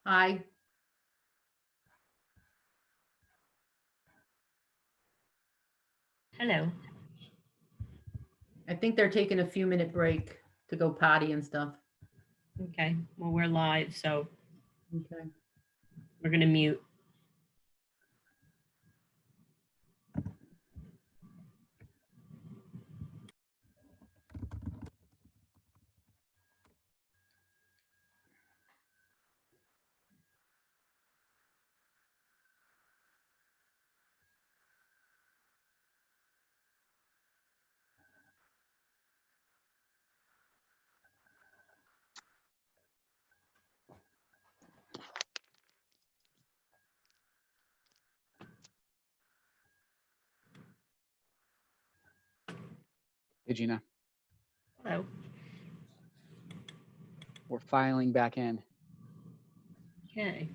Aye. Hello. I think they're taking a few minute break to go potty and stuff. Okay, well, we're live, so Okay. we're gonna mute. Hey, Gina, Hello. we're filing back in. Okay.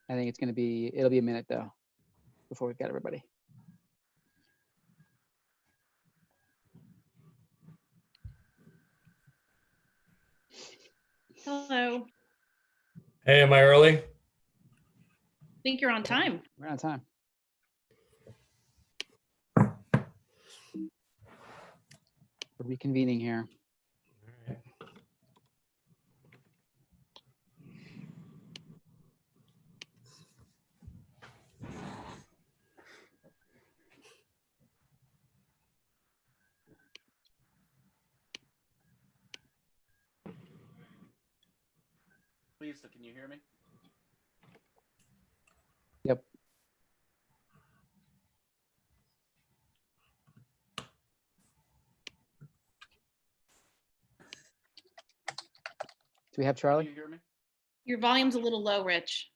I think it'll be a minute though, before we've got everybody. Hello. Hey, am I early? I think you're on time. We're on time. We're reconvening here. Lisa, can you hear me? Yep. Do we have Can Charlie? you hear me? Your volume's a little low, Rich.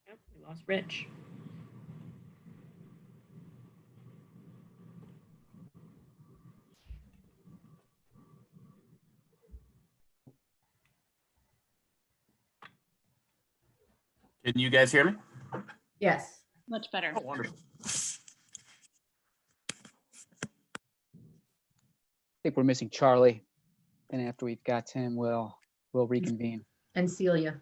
Yep, we lost Rich. Can you guys hear me? Yes. Much better. Oh, wonderful. I think we're missing Charlie. And after we've got Tim, we'll reconvene. And Celia.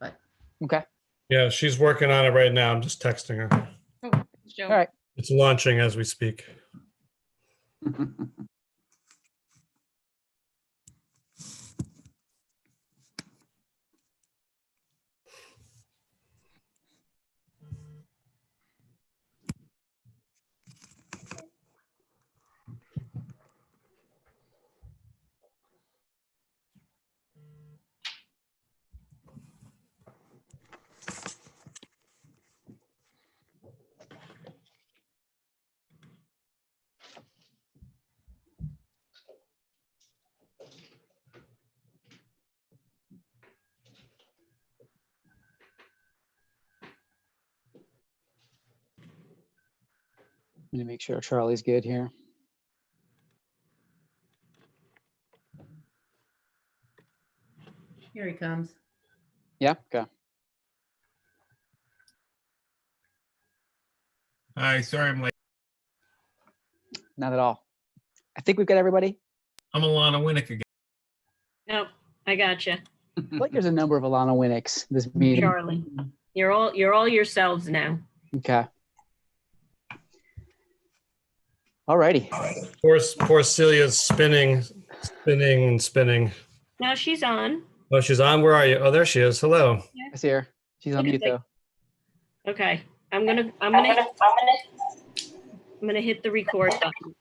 But Okay. Yeah, she's working on it right now. I'm just texting her. Oh, Joe. All right. It's launching as we speak. I'm gonna make sure Charlie's good here. here he comes. Yeah, okay. Hi, sorry I'm late. Not at all. I think we've got everybody. I'm Alana Winnick again. Nope, I gotcha. I feel like there's a number of Alana Winnicks this meeting. Charlie. You're all yourselves now. Okay. All righty. Poor Celia's spinning. Now she's on. Oh, she's on. Where are you? Oh, there she is. Hello. I see her. She's on Look mute at though. Okay. I'm gonna hit the record button.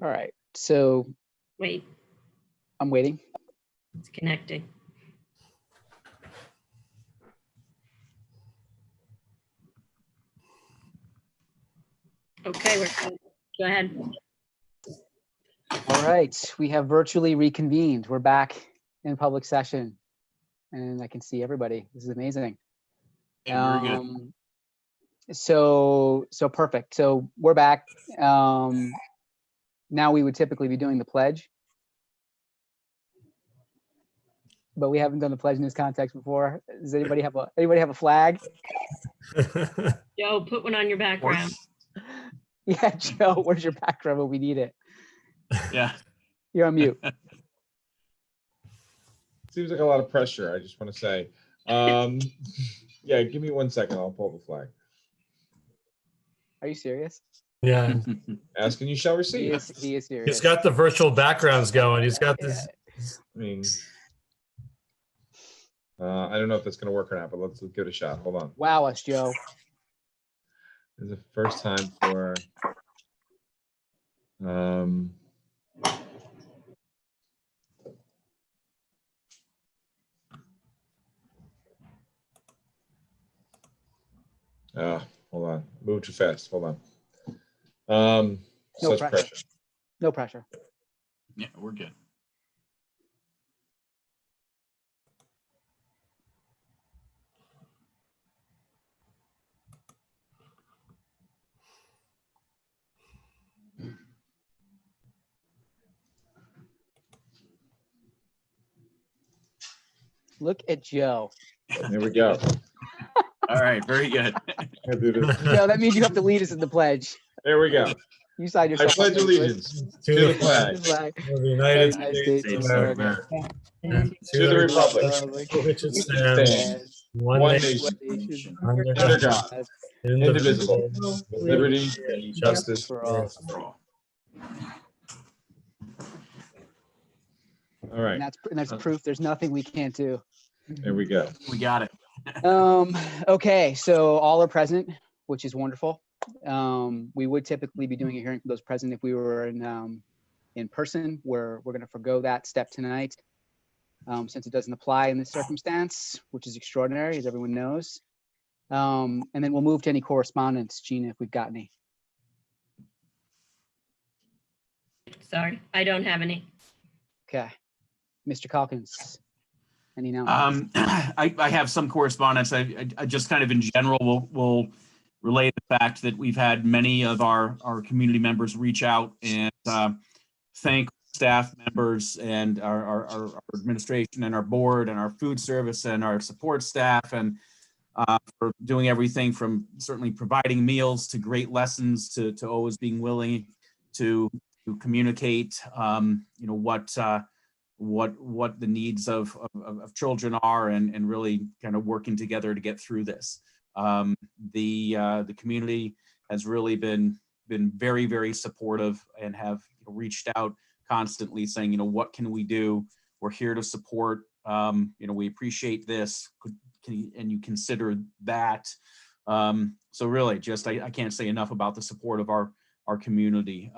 All right. So Wait, I'm waiting. it's connecting. Okay, go ahead. All right. We have virtually reconvened. We're back in public session and I can see everybody. This is amazing. Yeah, very good. So perfect. So we're back. Now we would typically be doing the pledge, but we haven't done the pledge in this context before. Does anybody have a flag? Joe, put one on your background. Yeah, Joe, where's your background when we need it? Yeah. You're on mute. Seems like a lot of pressure, I just want to say. Yeah, give me 1 second. I'll pull the flag. Are you serious? Yeah, Ask and you shall He receive. is he's serious. got the virtual backgrounds going. He's got this. I mean, I don't know if that's going to work or not, but let's give it a shot. Hold on. Wow us, Joe. This is the first time for hold on. Move too fast. Hold on. No Such pressure. pressure. No pressure. Yeah, we're good. Look at Joe. Here we go. All right, very good. I'll do this. Joe, that means you have to lead us in the pledge. There we go. You signed I yourself. pledge up to it. allegiance to the flag, of the United United States States of of America, America. and to the republic, for which it which stands, stands one one nation, nation, under under God, God, indivisible, indivisible, with liberty and and justice justice for for all. all. For all. All right, And that's proof there's nothing we can't do. there we go. We got it. Okay, so all are present, which is wonderful. We would typically be doing a hearing for those present if we were in person. We're going to forego that step tonight since it doesn't apply in this circumstance, which is extraordinary, as everyone knows. And then we'll move to any correspondence, Gina, if we've got any. Sorry, I don't have any. Okay, Mr. Calkins, any announcements? I have some correspondence. I just kind of in general will relay the fact that we've had many of our community members reach out and thank staff members and our administration and our board and our food service and our support staff and for doing everything from certainly providing meals to great lessons to always being willing to communicate what the needs of children are and really kind of working together to get through this. The community has really been very, very supportive and have reached out constantly saying, what can we do? We're here to support. We appreciate this. And you consider that. So really, just I can't say enough about the support of our community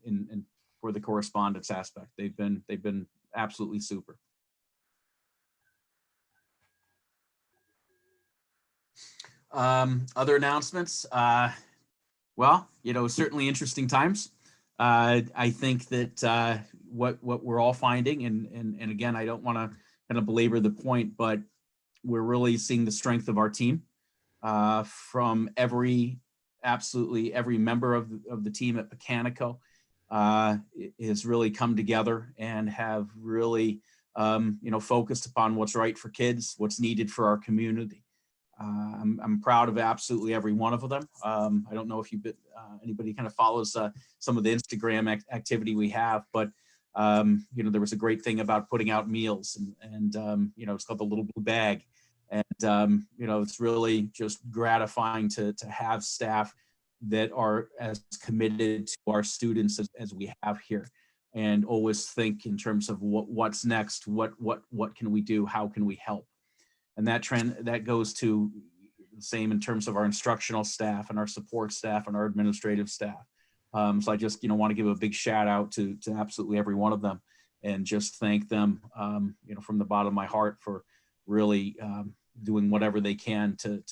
in for the correspondence aspect. They've been absolutely super. Other announcements. Well, certainly interesting times. I think that what we're all finding, and again, I don't want to kind of belabor the point, but we're really seeing the strength of our team from absolutely every member of the team at Mechanico has really come together and have really focused upon what's right for kids, what's needed for our community. I'm proud of absolutely every one of them. I don't know if anybody kind of follows some of the Instagram activity we have, but there was a great thing about putting out meals and it's called the Little Blue Bag. And, it's really just gratifying to have staff that are as committed to our students as we have here and always think in terms of what's next, what can we do, how can we help? And that trend that goes to the same in terms of our instructional staff and our support staff and our administrative staff. So I just, want to give a big shout out to absolutely every one of them and just thank them, from the bottom of my heart for really doing whatever they can to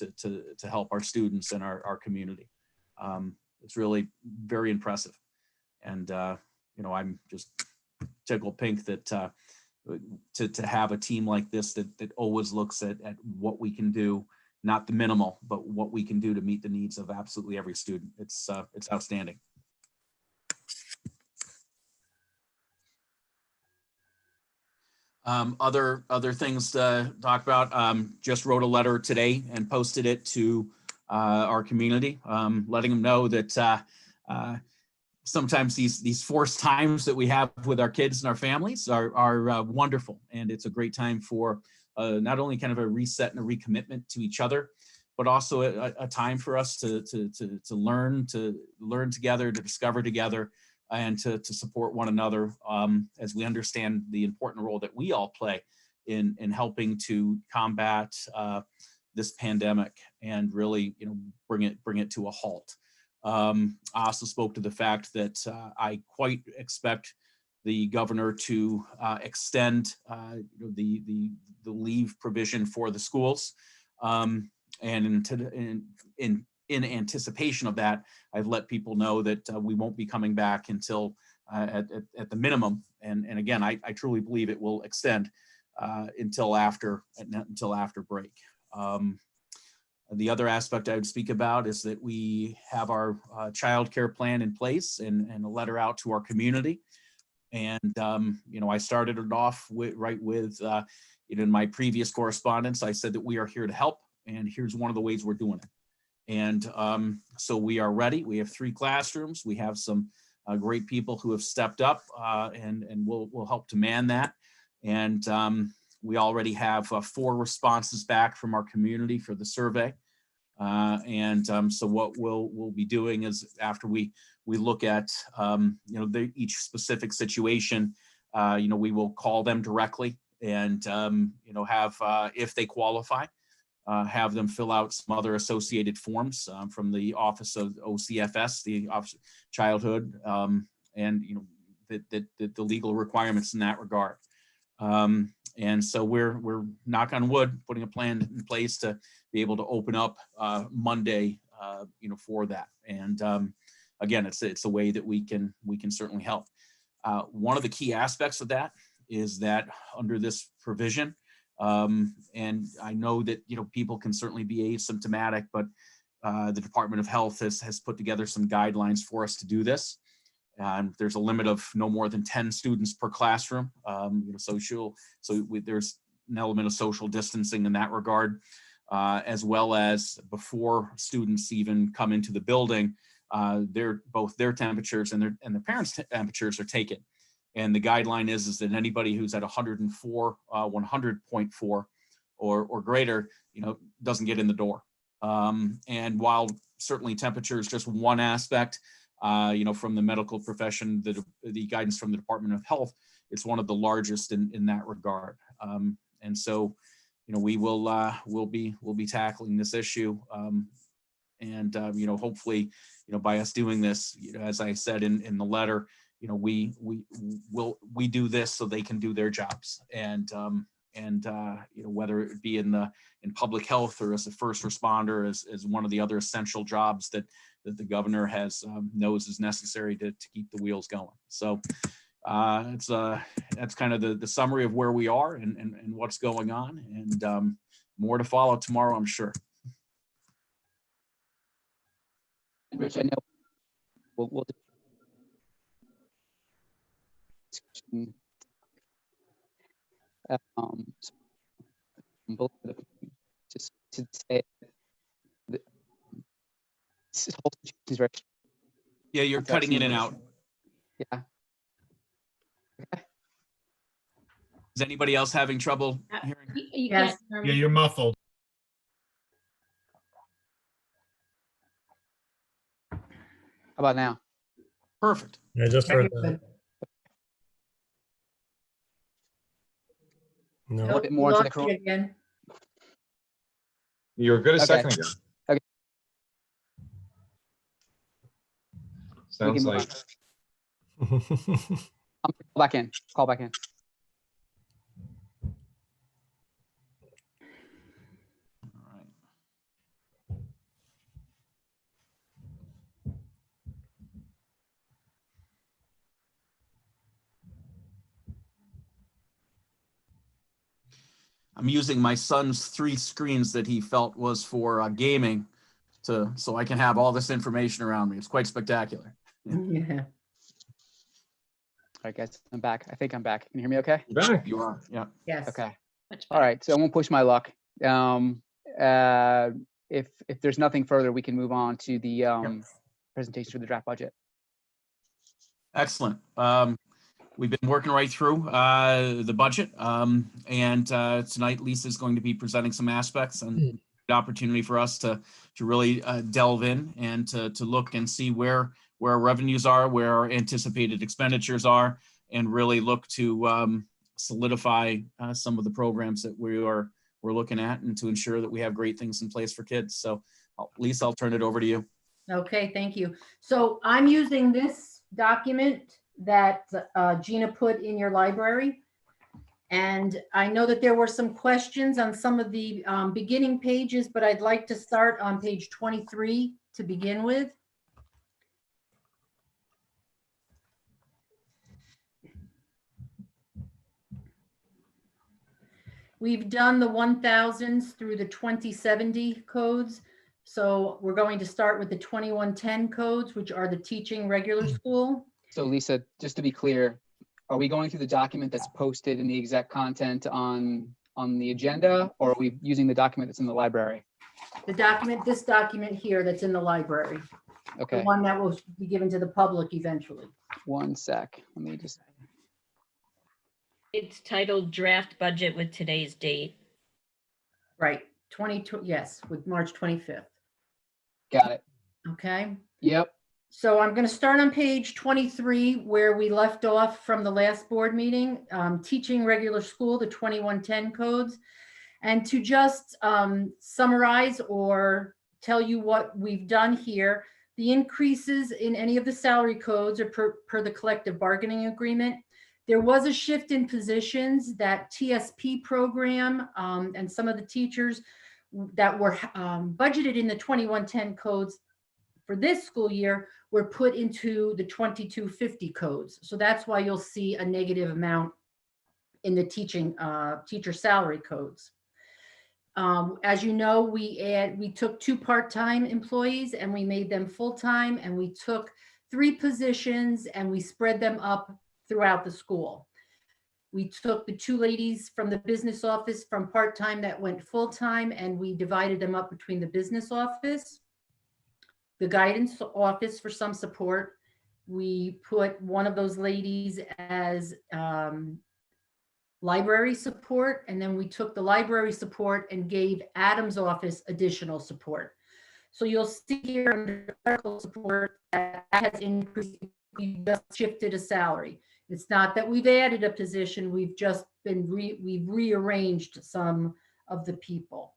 help our students and our community. It's really very impressive. And, I'm just tickled pink that to have a team like this that always looks at what we can do, not the minimal, but what we can do to meet the needs of absolutely every student. It's outstanding. Other things to talk about. Just wrote a letter today and posted it to our community, letting them know that sometimes these forced times that we have with our kids and our families are wonderful, and it's a great time for not only kind of a reset and a recommitment to each other, but also a time for us to learn together, to discover together, and to support one another as we understand the important role that we all play in helping to combat this pandemic and really, bring it to a halt. I also spoke to the fact that I quite expect the governor to extend the leave provision for the schools, and in anticipation of that, I've let people know that we won't be coming back until at the minimum. And again, I truly believe it will extend until after break. The other aspect I would speak about is that we have our child care plan in place and a letter out to our community. And, I started it off with in my previous correspondence, I said that we are here to help, and here's one of the ways we're doing it. And so we are ready. We have 3 classrooms. We have some great people who have stepped up and will help to man that. And we already have 4 responses back from our community for the survey. So what we'll be doing is after we look at each specific situation, we will call them directly and have if they qualify, have them fill out some other associated forms from the Office of OCFS, the Office of Childhood, and the legal requirements in that regard. And so we're knock on wood, putting a plan in place to be able to open up Monday, for that. And again, it's a way that we can certainly help. One of the key aspects of that is that under this provision, and I know that people can certainly be asymptomatic, but the Department of Health has put together some guidelines for us to do this. And there's a limit of no more than 10 students per classroom. There's an element of social distancing in that regard, as well as before students even come into the building, both their temperatures and the parents' temperatures are taken. And the guideline is that anybody who's at 100.4 or greater, doesn't get in the door. And while certainly temperature is just one aspect, from the medical profession, the guidance from the Department of Health, it's one of the largest in that regard. And so, we will be tackling this issue. And hopefully, by us doing this, as I said in the letter, we do this so they can do their jobs. And whether it be in public health or as a first responder, as one of the other essential jobs that the governor knows is necessary to keep the wheels going. So that's kind of the summary of where we are and what's going on, and more to follow tomorrow, I'm sure. Rich, I know we'll do just to say that this whole situation is very. Yeah, you're cutting in and out. Yeah. Is anybody else having trouble hearing? You Yes. can't hear Yeah, me. you're muffled. How about now? Perfect. I just Very heard that. good. No. little Nope, bit more into the lost you corona- again. You were good a Okay. second ago. Okay. Sounds move like Call back in. Call back in. All right. I'm using my son's 3 screens that he felt was for gaming so I can have all this information around me. It's quite spectacular. Yeah. All right, guys, I'm back. I think I'm back. Can you hear me okay? You're back. You are, yeah. Yes. Okay. Much All better. right, so I won't push my luck. If there's nothing further, we can move on to the presentation for the draft budget. Excellent. We've been working right through the budget, and tonight Lisa's going to be presenting some aspects and the opportunity for us to really delve in and to look and see where our revenues are, where our anticipated expenditures are, and really look to solidify some of the programs that we're looking at, and to ensure that we have great things in place for kids. So, Lisa, I'll turn it over to you. Okay, thank you. So I'm using this document that Gina put in your library. And I know that there were some questions on some of the beginning pages, but I'd like to start on page 23 to begin with. We've done the 1000s through the 2070 codes. So we're going to start with the 2110 codes, which are the teaching regular school. So Lisa, just to be clear, are we going through the document that's posted in the exec content on the agenda, or are we using the document that's in the library? The document, this document here that's in the library, the Okay, one that will be given to the public eventually. one sec. Let me just, It's titled Draft Budget with today's date. Right, 22, yes, with March 25th. got it. Okay. Yep. So I'm going to start on page 23 where we left off from the last board meeting, teaching regular school, the 2110 codes. And to just summarize or tell you what we've done here, the increases in any of the salary codes are per the collective bargaining agreement. There was a shift in positions. That TSP program and some of the teachers that were budgeted in the 2110 codes for this school year were put into the 2250 codes. So that's why you'll see a negative amount in the teacher salary codes. As you know, we took 2 part-time employees and we made them full-time, and we took 3 positions and we spread them up throughout the school. We took the 2 ladies from the business office from part-time that went full-time, and we divided them up between the business office, the guidance office for some support. We put one of those ladies as library support, and then we took the library support and gave Adam's office additional support. So you'll see here under clerical support that has increased. We just shifted a salary. It's not that we've added a position, we've just been we've rearranged some of the people.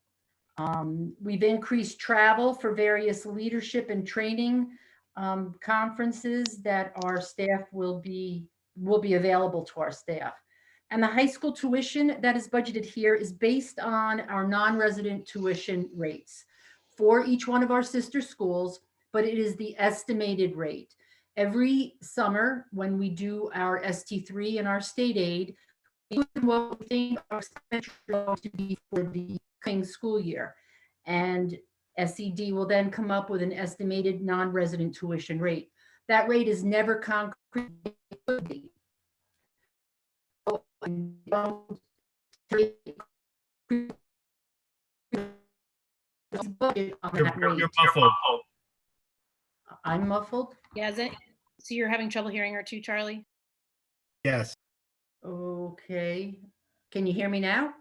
We've increased travel for various leadership and training conferences that our staff will be available to our staff. And the high school tuition that is budgeted here is based on our non-resident tuition rates for each one of our sister schools, but it is the estimated rate. Every summer when we do our ST3 and our state aid, we put what we think our expenditure is going to be for the coming school year. And SED will then come up with an estimated non-resident tuition rate. That rate is never concrete. You're muffled. I'm muffled. Yeah, is it? So you're having trouble hearing her too, Charlie? Yes. Okay. Can you hear me now?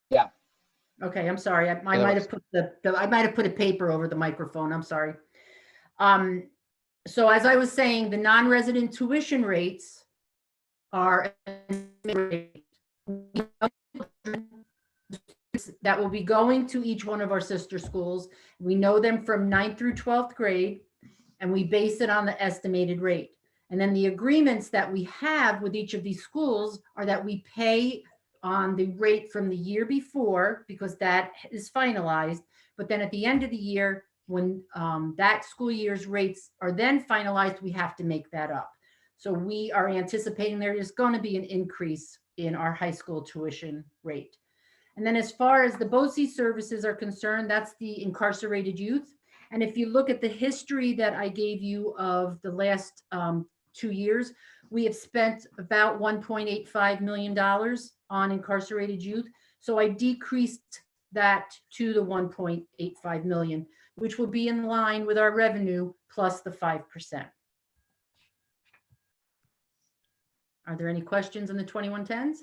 Yeah. Okay, I'm sorry. I might have put I might have put a paper over the microphone. I'm sorry. So as I was saying, the non-resident tuition rates are that will be going to each one of our sister schools. We know them from 9th through 12th grade, and we base it on the estimated rate. And then the agreements that we have with each of these schools are that we pay on the rate from the year before, because that is finalized. But then at the end of the year, when that school year's rates are then finalized, we have to make that up. So we are anticipating there is going to be an increase in our high school tuition rate. And then as far as the BOCE services are concerned, that's the incarcerated youth. And if you look at the history that I gave you of the last 2 years, we have spent about $1.85 million on incarcerated youth. So I decreased that to the 1.85 million, which will be in line with our revenue plus the 5%. Are there any questions on the 2110s?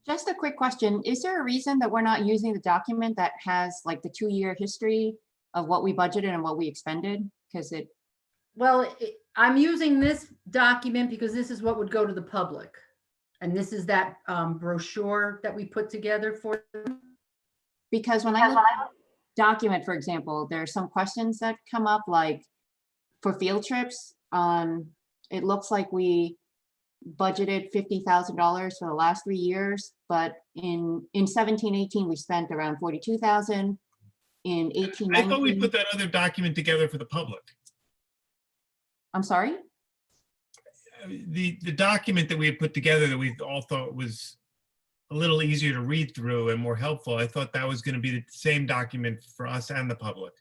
Just a quick question. Is there a reason that we're not using the document that has like the 2-year history of what we budgeted and what we expended? Because it, Well, I'm using this document because this is what would go to the public. And this is that brochure that we put together for them. because when I look at the document, for example, there are some questions that come up like for field trips. It looks like we budgeted $50,000 for the last 3 years, but in 17-18 we spent around 42,000. In 18-19, I thought we put that other document together for the public. I'm sorry. The document that we had put together that we all thought was a little easier to read through and more helpful. I thought that was going to be the same document for us and the public.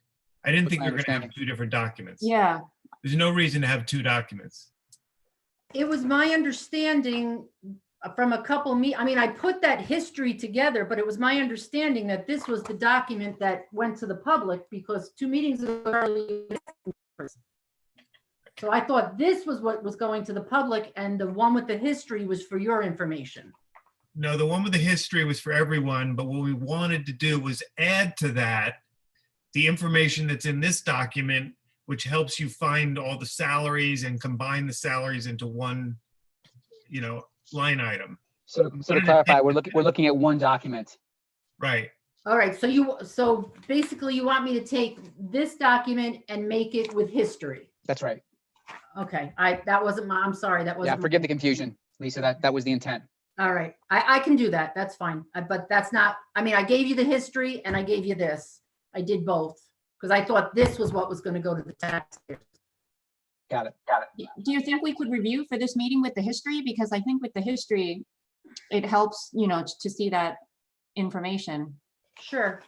I didn't think we were going to have 2 different documents. Yeah, There's no reason to have 2 documents. It was my understanding from a couple I mean, I put that history together, but it was my understanding that this was the document that went to the public because 2 meetings ago. So I thought this was what was going to the public and the one with the history was for your information. No, the one with the history was for everyone, but what we wanted to do was add to that the information that's in this document, which helps you find all the salaries and combine the salaries into one, line item. So to clarify, we're looking at one document. Right. All right, so basically you want me to take this document and make it with history. That's right. Okay, that wasn't I'm sorry, that Yeah, wasn't. forgive the confusion, Lisa. That was the intent. All right, I can do that. That's fine. But that's not, I mean, I gave you the history and I gave you this. I did both because I thought this was what was going to go to the taxpayers. Got it. do you think we could review for this meeting with the history? Because I think with the history, it helps, to see that information. Sure.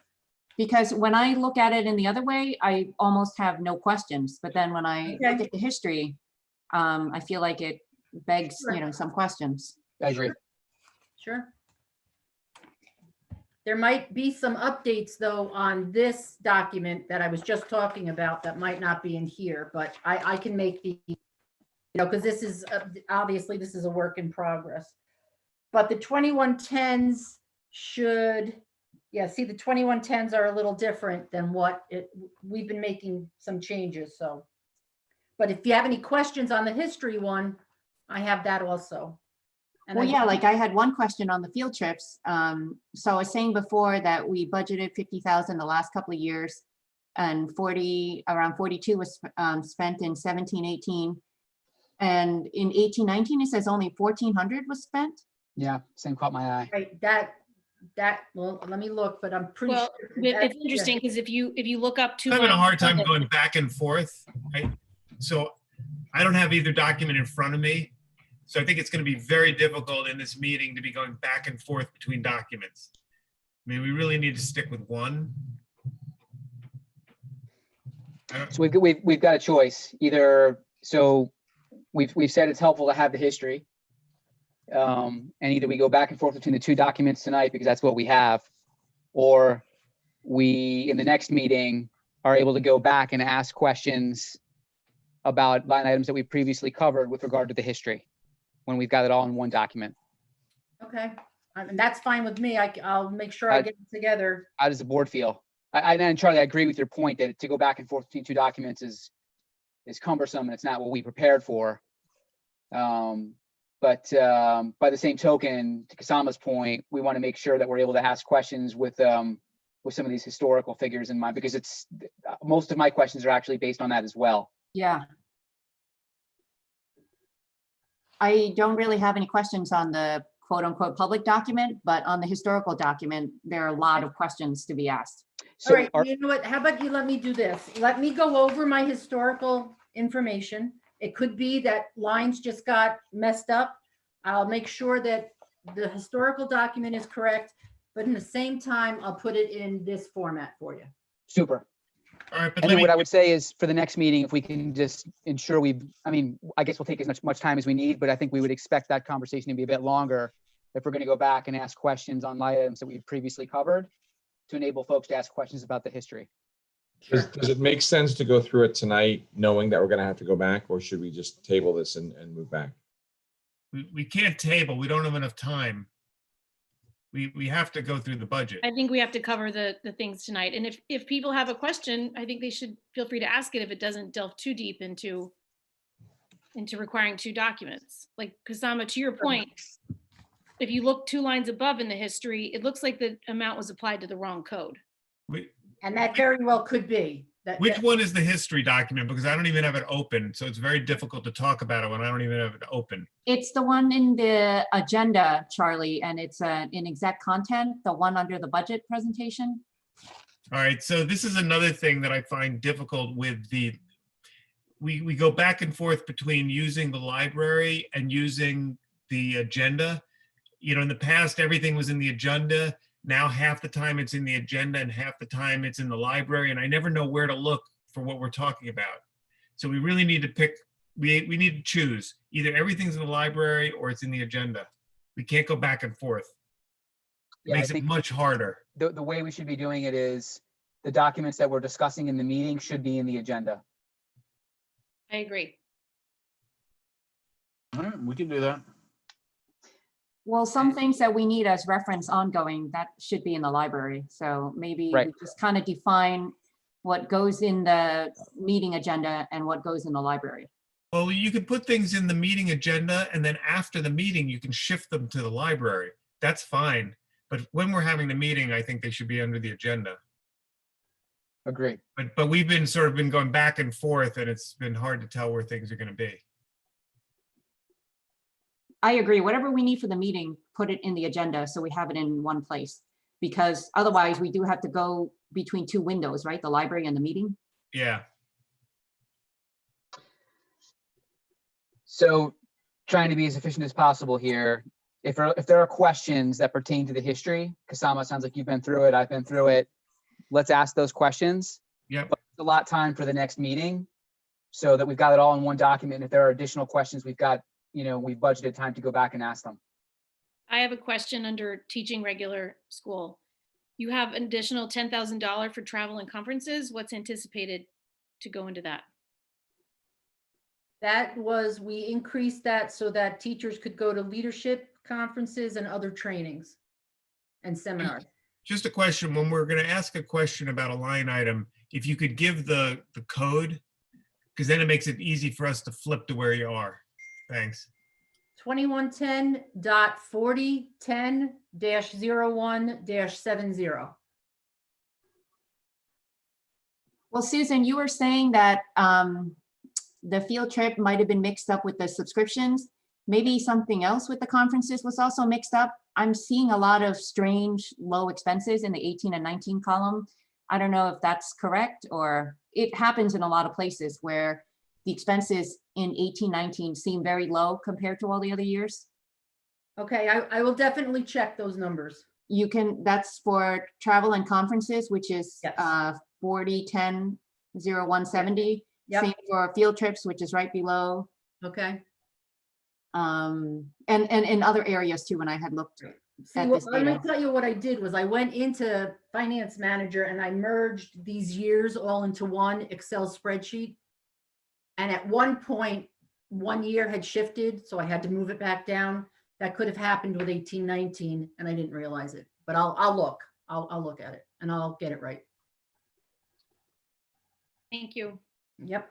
Because when I look at it in the other way, I almost have no questions. But then when I look at the history, I feel like it begs, Sure. some questions. I agree. Sure. There might be some updates though on this document that I was just talking about that might not be in here, but I can make the, because this is obviously this is a work in progress. But the 2110s should, yeah, see the 2110s are a little different than what we've been making some changes, so. But if you have any questions on the history one, I have that also. And Well, I- yeah, like I had one question on the field trips. So I was saying before that we budgeted 50,000 the last couple of years and around 42 was spent in 17-18. And in 18-19, it says only 1,400 was spent. Yeah, same caught my eye. Right, well, let me look, but I'm pretty Well, sure. it's interesting because if you look up two I'm having a hard time lines- going back and forth, right? So I don't have either document in front of me. So I think it's going to be very difficult in this meeting to be going back and forth between documents. I mean, we really need to stick with one. So we've got a choice. Either, so we've said it's helpful to have the history. And either we go back and forth between the 2 documents tonight because that's what we have, or we, in the next meeting, are able to go back and ask questions about line items that we previously covered with regard to the history, when we've got it all in one document. Okay, and that's fine with me. I'll make sure I get it together. How does the board feel? And Charlie, I agree with your point that to go back and forth between 2 documents is cumbersome and it's not what we prepared for. But by the same token, to Kasama's point, we want to make sure that we're able to ask questions with some of these historical figures in mind, because most of my questions are actually based on that as well. Yeah. I don't really have any questions on the quote unquote public document, but on the historical document, there are a lot of questions to be asked. So All right, you know what? How about you let me do this? Let me go over my historical information It could be that lines just got messed up. I'll make sure that the historical document is correct, but in the same time, I'll put it in this format for you. Super. All right, but And let then what I me, would say is for the next meeting, if we can just ensure I mean, I guess we'll take as much time as we need, but I think we would expect that conversation to be a bit longer if we're going to go back and ask questions on items that we've previously covered to enable folks to ask questions about the history. Does it make sense to go through it tonight, knowing that we're gonna have to go back, or should we just table this and move back? we can't table, we don't have enough time. We have to go through the budget. I think we have to cover the things tonight. And if people have a question, I think they should feel free to ask it if it doesn't delve too deep into requiring two documents. Like Kasama, to your point, if you look 2 lines above in the history, it looks like the amount was applied to the wrong code. We- And that very well could be. Which one is the history document? Because I don't even have it open, so it's very difficult to talk about it when I don't even have it open. It's the one in the agenda, Charlie, and it's in exact content, the one under the budget presentation. All right, so this is another thing that I find difficult with we go back and forth between using the library and using the agenda. You know, in the past, everything was in the agenda. Now half the time it's in the agenda and half the time it's in the library, and I never know where to look for what we're talking about. So we really need to pick, we need to choose. Either everything's in the library or it's in the agenda. We can't go back and forth. It Yeah, I makes it think much harder. the way we should be doing it is the documents that we're discussing in the meeting should be in the agenda. I agree. All right, we can do that. Well, some things that we need as reference ongoing, that should be in the library. So maybe we Right. just kind of define what goes in the meeting agenda and what goes in the library. Well, you can put things in the meeting agenda, and then after the meeting, you can shift them to the library. That's fine. But when we're having the meeting, I think they should be under the agenda. Agreed. But we've been going back and forth, and it's been hard to tell where things are going to be. I agree. Whatever we need for the meeting, put it in the agenda so we have it in one place. Because otherwise we do have to go between 2 windows, right? The library and the meeting. Yeah. So trying to be as efficient as possible here. If there are questions that pertain to the history, Kasama, sounds like you've been through it, I've been through it. Let's ask those questions. Yep. But it's a lot of time for the next meeting so that we've got it all in one document. If there are additional questions, we've got, we've budgeted time to go back and ask them. I have a question under teaching regular school. You have an additional $10,000 for travel and conferences. What's anticipated to go into that? We increased that so that teachers could go to leadership conferences and other trainings and seminars. Just a question, when we're going to ask a question about a line item, if you could give the code, because then it makes it easy for us to flip to where you are. Thanks. 2110.4010-01-70. Well, Susan, you were saying that the field trip might have been mixed up with the subscriptions. Maybe something else with the conferences was also mixed up. I'm seeing a lot of strange low expenses in the 18 and 19 column. I don't know if that's correct, or it happens in a lot of places where the expenses in 18, 19 seem very low compared to all the other years. Okay, I will definitely check those numbers. You can, that's for travel and conferences, which is Yes. 4010-0170. Yep. Same for field trips, which is right below. Okay. And in other areas too, when I had looked. See, At well, this let me data. tell you what I did was I went into Finance Manager and I merged these years all into one Excel spreadsheet. And at one point, 1 year had shifted, so I had to move it back down. That could have happened with 18, 19, and I didn't realize it. But I'll look. I'll look at it and I'll get it right. Thank you. Yep.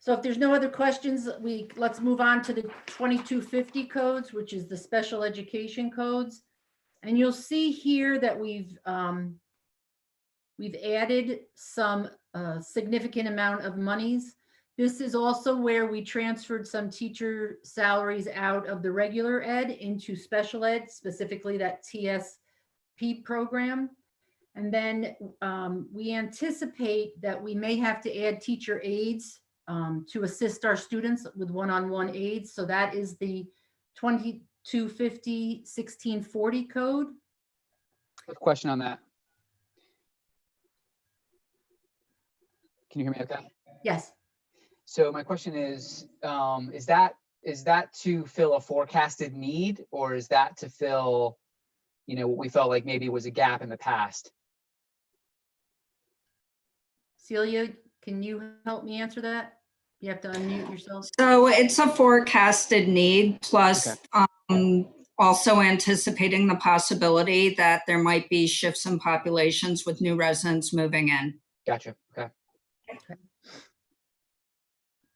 So if there's no other questions, let's move on to the 2250 codes, which is the special education codes. And you'll see here that we've added some significant amount of monies. This is also where we transferred some teacher salaries out of the regular ed into special ed, specifically that TSP program. And then we anticipate that we may have to add teacher aides to assist our students with one-on-one aids. So that is the 2250 1640 code. Quick question on that. Can you hear me okay? Yes. So my question is that to fill a forecasted need, or is that to fill, what we felt like maybe was a gap in the past? Celia, can you help me answer that? You have to unmute yourself. So it's a forecasted need, plus Okay. also anticipating the possibility that there might be shifts in populations with new residents moving in. Gotcha. Okay.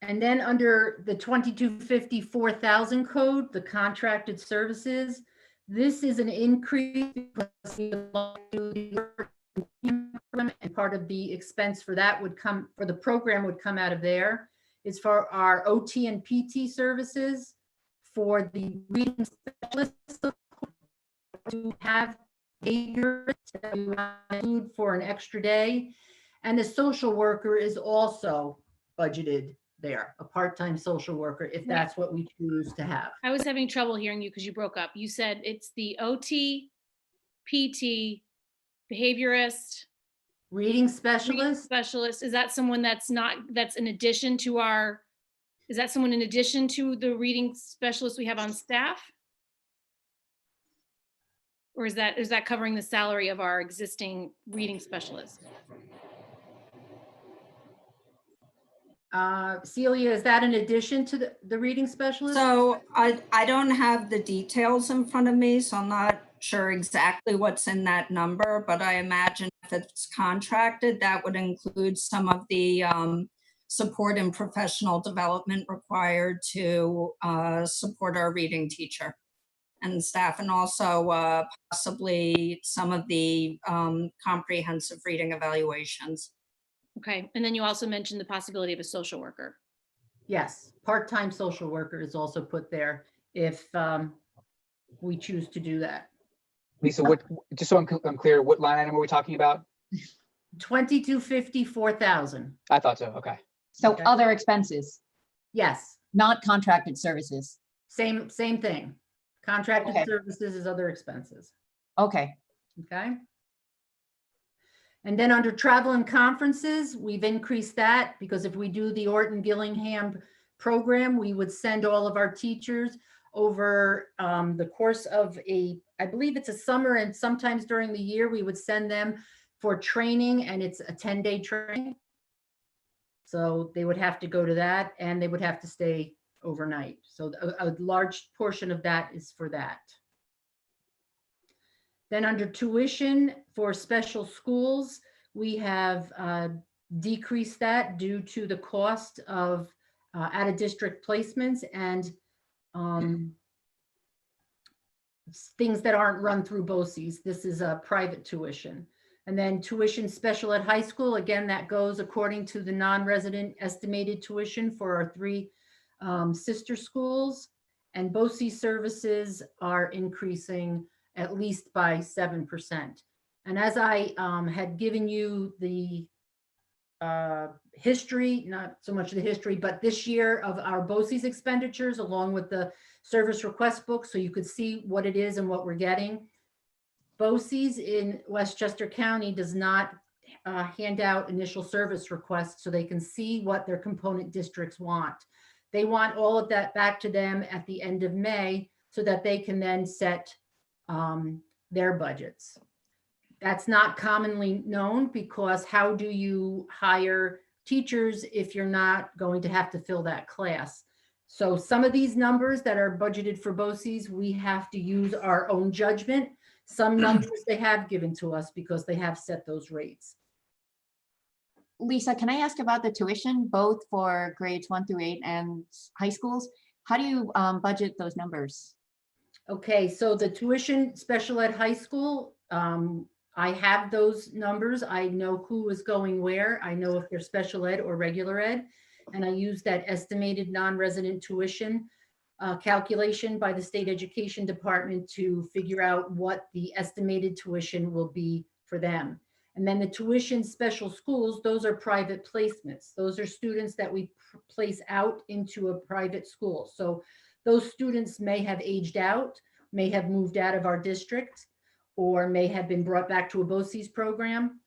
And then under the 2250 4000 code, the contracted services, this is an increase because we belong to the program, and part of the expense for that would come, for the program would come out of there. Is for our OT and PT services, for the reading specialists to have behavior food for an extra day. And the social worker is also budgeted there, a part-time social worker, if that's what we choose to have. I was having trouble hearing you because you broke up. You said it's the OT, PT, behaviorist, Reading reading specialist, specialist. Is that someone that's in addition to is that someone in addition to the reading specialist we have on staff? Or is that covering the salary of our existing reading specialist? Celia, is that in addition to the reading specialist? So I don't have the details in front of me, so I'm not sure exactly what's in that number, but I imagine if it's contracted, that would include some of the support and professional development required to support our reading teacher and staff, and also possibly some of the comprehensive reading evaluations. Okay, and then you also mentioned the possibility of a social worker. Yes, part-time social worker is also put there if we choose to do that. Lisa, just so I'm clear, what line item are we talking about? 2250 4000. I thought so. Okay. So Okay. other expenses, Yes, not contracted services. same thing. Contracted Okay. services is other expenses. Okay, Okay. And then under travel and conferences, we've increased that because if we do the Orton Gillingham program, we would send all of our teachers over the course of I believe it's a summer, and sometimes during the year, we would send them for training, and it's a 10-day training. So they would have to go to that, and they would have to stay overnight. So a large portion of that is for that. Then under tuition for special schools, we have decreased that due to the cost of out-of-district placements and things that aren't run through BOCES. This is a private tuition. And then tuition special ed high school, again, that goes according to the non-resident estimated tuition for our 3 sister schools. And BOCES services are increasing at least by 7%. And as I had given you the history, not so much the history, but this year of our BOCES expenditures along with the service request book, so you could see what it is and what we're getting. BOCES in Westchester County does not hand out initial service requests so they can see what their component districts want. They want all of that back to them at the end of May so that they can then set their budgets. That's not commonly known because how do you hire teachers if you're not going to have to fill that class? So some of these numbers that are budgeted for BOCES, we have to use our own judgment. Some numbers they have given to us because they have set those rates. Lisa, can I ask about the tuition, both for grades 1 through 8 and high schools? How do you budget those numbers? Okay, so the tuition special ed high school, I have those numbers. I know who is going where. I know if they're special ed or regular ed. And I use that estimated non-resident tuition calculation by the state education department to figure out what the estimated tuition will be for them. And then the tuition special schools, those are private placements. Those are students that we place out into a private school. So those students may have aged out, may have moved out of our district, or may have been brought back to a BOCES program.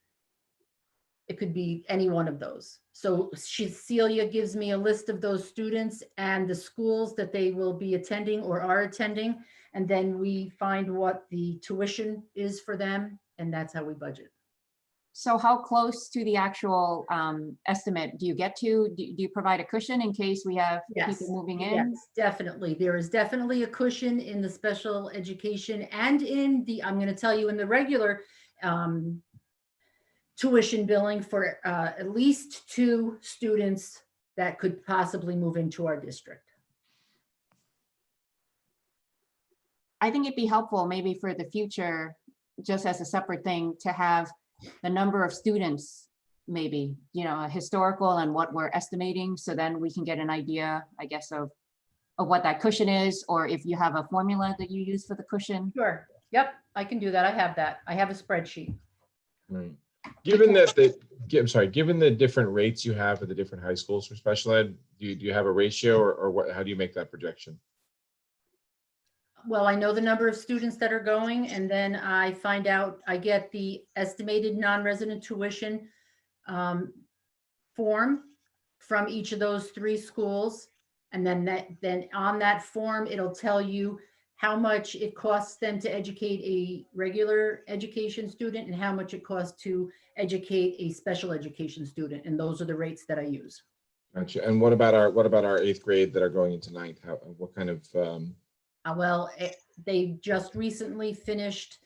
It could be any one of those. So Celia gives me a list of those students and the schools that they will be attending or are attending. And then we find what the tuition is for them. And that's how we budget. So how close to the actual estimate do you get to? Do you provide a cushion in case we have Yes, people moving in? yes, definitely. There is definitely a cushion in the special education and in the, I'm going to tell you, in the regular tuition billing for at least 2 students that could possibly move into our district. I think it'd be helpful maybe for the future, just as a separate thing, to have the number of students, maybe, you know, a historical and what we're estimating. So then we can get an idea, I guess, of what that cushion is, or if you have a formula that you use for the cushion. Sure. Yep, I can do that. I have that. I have a spreadsheet. Right. Given that I'm sorry, given the different rates you have at the different high schools for special ed, do you have a ratio or what, how do you make that projection? Well, I know the number of students that are going, and then I find out, I get the estimated non-resident tuition form from each of those 3 schools. And then on that form, it'll tell you how much it costs them to educate a regular education student and how much it costs to educate a special education student. And those are the rates that I use. Gotcha. And what about our 8th grade that are going into 9th? What kind of Well, they just recently finished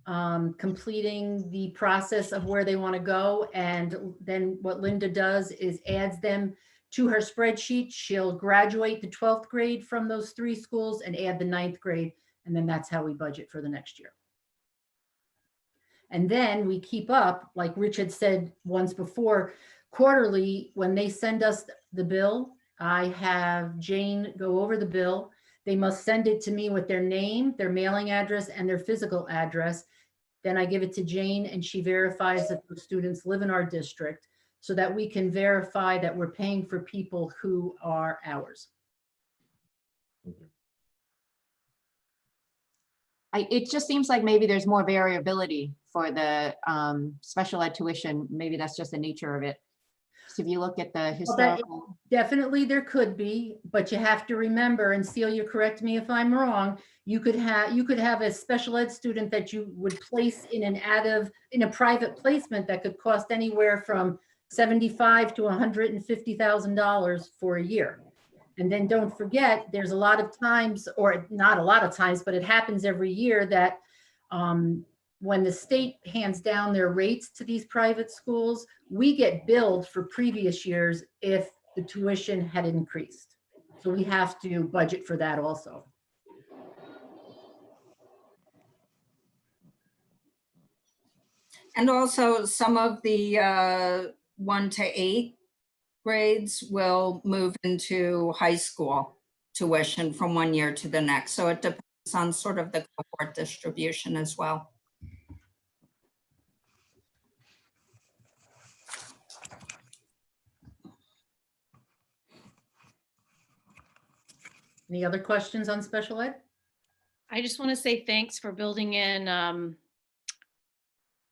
completing the process of where they want to go. And then what Linda does is adds them to her spreadsheet. She'll graduate the 12th grade from those 3 schools and add the 9th grade. And then that's how we budget for the next year. And then we keep up, like Rich had said once before, quarterly, when they send us the bill, I have Jane go over the bill. They must send it to me with their name, their mailing address, and their physical address. Then I give it to Jane and she verifies that the students live in our district so that we can verify that we're paying for people who are ours. It just seems like maybe there's more variability for the special ed tuition. Maybe that's just the nature of it. So if you look at the historical. Definitely there could be, but you have to remember, and Celia, correct me if I'm wrong, you could have a special ed student that you would place in a private placement that could cost anywhere from $75,000 to $150,000 for a year. And then don't forget, there's a lot of times, or not a lot of times, but it happens every year that when the state hands down their rates to these private schools, we get billed for previous years if the tuition had increased. So we have to budget for that also. And also some of the 1 to 8 grades will move into high school tuition from one year to the next. So it depends on sort of the cohort distribution as well. Any other questions on special ed? I just want to say thanks for building in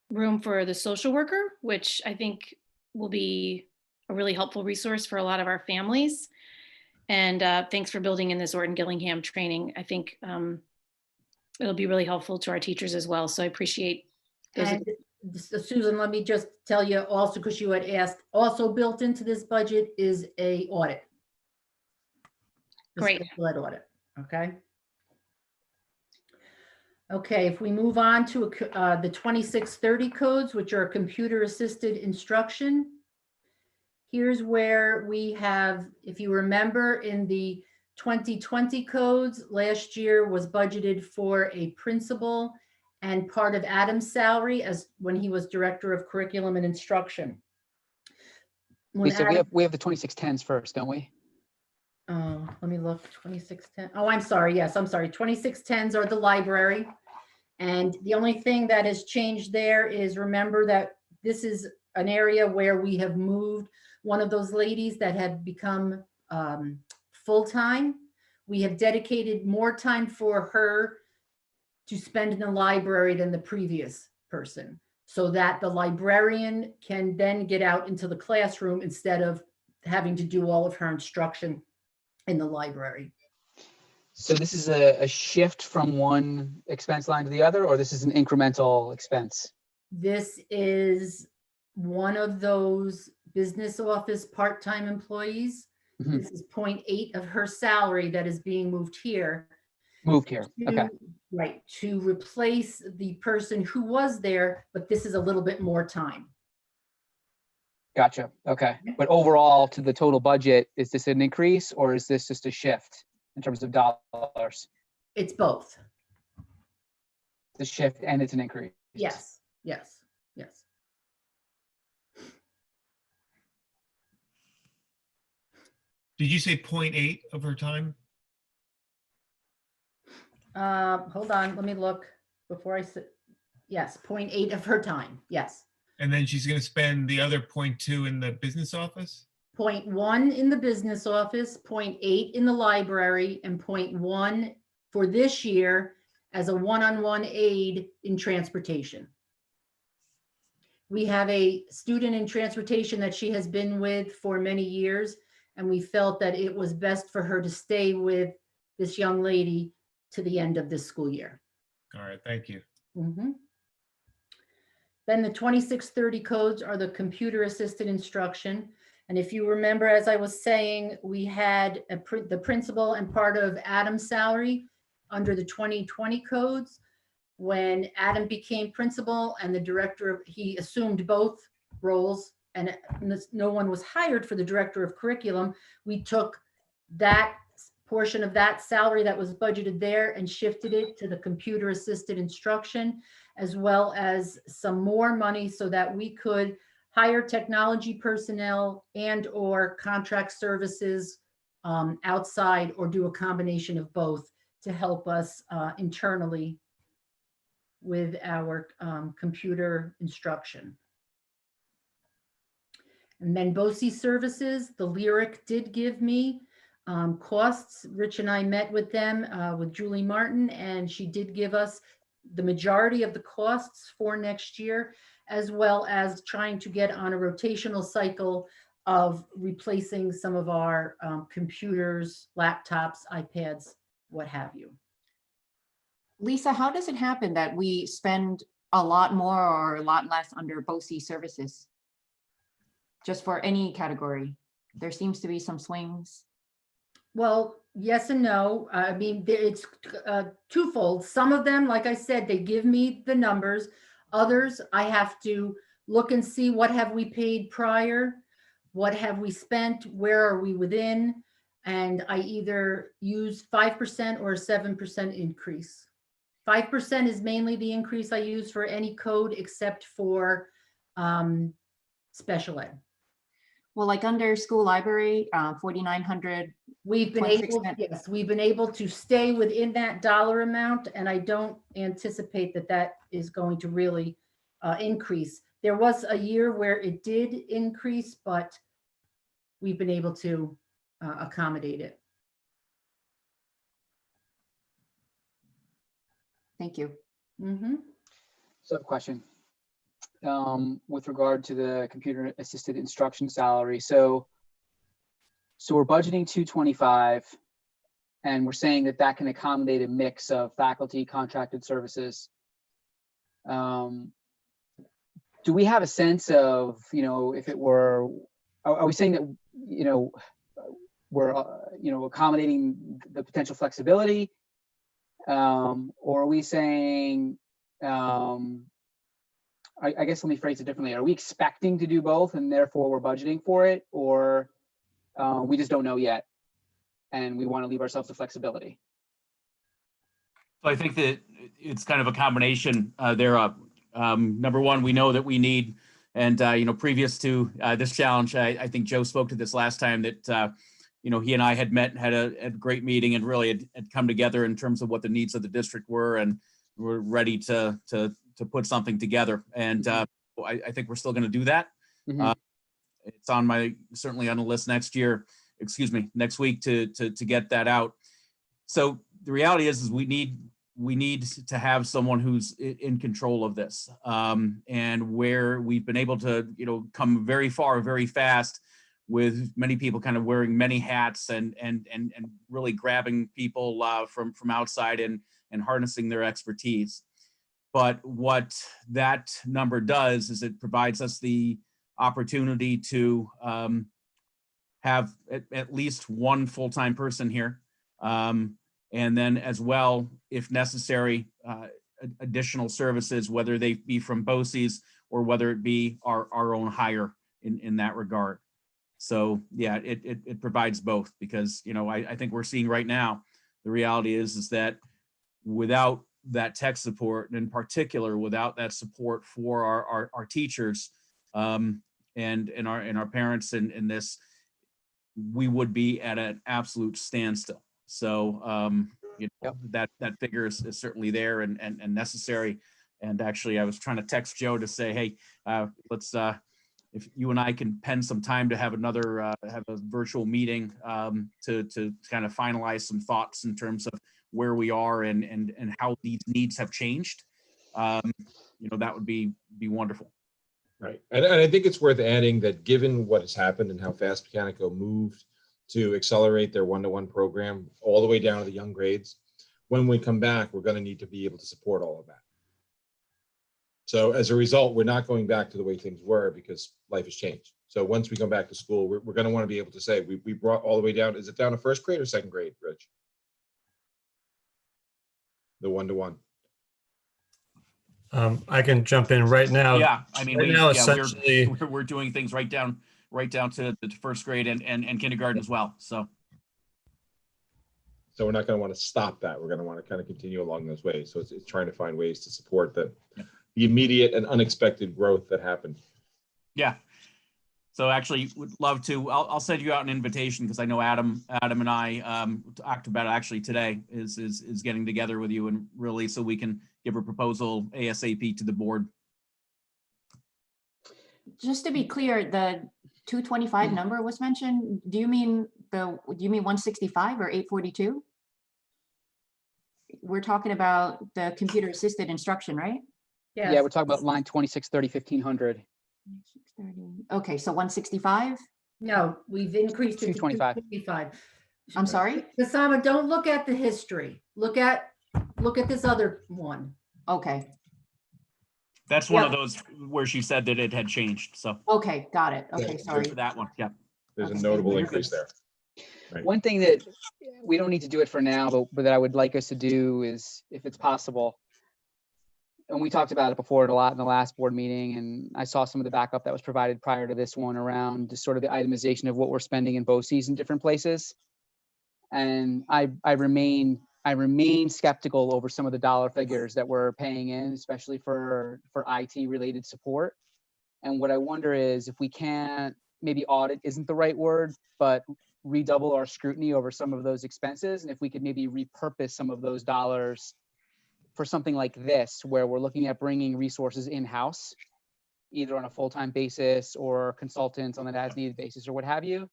room for the social worker, which I think will be a really helpful resource for a lot of our families. And thanks for building in this Orton Gillingham training. I think it'll be really helpful to our teachers as well. So I appreciate those. And Susan, let me just tell you also, because you had asked, also built into this budget is a audit. The Great. special ed audit, okay? Okay, if we move on to the 2630 codes, which are computer assisted instruction. Here's where we have, if you remember, in the 2020 codes, last year was budgeted for a principal and part of Adam's salary as when he was director of curriculum and instruction. When Lisa, Adam- we have the 2610s first, don't we? Oh, let me look, 2610. Oh, I'm sorry. Yes, I'm sorry. 2610s are the library. And the only thing that has changed there is remember that this is an area where we have moved one of those ladies that had become full-time. We have dedicated more time for her to spend in the library than the previous person, so that the librarian can then get out into the classroom instead of having to do all of her instruction in the library. So this is a shift from one expense line to the other, or this is an incremental expense? This is one of those business office part-time employees. Mhm. This is 0.8 of her salary that is being moved here. Moved here. Okay. Right, to replace the person who was there, but this is a little bit more time. Gotcha. Okay. But overall, to the total budget, is this an increase or is this just a shift in terms of dollars? It's both. The shift and it's an increase. Yes, yes, yes. Did you say 0.8 of her time? Hold on, let me look before I say, yes, 0.8 of her time, yes. And then she's going to spend the other 0.2 in the business office? 0.1 in the business office, 0.8 in the library, and 0.1 for this year as a one-on-one aide in transportation. We have a student in transportation that she has been with for many years, and we felt that it was best for her to stay with this young lady to the end of this school year. All right, thank you. Mhm. Then the 2630 codes are the computer assisted instruction. And if you remember, as I was saying, we had the principal and part of Adam's salary under the 2020 codes. When Adam became principal and the director, he assumed both roles, and no one was hired for the director of curriculum. We took that portion of that salary that was budgeted there and shifted it to the computer assisted instruction, as well as some more money so that we could hire technology personnel and or contract services outside, or do a combination of both to help us internally with our computer instruction. And then BOCE services, the Lyric did give me costs. Rich and I met with them, with Julie Martin, and she did give us the majority of the costs for next year, as well as trying to get on a rotational cycle of replacing some of our computers, laptops, iPads, what have you. Lisa, how does it happen that we spend a lot more or a lot less under BOCE services? Just for any category, there seems to be some swings. Well, yes and no. I mean, it's twofold. Some of them, like I said, they give me the numbers. Others, I have to look and see what have we paid prior, what have we spent, where are we within, and I either use 5% or a 7% increase. 5% is mainly the increase I use for any code except for special ed. Well, like under school library, 4,900. We've been able, yes, we've been able to stay within that dollar amount, and I don't anticipate that that is going to really increase. There was a year where it did increase, but we've been able to accommodate it. Thank you. Mm-hmm. So I have a question with regard to the computer assisted instruction salary. So we're budgeting 225, and we're saying that that can accommodate a mix of faculty, contracted services. Do we have a sense of, if it were, are we saying that, we're, accommodating the potential flexibility? Or are we saying, I guess let me phrase it differently. Are we expecting to do both and therefore we're budgeting for it, or we just don't know yet and we want to leave ourselves the flexibility? So I think that it's kind of a combination thereof. Number one, we know that we need, and previous to this challenge, I think Joe spoke to this last time, that he and I had met, had a great meeting, and really had come together in terms of what the needs of the district were, and we're ready to put something together. And I think we're still going to do that. Mhm. It's on certainly on the list next week to get that out. So the reality is we need to have someone who's in control of this, and where we've been able to, come very far, very fast, with many people kind of wearing many hats and really grabbing people from outside and harnessing their expertise. But what that number does is it provides us the opportunity to have at least one full-time person here. And then as well, if necessary, additional services, whether they be from BOCES or whether it be our own hire in that regard. So yeah, it provides both, because, I think we're seeing right now, the reality is that without that tech support, and in particular, without that support for our teachers, and our parents in this, we would be at an absolute standstill. So, Yep. that figure is certainly there and necessary. And actually, I was trying to text Joe to say, hey, let's, if you and I can pen some time to have have a virtual meeting, to kind of finalize some thoughts in terms of where we are and how these needs have changed, that would be wonderful. Right. And I think it's worth adding that given what has happened and how fast Mechanico moved to accelerate their one-to-one program all the way down to the young grades, when we come back, we're going to need to be able to support all of that. So as a result, we're not going back to the way things were because life has changed. So once we come back to school, we're going to want to be able to say, we brought all the way down. Is it down to first grade or second grade, Rich? The one-to-one. I can jump in right now. Yeah, I mean, Right now, essentially, we're doing things right down to the first grade and kindergarten as well. So we're not going to want to stop that. We're going to want to kind of continue along those ways. So it's trying to find ways to support the immediate and unexpected growth that happened. yeah. So actually, would love to. I'll send you out an invitation, because I know Adam and I talked about it actually today. Is getting together with you, and really so we can give a proposal ASAP to the board. Just to be clear, the 225 number was mentioned. Do you mean 165 or 842? We're talking about the computer assisted instruction, right? Yeah, Yes. we're talking about line 2630, 1500. 630. Okay, so 165. No, we've increased it to 225. 225. I'm sorry. Kasama, don't look at the history. Look at this other one. Okay. That's one of Yep. those where she said that it had changed. So Okay, got it. Okay, Yeah. sorry. for that one, yeah. There's a Okay. notable increase there. Right. One thing that we don't need to do it for now, but that I would like us to do is, if it's possible, and we talked about it before a lot in the last board meeting, and I saw some of the backup that was provided prior to this one around just sort of the itemization of what we're spending in BOCES in different places. And I remain skeptical over some of the dollar figures that we're paying in, especially for IT related support. And what I wonder is if we can't, maybe audit isn't the right word, but redouble our scrutiny over some of those expenses, and if we could maybe repurpose some of those dollars for something like this, where we're looking at bringing resources in-house, either on a full-time basis or consultants on an as-needed basis or what have you.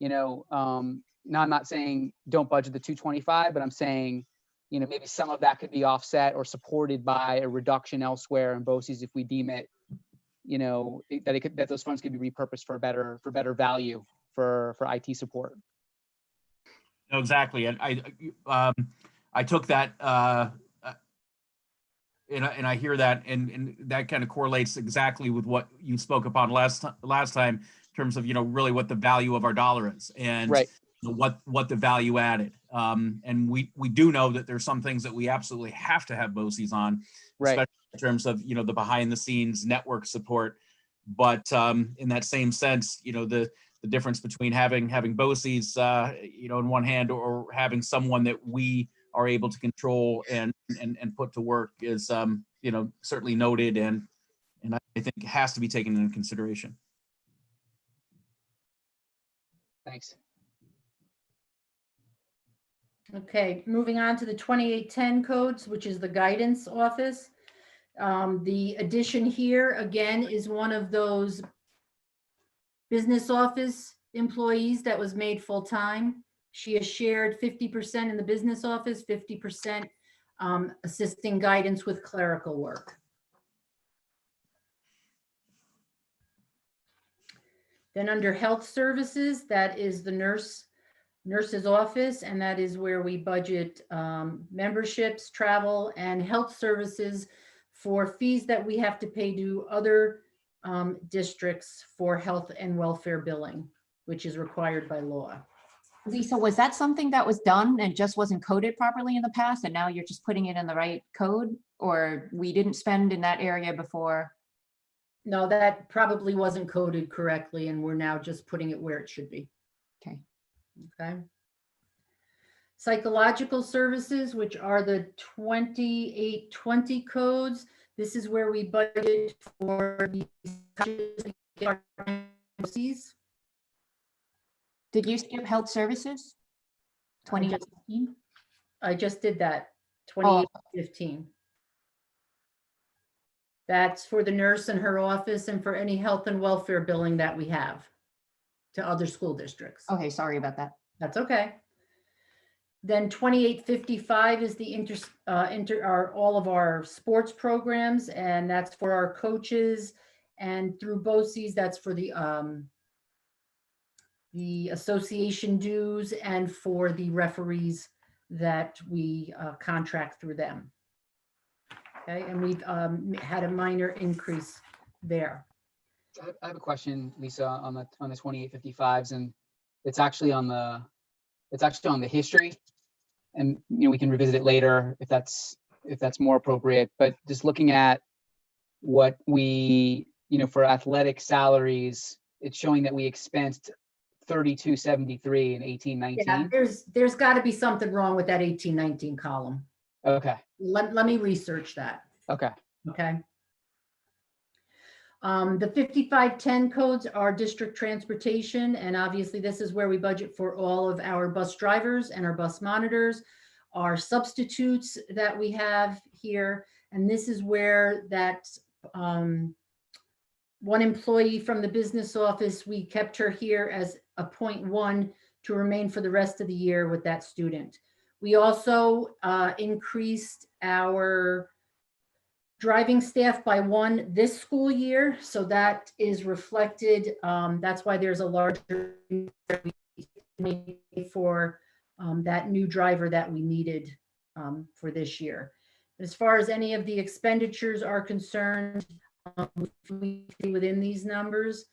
Now I'm not saying don't budget the 225, but I'm saying, maybe some of that could be offset or supported by a reduction elsewhere in BOCES if we deem it, that those funds could be repurposed for better value for IT support. No, exactly. And I took that, and I hear that, and that kind of correlates exactly with what you spoke upon last time in terms of, really what the value of our dollar is, and Right. what the value added. And we do know that there's some things that we absolutely have to have BOCES on, Right. especially in terms of, the behind the scenes network support. But in that same sense, the difference between having BOCES, in one hand, or having someone that we are able to control and put to work is, certainly noted, and I think has to be taken into consideration. Thanks. Okay, moving on to the 2810 codes, which is the guidance office. The addition here, again, is one of those business office employees that was made full-time. She is shared 50% in the business office, 50% assisting guidance with clerical work. Then under health services, that is the nurse's office, and that is where we budget memberships, travel, and health services for fees that we have to pay to other districts for health and welfare billing, which is required by law. Lisa, was that something that was done and just wasn't coded properly in the past, and now you're just putting it in the right code, or we didn't spend in that area before? No, that probably wasn't coded correctly, and we're now just putting it where it should be. Okay. Okay. Psychological services, which are the 2820 codes. This is where we budget for the Did you skip health services? 2019? I just did that, 2815. That's for the nurse in her office and for any health and welfare billing that we have to other school districts. Okay, sorry about that. That's okay. Then 2855 is the all of our sports programs, and that's for our coaches, and through BOCES, that's for the association dues and for the referees that we contract through them. Okay, and we've had a minor increase there. I have a question, Lisa, on the 2855s, and it's actually on the history, and we can revisit it later if that's more appropriate. But just looking at what we for athletic salaries, it's showing that we expensed 3273 in 1819. Yeah, there's got to be something wrong with that 1819 column. Okay. Let me research that. Okay. Okay. The 5510 codes are district transportation, and obviously this is where we budget for all of our bus drivers and our bus monitors, our substitutes that we have here, and this is where that one employee from the business office, we kept her here as a 0.1 to remain for the rest of the year with that student. We also increased our driving staff by 1 this school year, so that is reflected. That's why there's a larger for that new driver that we needed for this year. As far as any of the expenditures are concerned, within these numbers,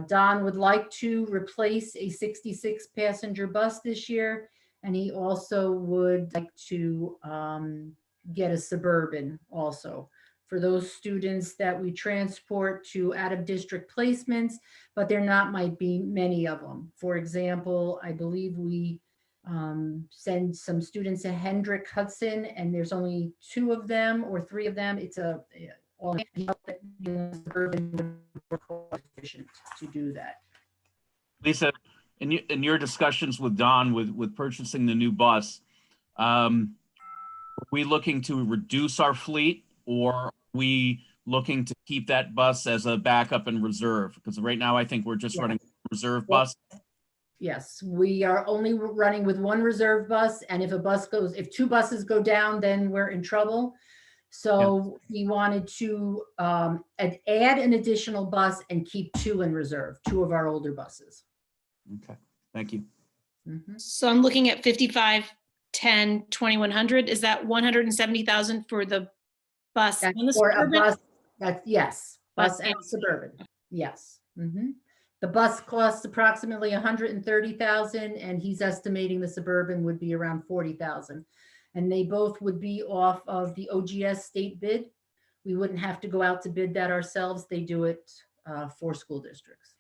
Don would like to replace a 66 passenger bus this year, and he also would like to get a Suburban also for those students that we transport to out of district placements, but there might be many of them. For example, I believe we send some students to Hendrick Hudson, and there's only 2 of them or 3 of them. It's all Suburban efficient to do that. Lisa, in your discussions with Don with purchasing the new bus, are we looking to reduce our fleet, or are we looking to keep that bus as a backup and reserve? Because right now I think we're just running reserve bus. Yes, we are only running with 1 reserve bus, and if 2 buses go down, then we're in trouble. So we wanted to add an additional bus and keep 2 in reserve, 2 of our older buses. Okay, thank you. Mm-hmm. So I'm looking at 5510 2100. Is that 170,000 for the bus? That's and the for a Suburban? bus. That's yes, bus Bus and and Suburban. Yes. Mm-hmm. The bus costs approximately 130,000, and he's estimating the Suburban would be around 40,000. And they both would be off of the OGS state bid. We wouldn't have to go out to bid that ourselves. They do it for school districts.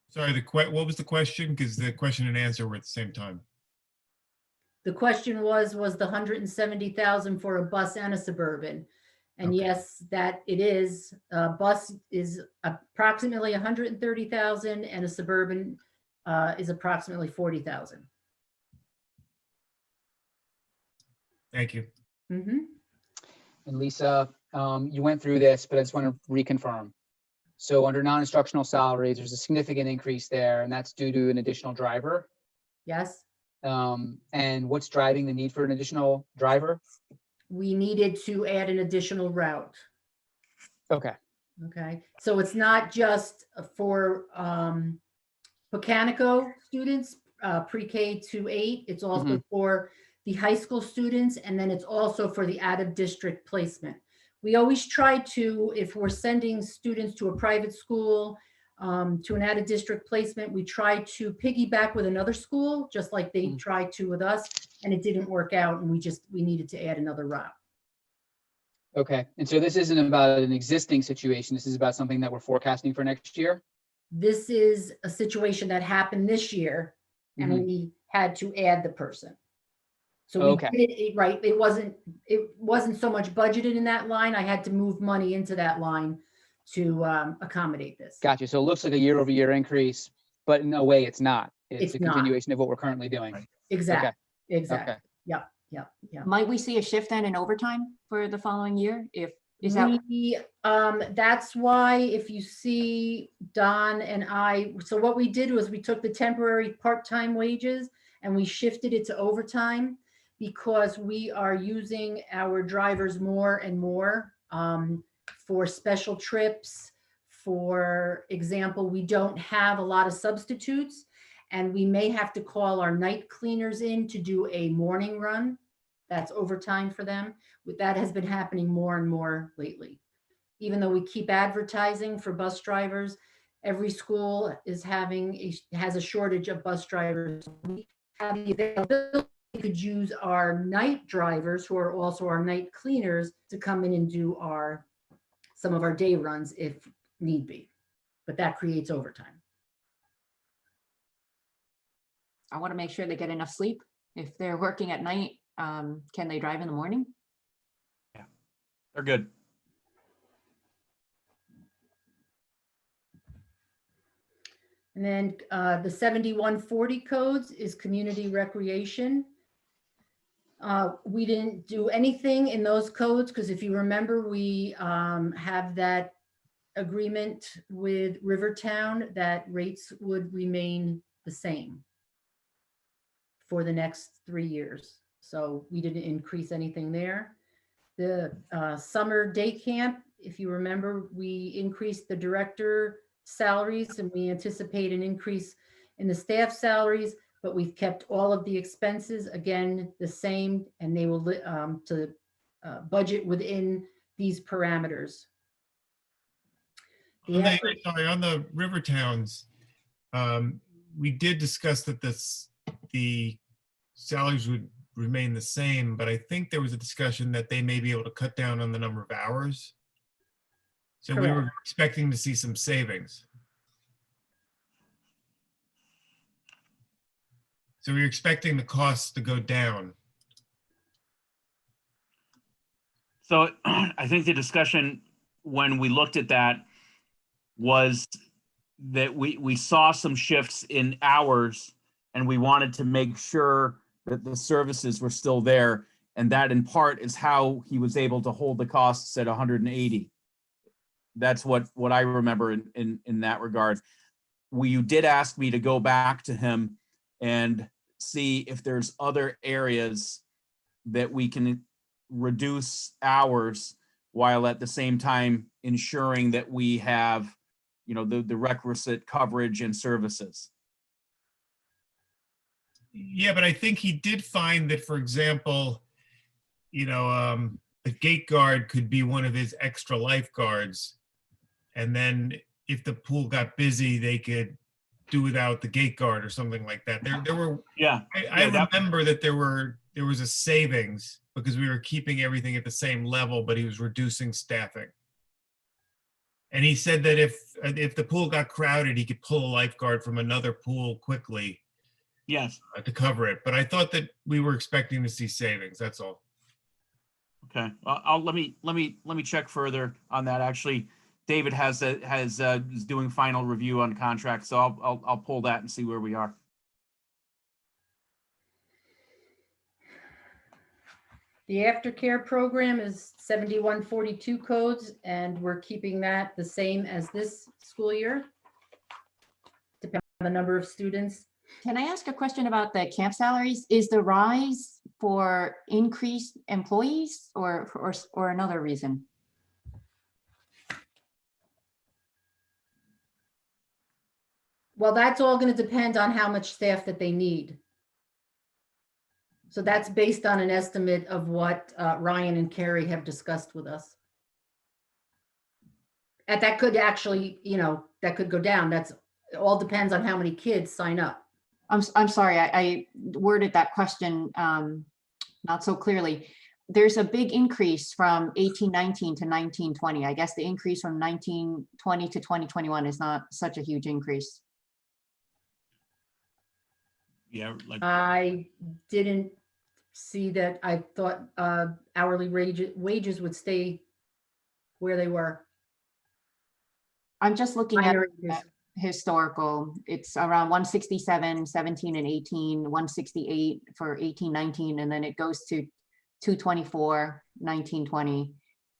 Sorry, what was the question? Because the question and answer were at the same time. The question was the 170,000 for a bus and a Suburban? And Okay. yes, that it is. Bus is approximately 130,000, and a Suburban is approximately 40,000. Thank you. Mm-hmm. And Lisa, You went through this, but I just want to reconfirm. So under non-instructional salaries, there's a significant increase there, and that's due to an additional driver. Yes, And what's driving the need for an additional driver? we needed to add an additional route. Okay. Okay, so it's not just for Pecanico students, pre-K to 8. It's also for the high school students, and then it's also for the out-of-district placement. We always try to, if we're sending students to a private school, to an out-of-district placement, we try to piggyback with another school, just like they tried to with us, and it didn't work out, and we needed to add another route. Okay. And so this isn't about an existing situation. This is about something that we're forecasting for next year. This is a situation that happened this year, and we had to add the person. So we Okay. did it right. It wasn't so much budgeted in that line. I had to move money into that line to accommodate this. Gotcha. So it looks like a year over year increase, but in a way it's not. It's a not. continuation of what we're currently doing. Right. Exactly. Okay. Exactly. Okay. Yep. Yep. Yep. Might we see a shift then in overtime for the following year? Is that, That's why if you see Don and I, so what we did was we took the temporary part-time wages and we shifted it to overtime because we are using our drivers more and more for special trips. For example, we don't have a lot of substitutes, and we may have to call our night cleaners in to do a morning run. That's overtime for them. That has been happening more and more lately. Even though we keep advertising for bus drivers, every school has a shortage of bus drivers. We have the availability. We could use our night drivers, who are also our night cleaners, to come in and do some of our day runs if need be. But that creates overtime. I want to make sure they get enough sleep. If they're working at night, can they drive in the morning? They're good. And then the 7140 codes is community recreation. We didn't do anything in those codes because if you remember, we have that agreement with Rivertown that rates would remain the same for the next 3 years. So we didn't increase anything there. The summer day camp, if you remember, we increased the director salaries and we anticipate an increase in the staff salaries, but we've kept all of the expenses again the same, and they will budget within these parameters. On the river towns, we did discuss that the salaries would remain the same, but I think there was a discussion that they may be able to cut down on the number of hours. So we were expecting to see some savings. So we're expecting the costs to go down. So I think the discussion when we looked at that was that we saw some shifts in hours and we wanted to make sure that the services were still there. And that in part is how he was able to hold the costs at 180. That's what I remember in that regard. You did ask me to go back to him and see if there's other areas that we can reduce hours while at the same time ensuring that we have, the requisite coverage and services. Yeah, but I think he did find that, for example, a gate guard could be one of his extra lifeguards. And then if the pool got busy, they could do without the gate guard or something like that. There were, I remember that there was a savings because we were keeping everything at the same level, but he was reducing staffing. And he said that if the pool got crowded, he could pull a lifeguard from another pool quickly. Yes. To cover it, but I thought that we were expecting to see savings. That's all. Okay. Well, let me check further on that. Actually, David is doing final review on contract, so I'll pull that and see where we are. The aftercare program is 7142 codes, and we're keeping that the same as this school year, depending on the number of students. Can I ask a question about the camp salaries? Is the rise for increased employees or another reason? Well, that's all going to depend on how much staff that they need. So that's based on an estimate of what Ryan and Carrie have discussed with us. And that could actually, that could go down. That's, it all depends on how many kids sign up. I'm sorry, I worded that question not so clearly. There's a big increase from 1819 to 1920. I guess the increase from 1920 to 2021 is not such a huge increase. Yeah, like, I didn't see that. I thought hourly wages would stay where they were. I'm just looking at Minor increase. historical. It's around 167, 17 and 18, 168 for 18, 19, and then it goes to 224, 19, 20,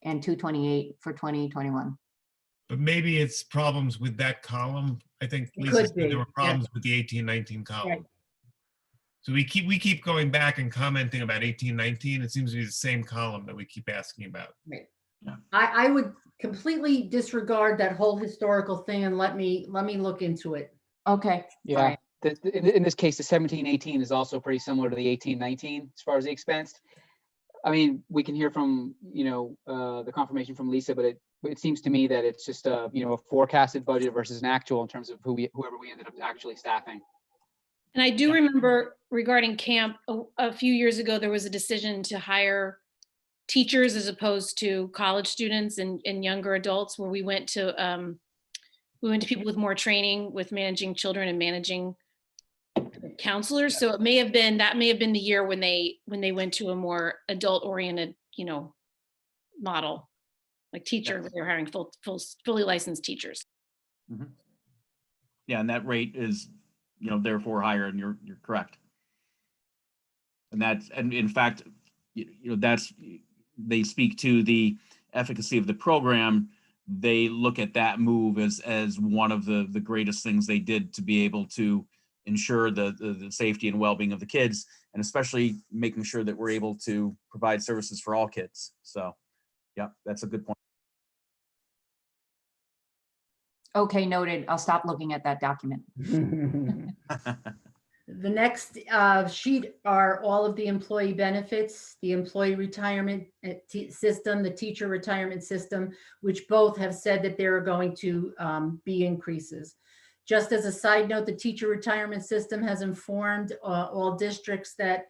and 228 for 20, 21. But maybe it's problems with that column. I think It Lisa could said be, there were yeah. problems with the 18-19 column. Right. So we keep going back and commenting about 18-19. It seems to be the same column that we keep asking about. Right. Yeah. I would completely disregard that whole historical thing and let me look into it. Okay. Yeah. All right. In this case, the 1718 is also pretty similar to the 1819 as far as the expense. I mean, we can hear from, the confirmation from Lisa, but it seems to me that it's just a forecasted budget versus an actual in terms of whoever we ended up actually staffing. And I do remember regarding camp, a few years ago, there was a decision to hire teachers as opposed to college students and younger adults, where we went to people with more training with managing children and managing counselors. So that may have been the year when they went to a more adult oriented, model, like teacher, Yes. they were hiring fully licensed teachers. yeah, and that rate is, therefore higher, and you're correct. And in fact, they speak to the efficacy of the program. They look at that move as one of the greatest things they did to be able to ensure the safety and well-being of the kids, and especially making sure that we're able to provide services for all kids. So, yeah, that's a good point. Okay, noted. I'll stop looking at that document. The next sheet are all of the employee benefits, the employee retirement system, the teacher retirement system, which both have said that there are going to be increases. Just as a side note, the teacher retirement system has informed all districts that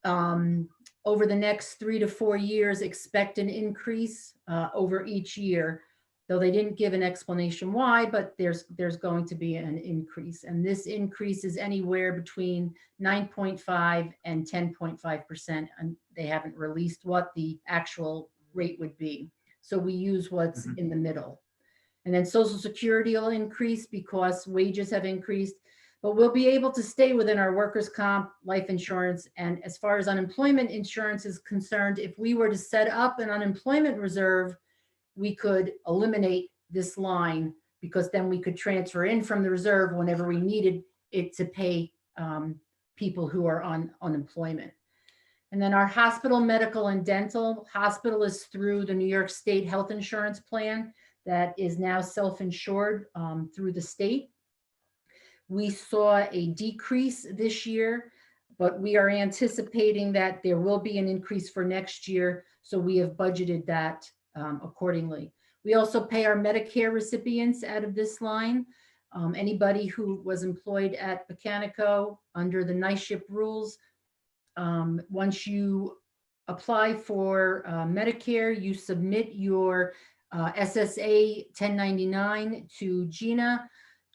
over the next 3 to 4 years, expect an increase over each year. Though they didn't give an explanation why, but there's going to be an increase. And this increase is anywhere between 9.5 and 10.5%. And they haven't released what the actual rate would be. So we use what's in the middle. And then Social Security will increase because wages have increased, but we'll be able to stay within our workers' comp, life insurance. And as far as unemployment insurance is concerned, if we were to set up an unemployment reserve, we could eliminate this line, because then we could transfer in from the reserve whenever we needed it to pay people who are on unemployment. And then our hospital, medical, and dental. Hospital is through the New York State Health Insurance Plan that is now self-insured through the state. We saw a decrease this year, but we are anticipating that there will be an increase for next year. So we have budgeted that accordingly. We also pay our Medicare recipients out of this line. Anybody who was employed at Mechanico under the night shift rules, once you apply for Medicare, you submit your SSA 1099 to Gina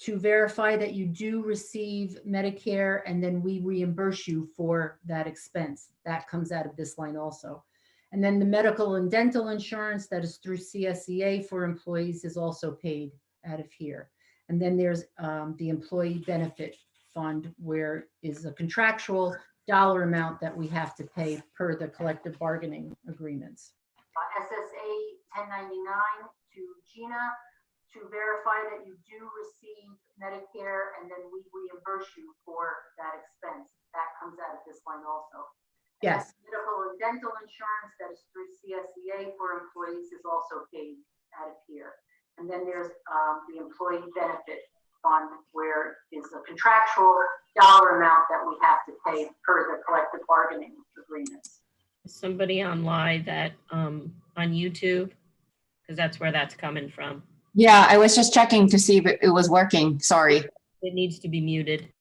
to verify that you do receive Medicare, and then we reimburse you for that expense. That comes out of this line also. And then the medical and dental insurance that is through CSEA for employees is also paid out of here. And then there's the employee benefit fund, where is a contractual dollar amount that we have to pay per the collective bargaining agreements. SSA 1099 to Gina to verify that you do receive Medicare, and then we reimburse you for that expense. That comes out of this line also. And Yes. medical and dental insurance that is through CSEA for employees is also paid out of here. And then there's the employee benefit fund, where is a contractual dollar amount that we have to pay per the collective bargaining agreements. Somebody on live that on YouTube, because that's where that's coming from. Yeah, I was just checking to see if it was working. Sorry. It needs to be muted.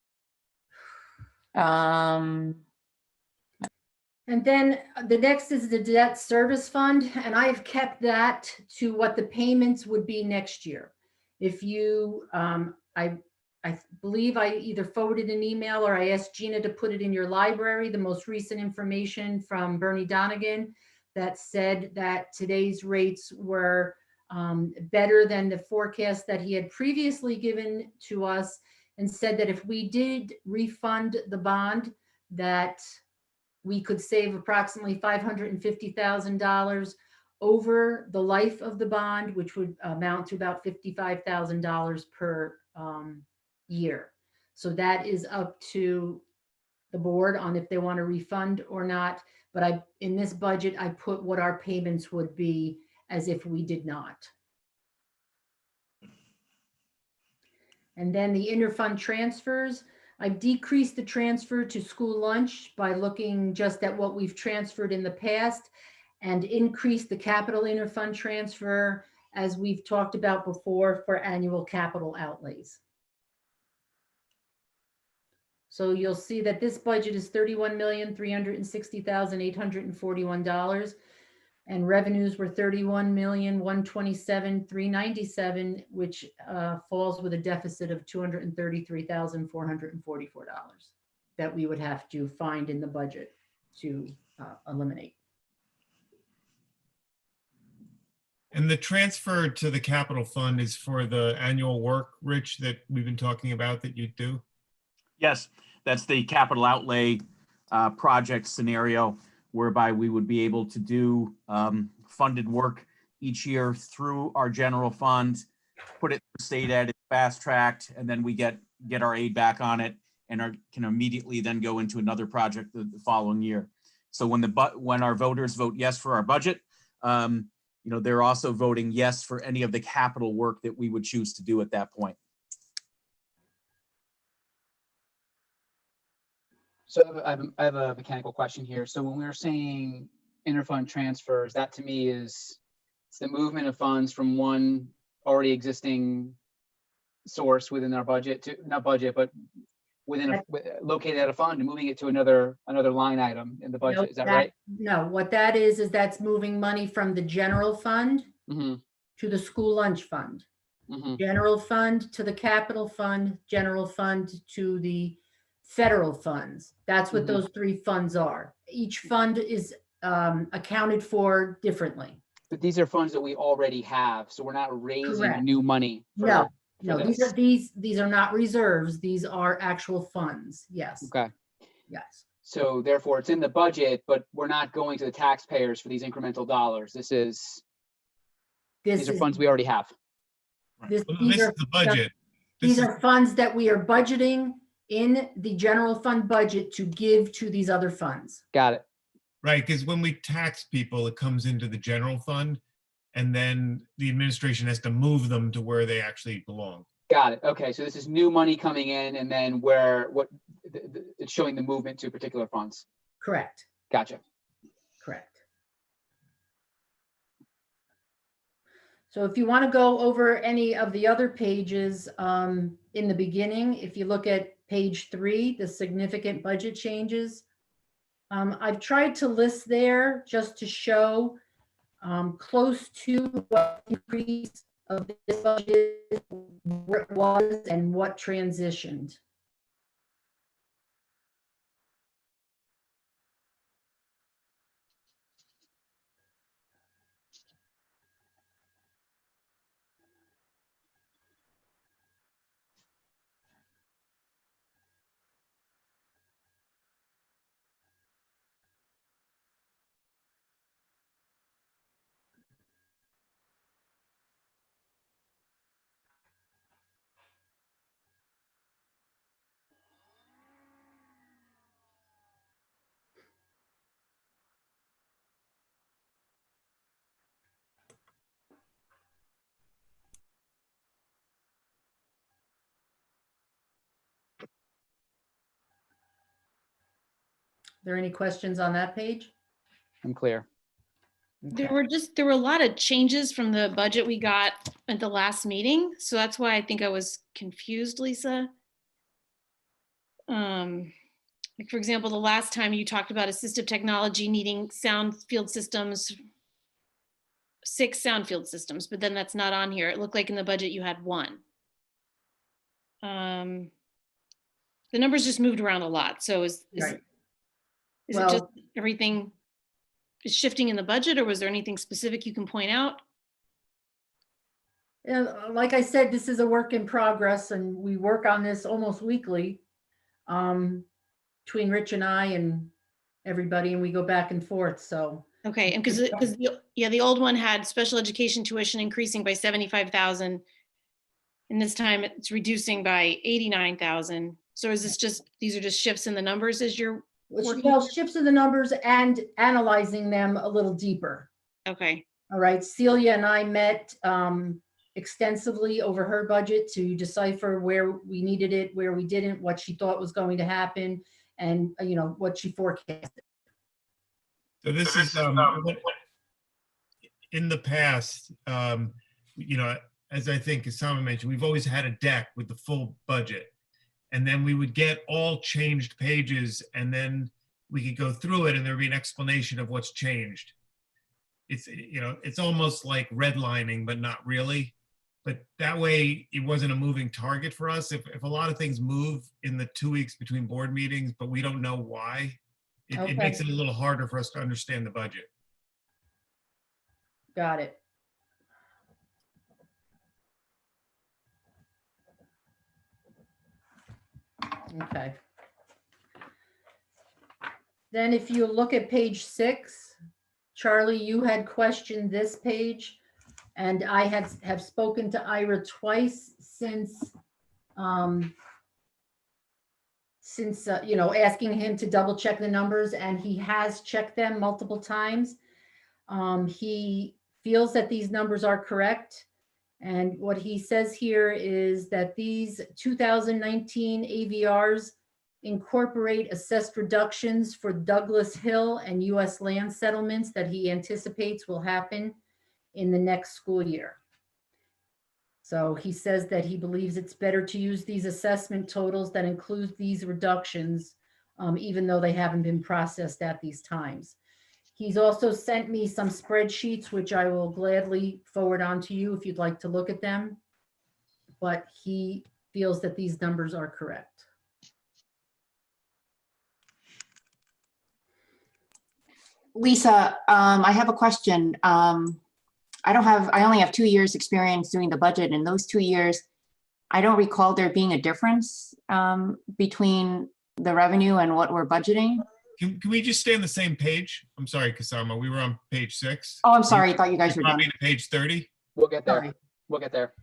And then the next is the debt service fund, and I've kept that to what the payments would be next year. If you, I believe I either forwarded an email or I asked Gina to put it in your library, the most recent information from Bernie Donegan that said that today's rates were better than the forecast that he had previously given to us, and said that if we did refund the bond, that we could save approximately $550,000 over the life of the bond, which would amount to about $55,000 per year. So that is up to the board on if they want to refund or not. But in this budget, I put what our payments would be as if we did not. And then the interfund transfers, I've decreased the transfer to school lunch by looking just at what we've transferred in the past, and increased the capital interfund transfer, as we've talked about before, for annual capital outlays. So you'll see that this budget is $31,360,841, and revenues were $31,127,397, which falls with a deficit of $233,444 that we would have to find in the budget to eliminate. And the transfer to the capital fund is for the annual work, Rich, that we've been talking about that you do? Yes, that's the capital outlay project scenario, whereby we would be able to do funded work each year through our general fund, put it through state ed, it's fast tracked, and then we get our aid back on it, and can immediately then go into another project the following year. So when our voters vote yes for our budget, they're also voting yes for any of the capital work that we would choose to do at that point. So I have a mechanical question here. So when we were saying interfund transfers, that to me is, it's the movement of funds from one already existing source within our budget to, not budget, but within located at a fund, and moving it to another line item in the budget. Is that right? No, what that is that's moving money from the general fund Mm-hmm. to the school lunch fund. Mm-hmm. General fund to the capital fund, general fund to the federal funds. That's what Mhm. those three funds are. Each fund is accounted for differently. But these are funds that we already have, so we're not raising Correct. new money. No, for these this. are these are not reserves. These are actual funds. Yes. Okay. Yes. So therefore, it's in the budget, but we're not going to the taxpayers for these incremental dollars. These are funds we already have. This Well, this is the budget. These are funds that we are budgeting in the general fund budget to give to these other funds. Got it. Right, because when we tax people, it comes into the general fund, and then the administration has to move them to where they actually belong. Got it. Okay, so this is new money coming in, and then it's showing the movement to particular funds. Correct. Gotcha. Correct. So if you want to go over any of the other pages in the beginning, if you look at page 3, the significant budget changes, I've tried to list there just to show close to what increase of this budget, where it was and what transitioned. there any questions on that page? I'm clear. Okay. There were a lot of changes from the budget we got at the last meeting. So that's why I think I was confused, Lisa. Like for example, the last time you talked about assistive technology needing sound field systems, 6 sound field systems, but then that's not on here. It looked like in the budget you had 1. The numbers just moved around a lot. So is Right. it just Well- everything is shifting in the budget, or was there anything specific you can point out? Yeah, like I said, this is a work in progress and we work on this almost weekly. Between Rich and I and everybody, and we go back and forth, so. Okay, and because the old one had special education tuition increasing by 75,000. And this time it's reducing by 89,000. So is this just, these are just shifts in the numbers as you're working? Well, shifts in the numbers and analyzing them a little deeper. Okay, All right, Celia and I met extensively over her budget to decipher where we needed it, where we didn't, what she thought was going to happen, and what she forecasted. So this is, in the past, as I think as Sama mentioned, we've always had a deck with the full budget. And then we would get all changed pages, and then we could go through it and there'd be an explanation of what's changed. It's almost like redlining, but not really. But that way it wasn't a moving target for us. If a lot of things move in the 2 weeks between board meetings, but we don't know why, it makes it a little harder for us to understand the budget. Got it. Okay. Then if you look at page 6, Charlie, you had questioned this page, and I have spoken to Ira twice since asking him to double check the numbers, and he has checked them multiple times. He feels that these numbers are correct. And what he says here is that these 2019 AVRs incorporate assessed reductions for Douglas Hill and US land settlements that he anticipates will happen in the next school year. So he says that he believes it's better to use these assessment totals that include these reductions, even though they haven't been processed at these times. He's also sent me some spreadsheets, which I will gladly forward on to you if you'd like to look at them. But he feels that these numbers are correct. Lisa, I have a question. I only have 2 years experience doing the budget. In those 2 years, I don't recall there being a difference between the revenue and what we're budgeting. Can we just stay on the same page? I'm sorry, Kasama, we were on page 6. Oh, I'm sorry. I thought you guys were done. Probably to page 30. We'll get there. Sorry. We'll get there.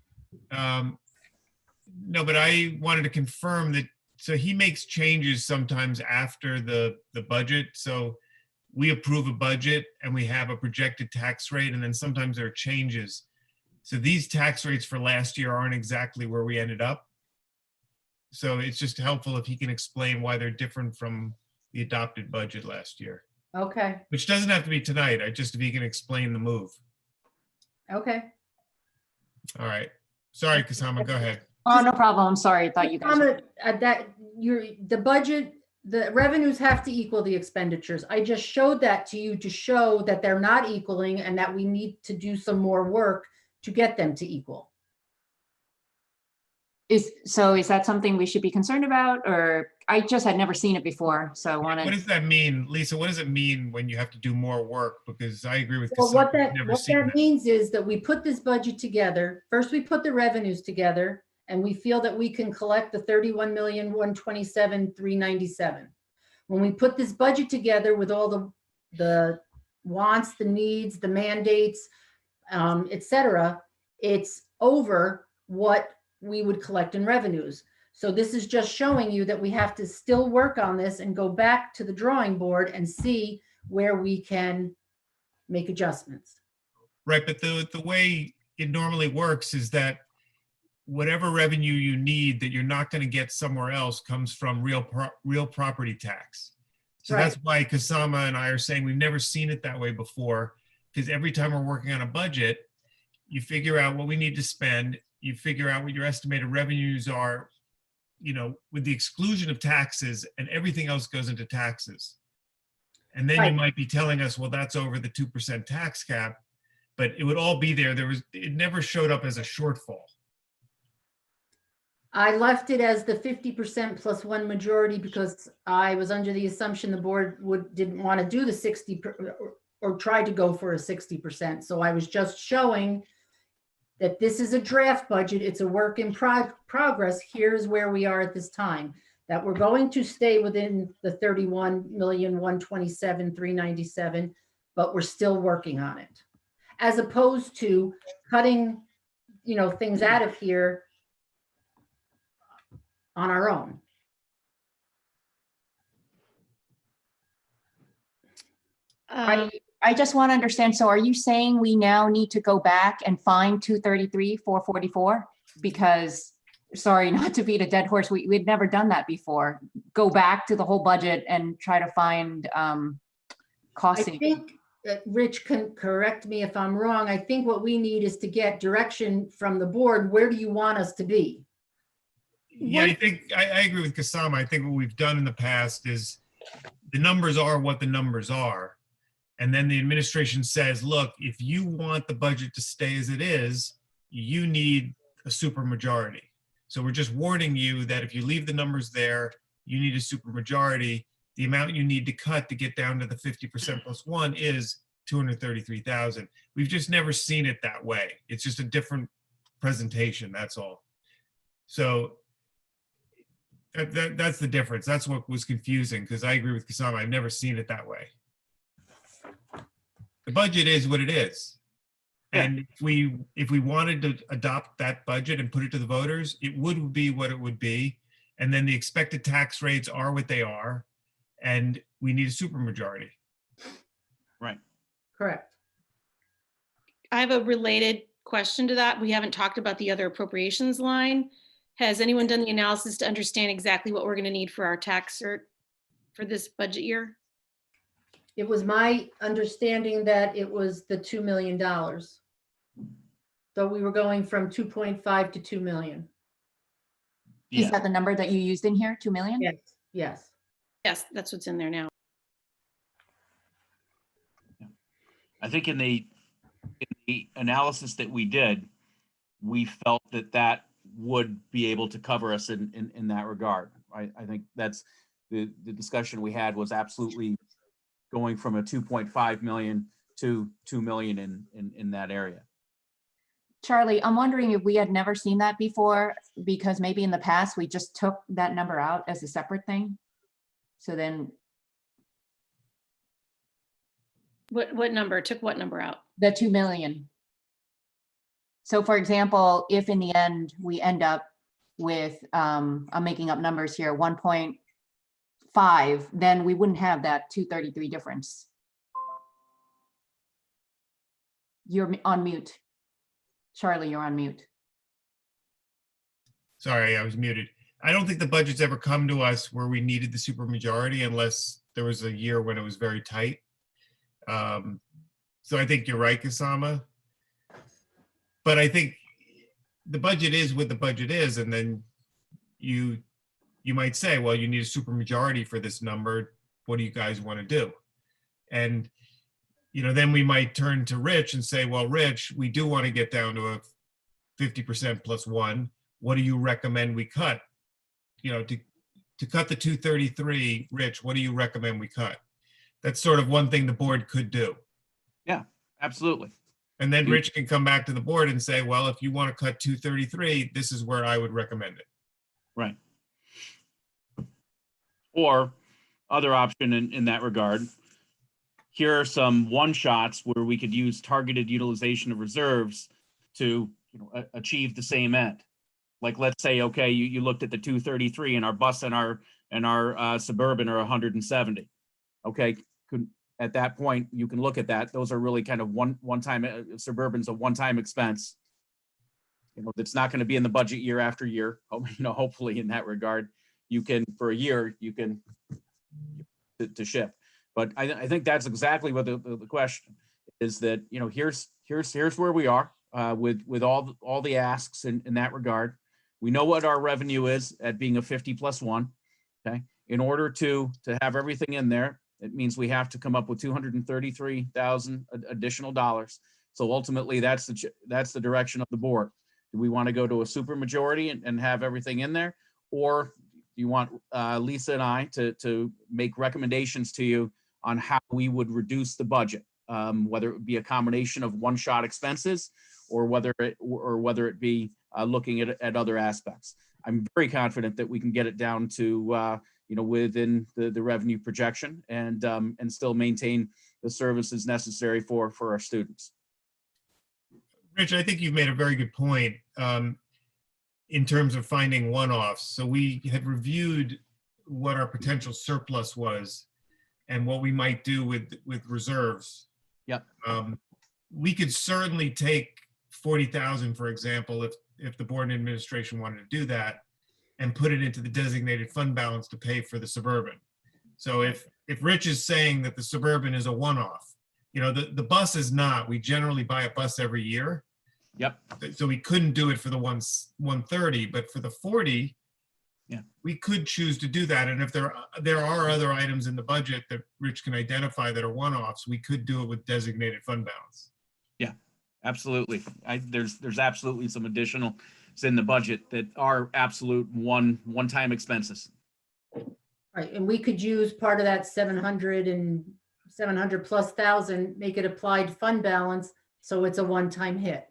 No, but I wanted to confirm that, so he makes changes sometimes after the budget. So we approve a budget and we have a projected tax rate, and then sometimes there are changes. So these tax rates for last year aren't exactly where we ended up. So it's just helpful if he can explain why they're different from the adopted budget last year, Okay, which doesn't have to be tonight. Just if he can explain the move. okay. All right. Sorry, Kasama, go ahead. Oh, no problem. I'm sorry. I thought you guys. The budget, the revenues have to equal the expenditures. I just showed that to you to show that they're not equaling and that we need to do some more work to get them to equal. Is that something we should be concerned about? Or I just had never seen it before, so I What wanted. does that mean, Lisa? What does it mean when you have to do more work? Because I agree with Well, Kasama, what I've never seen that. means is that we put this budget together. First, we put the revenues together, and we feel that we can collect the 31,127,397. When we put this budget together with all the wants, the needs, the mandates, et cetera, it's over what we would collect in revenues. So this is just showing you that we have to still work on this and go back to the drawing board and see where we can make adjustments. Right, but the way it normally works is that whatever revenue you need that you're not going to get somewhere else comes from real property tax. So that's why Kasama and I are saying we've never seen it that way before, because every time we're working on a budget, you figure out what we need to spend, you figure out what your estimated revenues are, you know, with the exclusion of taxes, and everything else goes into taxes. And then you Right. might be telling us, well, that's over the 2% tax cap, but it would all be there. It never showed up as a shortfall. I left it as the 50% plus one majority because I was under the assumption the board didn't want to do the 60 or tried to go for a 60%. So I was just showing that this is a draft budget. It's a work in progress. Here's where we are at this time, that we're going to stay within the 31,127,397, but we're still working on it. As opposed to cutting, you know, things out of here on our own. I just want to understand, so are you saying we now need to go back and find 233, 444? Because, sorry, not to beat a dead horse, we'd never done that before. Go back to the whole budget and try to find cost I savings. think that Rich can correct me if I'm wrong. I think what we need is to get direction from the board. Where do you want us to be? Yeah, I think I agree with Kasama. I think what we've done in the past is the numbers are what the numbers are. And then the administration says, look, if you want the budget to stay as it is, you need a supermajority. So we're just warning you that if you leave the numbers there, you need a supermajority. The amount you need to cut to get down to the 50% plus one is 233,000. We've just never seen it that way. It's just a different presentation, that's all. So that's the difference. That's what was confusing, because I agree with Kasama. I've never seen it that way. The budget is what it is. And if we wanted to adopt that budget and put it to the voters, it would be what it would be. And then the expected tax rates are what they are. And we need a supermajority. Right. Correct. I have a related question to that. We haven't talked about the other appropriations line. Has anyone done the analysis to understand exactly what we're going to need for our tax cert for this budget year? It was my understanding that it was the $2 million. So we were going from 2.5 to 2 million. Is that the number that you used in here, 2 million? Yes, yes. Yes, that's what's in there now. I think in the analysis that we did, we felt that would be able to cover us in that regard. I think that's the discussion we had was absolutely going from a 2.5 million to 2 million in that area. Charlie, I'm wondering if we had never seen that before, because maybe in the past we just took that number out as a separate thing. So then What number? Took what number out? the 2 million. So for example, if in the end we end up with, I'm making up numbers here, 1.5, then we wouldn't have that 233 difference. You're on mute. Charlie, you're on mute. Sorry, I was muted. I don't think the budget's ever come to us where we needed the supermajority unless there was a year when it was very tight. So I think you're right, Kasama. But I think the budget is what the budget is, and then you might say, well, you need a supermajority for this number. What do you guys want to do? And then we might turn to Rich and say, well, Rich, we do want to get down to a 50% plus one. What do you recommend we cut? To cut the 233, Rich, what do you recommend we cut? That's sort of one thing the board could do. Yeah, absolutely. And then Rich can come back to the board and say, well, if you want to cut 233, this is where I would recommend it. Right. Or other option in that regard, here are some one-shots where we could use targeted utilization of reserves to achieve the same end. Like, let's say, okay, you looked at the 233 and our bus and our Suburban are 170. Okay, at that point, you can look at that. Those are really kind of one-time, Suburban's a one-time expense. That's not going to be in the budget year after year. Hopefully in that regard, you can, for a year, you can to shift. But I think that's exactly what the question is, that, you know, here's where we are with all the asks in that regard. We know what our revenue is at being a 50+1. Okay. In order to have everything in there, it means we have to come up with $233,000 additional dollars. So ultimately, that's the direction of the board. Do we want to go to a super majority and have everything in there, or do you want Lisa and I to make recommendations to you on how we would reduce the budget, whether it would be a combination of one-shot expenses, or whether it be looking at other aspects? I'm very confident that we can get it down to within the revenue projection, and still maintain the services necessary for our students. Rich, I think you've made a very good point in terms of finding one-offs. So we had reviewed what our potential surplus was and what we might do with reserves. Yep. We could certainly take 40,000, for example, if the board and administration wanted to do that, and put it into the designated fund balance to pay for the Suburban. So if Rich is saying that the Suburban is a one-off, you know, the bus is not. We generally buy a bus every year. Yep. So we couldn't do it for the 130, but for the 40, yeah, we could choose to do that. And if there are other items in the budget that Rich can identify that are one-offs, we could do it with designated fund balance. Yeah, absolutely. There's absolutely some additional in the budget that are absolute one-time expenses. Right, and we could use part of that 700 plus thousand, make it applied fund balance, so it's a one-time hit.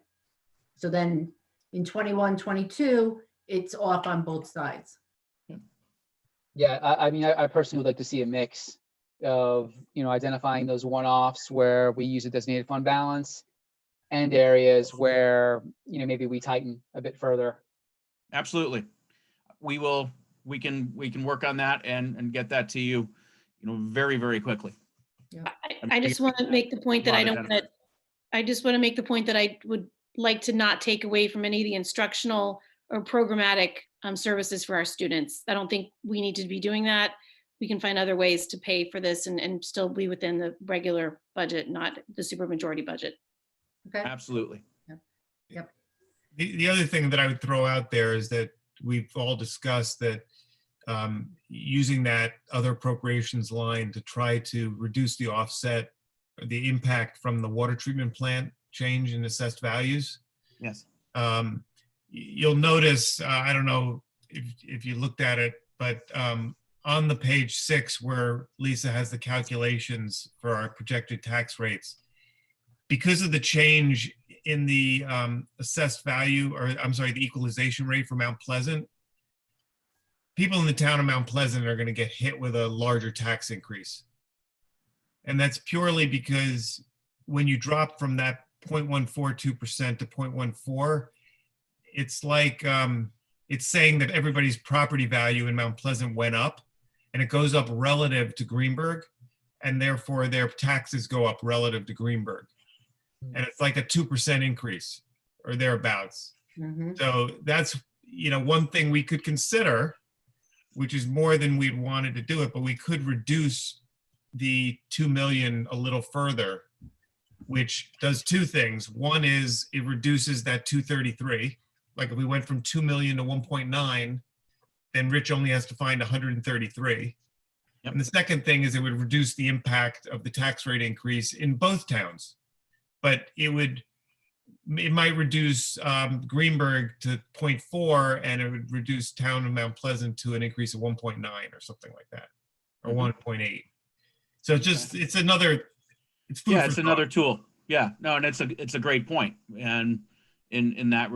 So then in 21, 22, it's off on both sides. Yeah, I mean, I personally would like to see a mix of, you know, identifying those one-offs where we use a designated fund balance, and areas where, you know, maybe we tighten a bit further. Absolutely. We can work on that and get that to you, very, very quickly. I just want to make the point that I just want to make the point that I would like to not take away from any of the instructional or programmatic services for our students. I don't think we need to be doing that. We can find other ways to pay for this and still be within the regular budget, not the supermajority budget. Okay. Absolutely. Yep. The other thing that I would throw out there is that we've all discussed that using that other appropriations line to try to reduce the offset, the impact from the water treatment plant change in assessed values. Yes. You'll notice, I don't know if you looked at it, but on the page 6 where Lisa has the calculations for our projected tax rates, because of the change in the assessed value, or I'm sorry, the equalization rate for Mount Pleasant, people in the town of Mount Pleasant are going to get hit with a larger tax increase. And that's purely because when you drop from that 0.142% to 0.14, it's like, it's saying that everybody's property value in Mount Pleasant went up, and it goes up relative to Greenberg, and therefore their taxes go up relative to Greenberg. And it's like a 2% increase or thereabouts. Mm-hmm. So that's, one thing we could consider, which is more than we'd wanted to do it, but we could reduce the 2 million a little further, which does two things. One is it reduces that 233. Like if we went from 2 million to 1.9, then Rich only has to find 133. Yep. And the second thing is it would reduce the impact of the tax rate increase in both towns. But it might reduce Greenberg to 0.4, and it would reduce town of Mount Pleasant to an increase of 1.9 or something like that, or 1.8. So it's another, it's food for it's thought. another tool. Yeah, no, and it's a great point. And in that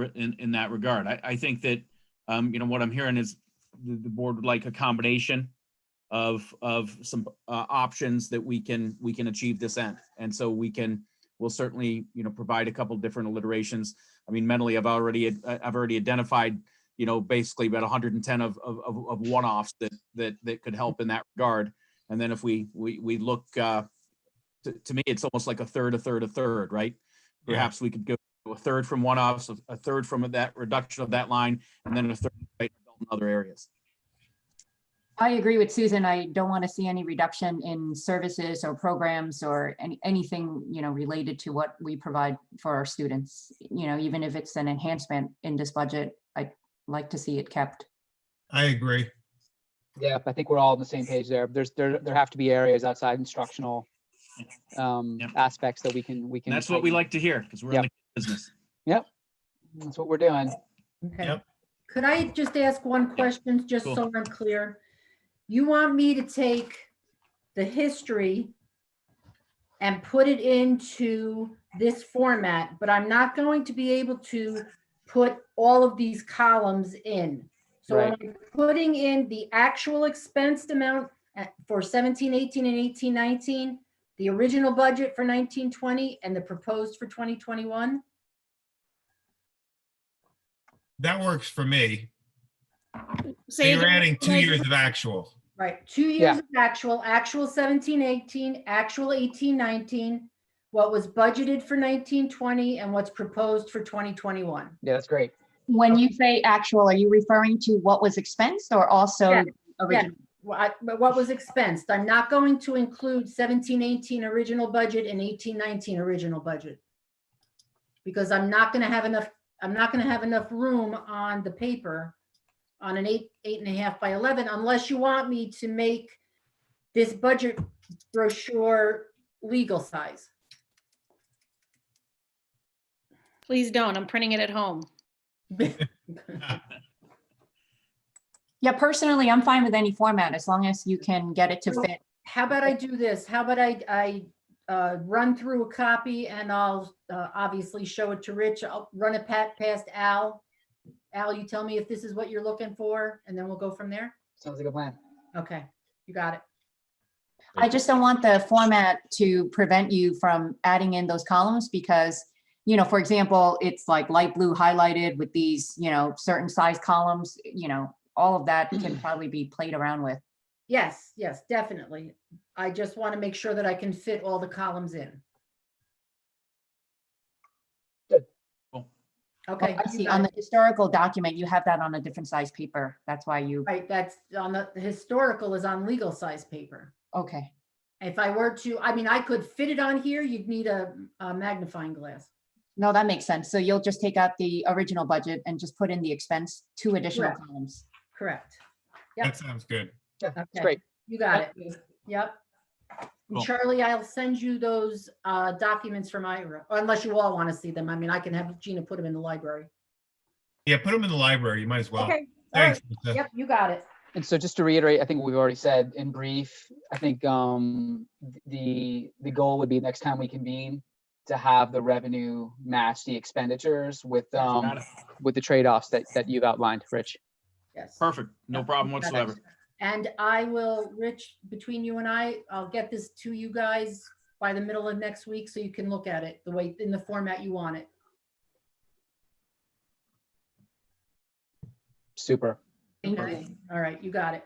regard, I think that what I'm hearing is the board would like a combination of some options that we can achieve this end, and so we'll certainly provide a couple different alliterations. I mean, mentally, I've already identified basically about 110 of one-offs that could help in that regard. And then if we look, to me, it's almost like a third, right? Perhaps we could go a third from one-offs, a third from that reduction of that line, and then a third in other areas. I agree with Susan. I don't want to see any reduction in services or programs or anything, related to what we provide for our students. Even if it's an enhancement in this budget, I'd like to see it kept. I agree. Yeah, I think we're all on the same page there. There have to be areas outside instructional aspects that we can. And that's what we like to hear because we're in the business. Yep, that's what we're doing. Okay. Yep. Could I just ask one question, just Cool. so I'm clear? You want me to take the history and put it into this format, but I'm not going to be able to put all of these columns in. So Right. I'm putting in the actual expensed amount for 17, 18, and 18, 19, the original budget for 19, 20, and the proposed for 2021. That works for me. So Say you're again, adding 2 Megan. years of actual. Right, 2 years of actual 17, 18, actual 18, 19, what was budgeted for 19, 20, and what's proposed for 2021. Yeah, that's great. When you say actual, are you referring to what was expensed or also Yeah, original? But what was expensed? I'm not going to include 17, 18 original budget and 18, 19 original budget. Because I'm not gonna have enough room on the paper on an 8.5 by 11, unless you want me to make this budget brochure legal size. Please don't. I'm printing it at home. Yeah, personally, I'm fine with any format as long as you can get it to fit. How about I do this? How about I run through a copy and I'll obviously show it to Rich. I'll run it past Al. Al, you tell me if this is what you're looking for, and then we'll go from there. Sounds like a plan. Okay, you got it. I just don't want the format to prevent you from adding in those columns because, for example, it's like light blue highlighted with these, certain size columns, all of that can probably be played around with. Yes, definitely. I just want to make sure that I can fit all the columns in. Okay. I see on the historical document, you have that on a different size paper. That's why you, Right, that's on the historical is on legal size paper. okay. If I were to, I could fit it on here, you'd need a magnifying glass. No, that makes sense. So you'll just take out the original budget and just put in the expense, 2 additional Correct. columns. Correct. Yep. That sounds good. Yeah, Okay. that's great. You got it. Yep. And Cool. Charlie, I'll send you those documents from Ira, or unless you all want to see them. I can have Gina put them in the library. Yeah, put them in the library. You might as well. Okay. All Thanks. right. Lisa. Yep, you got it. And so just to reiterate, I think what we've already said in brief, I think the goal would be next time we convene to have the revenue match the expenditures with Got it. the trade-offs that you've outlined, Rich. Yes. Perfect. No Yep, problem you got it. whatsoever. And I will, Rich, between you and I'll get this to you guys by the middle of next week so you can look at it the way, in the format you want it. Super. Thank you. All right, you got it.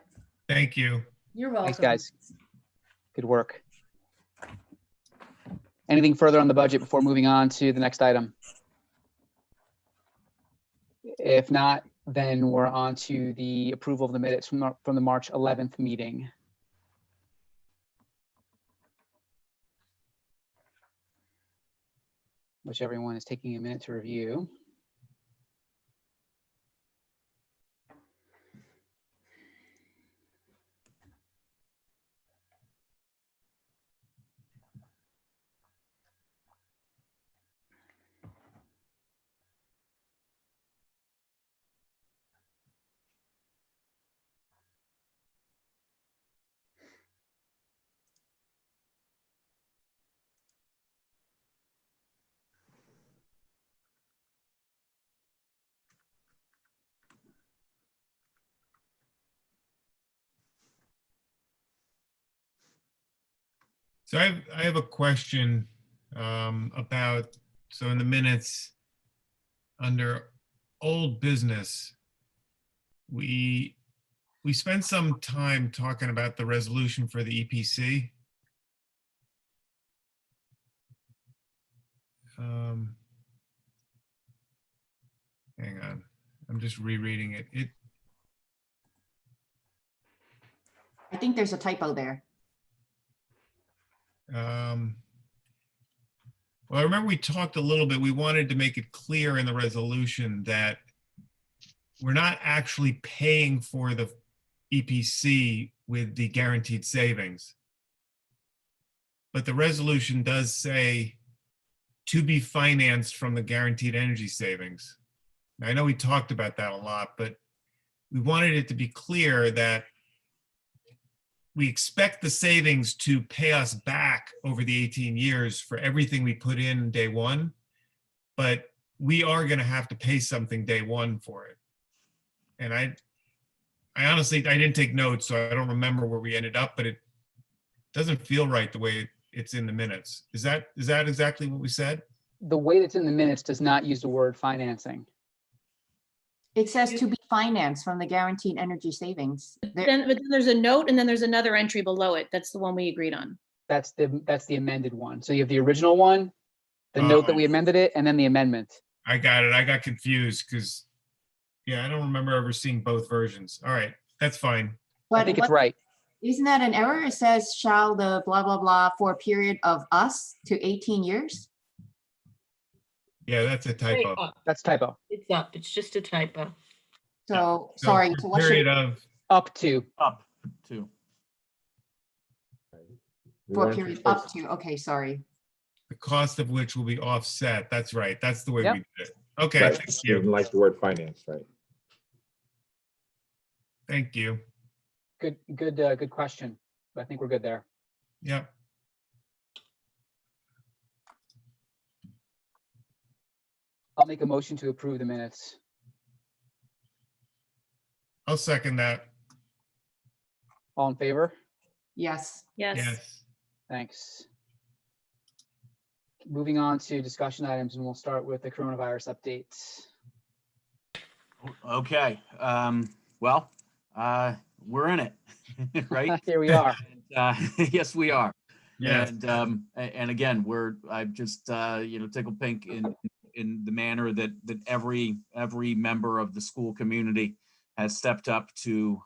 Thank you. You're welcome. Thanks, guys. Good work. Anything further on the budget before moving on to the next item? If not, then we're on to the approval of the minutes from the March 11th meeting. Which everyone is taking a minute to review. So I have a question about, so in the minutes under old business, we spent some time talking about the resolution for the EPC. Hang on, I'm just rereading it. think there's a typo there. Well, I remember we talked a little bit, we wanted to make it clear in the resolution that we're not actually paying for the EPC with the guaranteed savings. But the resolution does say to be financed from the guaranteed energy savings. Now, I know we talked about that a lot, but we wanted it to be clear that we expect the savings to pay us back over the 18 years for everything we put in day one, but we are going to have to pay something day one for it. And I honestly, I didn't take notes, so I don't remember where we ended up, but it doesn't feel right the way it's in the minutes. Is that exactly what we said? The way that's in the minutes does not use the word financing. It says to be financed from the guaranteed energy savings. But then there's a note and then there's another entry below it. That's the one we agreed on. That's the amended one. So you have the original one, the note that we amended it, and then the amendment. I got it. I got confused because, yeah, I don't remember ever seeing both versions. All right, that's fine. I think it's right. Isn't that an error? It says shall the blah, blah, blah for a period of us to 18 years? Yeah, that's a typo. That's typo. It's up. It's just a typo. So, So sorry. for So a what period should, of, Up to. Up to. We for a wanted to period fix- up to, okay, sorry. the cost of which will be offset. That's right. That's the way Yep. we did it. Okay, Right. thank We didn't you. like the word finance, right? Thank you. Good question. I think we're good there. Yep. I'll make a motion to approve the minutes. I'll second that. All in favor? Yes. Yes. Yes. Thanks. Moving on to discussion items, and we'll start with the coronavirus updates. Okay, well, we're in it, right? Here we are. Yes, we are. Yes. And again, I'm just, tickled pink in the manner that every member of the school community has stepped up to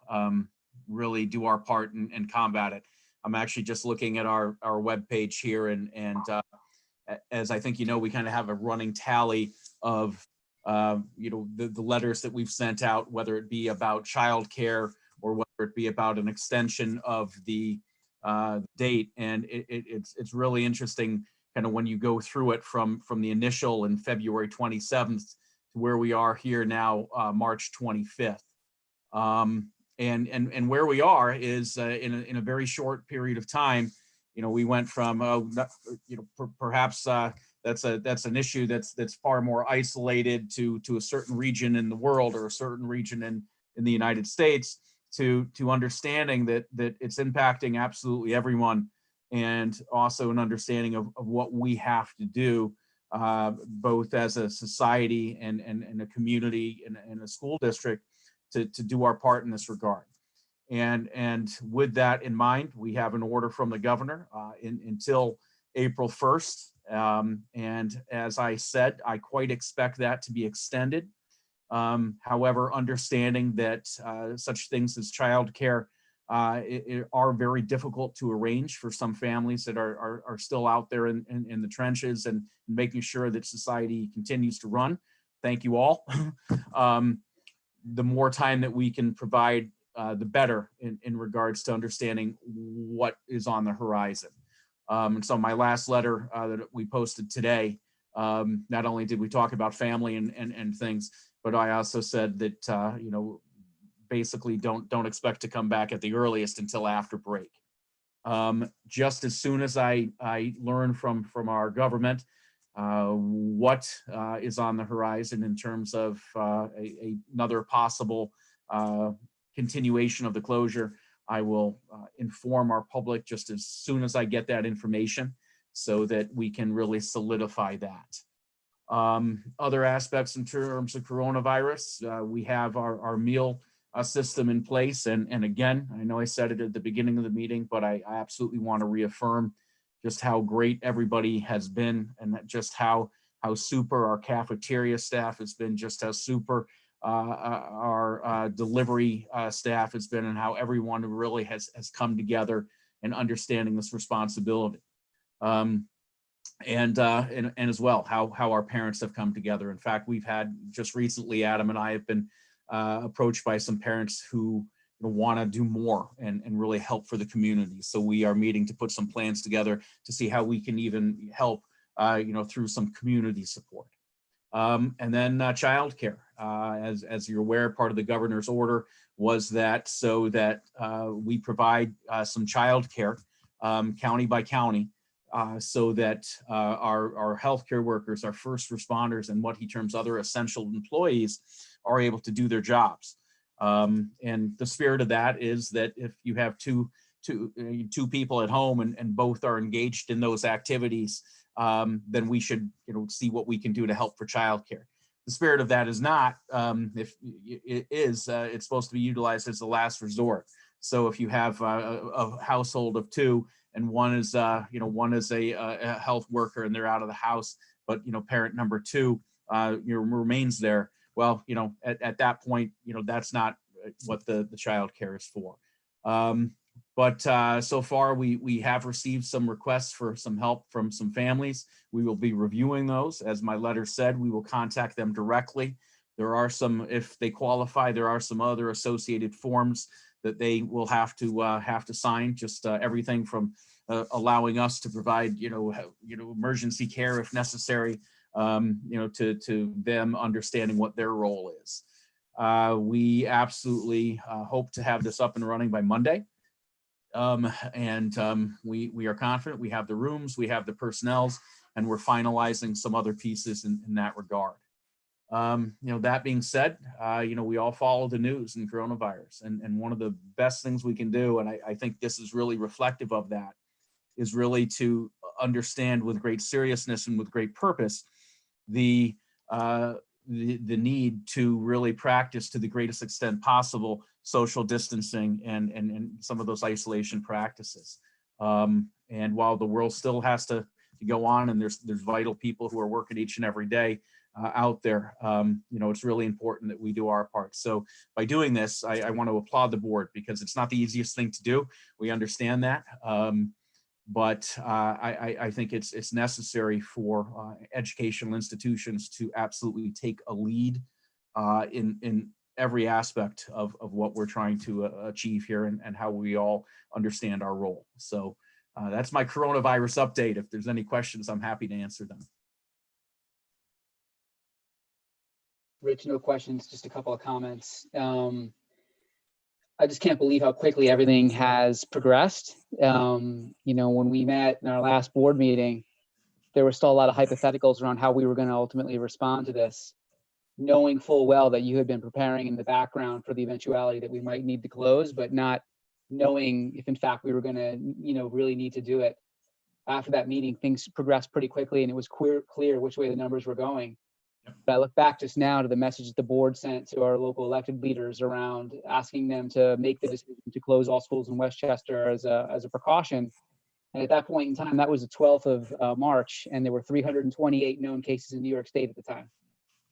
really do our part and combat it. I'm actually just looking at our webpage here, and as I think we kind of have a running tally of the letters that we've sent out, whether it be about childcare or whether it be about an extension of the date. And it's really interesting kind of when you go through it from the initial in February 27th to where we are here now, March 25th. And where we are is in a very short period of time. We went from perhaps that's an issue that's far more isolated to a certain region in the world or a certain region in the United States to understanding that it's impacting absolutely everyone, and also an understanding of what we have to do both as a society and a community and a school district to do our part in this regard. And with that in mind, we have an order from the governor until April 1st. And as I said, I quite expect that to be extended. However, understanding that such things as childcare are very difficult to arrange for some families that are still out there in the trenches and making sure that society continues to run. Thank you all. The more time that we can provide, the better in regards to understanding what is on the horizon. And so my last letter that we posted today, not only did we talk about family and things, but I also said that, basically don't expect to come back at the earliest until after break. Just as soon as I learn from our government what is on the horizon in terms of another possible continuation of the closure, I will inform our public just as soon as I get that information so that we can really solidify that. Other aspects in terms of coronavirus, we have our meal system in place. And again, I know I said it at the beginning of the meeting, but I absolutely want to reaffirm just how great everybody has been and just how super our cafeteria staff has been, just how super our delivery staff has been, and how everyone really has come together in understanding this responsibility. And as well, how our parents have come together. In fact, we've had just recently, Adam and I have been approached by some parents who want to do more and really help for the community. So we are meeting to put some plans together to see how we can even help, through some community support. And then childcare, as you're aware, part of the governor's order was that so that we provide some childcare county by county, so that our healthcare workers, our first responders, and what he terms other essential employees are able to do their jobs. And the spirit of that is that if you have two people at home and both are engaged in those activities, then we should see what we can do to help for childcare. The spirit of that is not, if it is, it's supposed to be utilized as the last resort. So if you have a household of two, and one is a health worker and they're out of the house, but parent number two remains there. Well, at that point, that's not what the child care is for. But so far we have received some requests for some help from some families. We will be reviewing those. As my letter said, we will contact them directly. There are some, if they qualify, there are some other associated forms that they will have to sign, just everything from allowing us to provide emergency care if necessary, to them understanding what their role is. We absolutely hope to have this up and running by Monday. We are confident we have the rooms, we have the personnels, and we're finalizing some other pieces in that regard. That being said, we all follow the news and coronavirus, and one of the best things we can do, and I think this is really reflective of that, is really to understand with great seriousness and with great purpose the need to really practice to the greatest extent possible social distancing and some of those isolation practices. And while the world still has to go on, and there's vital people who are working each and every day out there, it's really important that we do our part. So by doing this, I want to applaud the board, because it's not the easiest thing to do. We understand that. But I think it's necessary for educational institutions to absolutely take a lead in every aspect of what we're trying to achieve here, and how we all understand our role. So that's my coronavirus update. If there's any questions, I'm happy to answer them. Rich, no questions, just a couple of comments. I just can't believe how quickly everything has progressed. When we met in our last board meeting, there were still a lot of hypotheticals around how we were going to ultimately respond to this, knowing full well that you had been preparing in the background for the eventuality that we might need to close, but not knowing if in fact we were going to, really need to do it. After that meeting, things progressed pretty quickly, and it was clear which way the numbers were going. But I look back just now to the message the board sent to our local elected leaders around asking them to make the decision to close all schools in Westchester as a precaution. And at that point in time, that was the 12th of March, and there were 328 known cases in New York State at the time.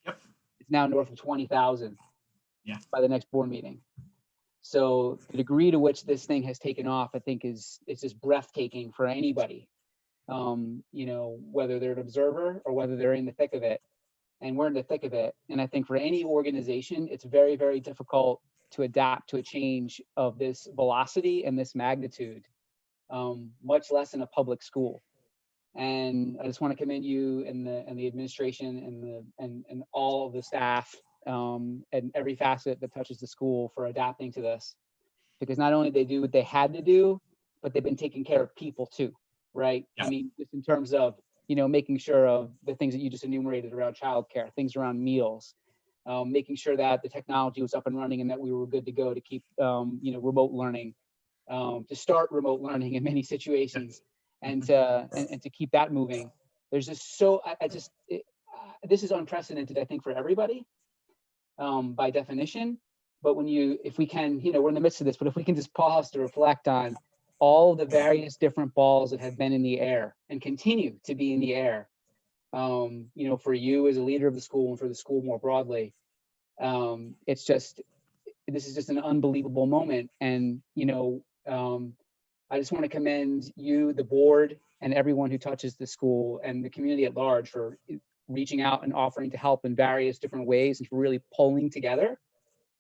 Yep. It's now north of 20,000 by the next board meeting. So the degree to which this thing has taken off, I think is just breathtaking for anybody, whether they're an observer or whether they're in the thick of it. And we're in the thick of it. And I think for any organization, it's very, very difficult to adapt to a change of this velocity and this magnitude, much less in a public school. And I just want to commend you and the administration and all of the staff and every facet that touches the school for adapting to this. Because not only did they do what they had to do, but they've been taking care of people too, right? Yeah. I mean, just in terms of making sure of the things that you just enumerated around childcare, things around meals, making sure that the technology was up and running and that we were good to go to keep, remote learning, to start remote learning in many situations, and to keep that moving. There's just this is unprecedented, I think, for everybody, by definition. But if we can, we're in the midst of this, but if we can just pause to reflect on all the various different balls that have been in the air and continue to be in the air, for you as a leader of the school and for the school more broadly, It's just, this is just an unbelievable moment. And, I just want to commend you, the board, and everyone who touches the school and the community at large for reaching out and offering to help in various different ways and for really pulling together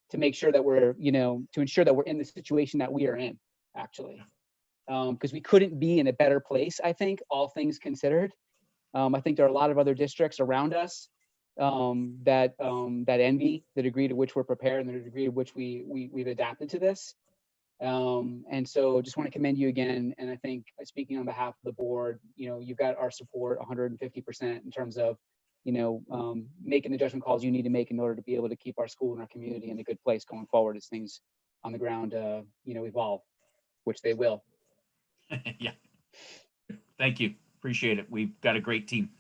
to make sure that we're, to ensure that we're in the situation that we are in, actually. Because we couldn't be in a better place, I think, all things considered. I think there are a lot of other districts around us that envy the degree to which we're prepared and the degree to which we've adapted to this. And so just want to commend you again. And I think speaking on behalf of the board, you've got our support 150% in terms of, making the judgment calls you need to make in order to be able to keep our school and our community in a good place going forward as things on the ground, evolve, which they will. Yeah. Thank you. Appreciate it. We've got a great team.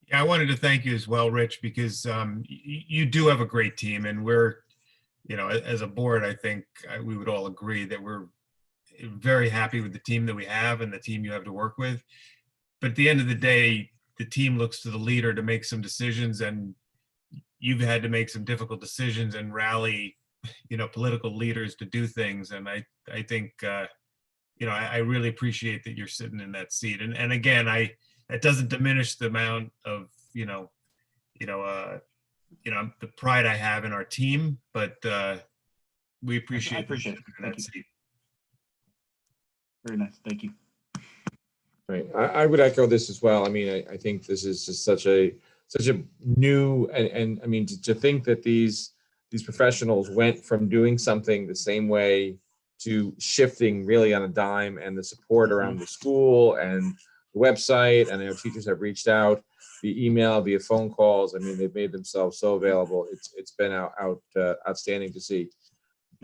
Yeah, I wanted to thank you as well, Rich, because you do have a great team, and we're, as a board, I think we would all agree that we're very happy with the team that we have and the team you have to work with. But at the end of the day, the team looks to the leader to make some decisions, and you've had to make some difficult decisions and rally, political leaders to do things. And I think, I really appreciate that you're sitting in that seat. And again, it doesn't diminish the amount of, the pride I have in our team, but we appreciate. I appreciate it. Thank you. Seat. Very nice. Thank you. Right. I would echo this as well. I mean, I think this is just such a new, and I mean, to think that these professionals went from doing something the same way to shifting really on a dime, and the support around the school and the website, and I know teachers have reached out via email, via phone calls. I mean, they've made themselves so available. It's been outstanding to see.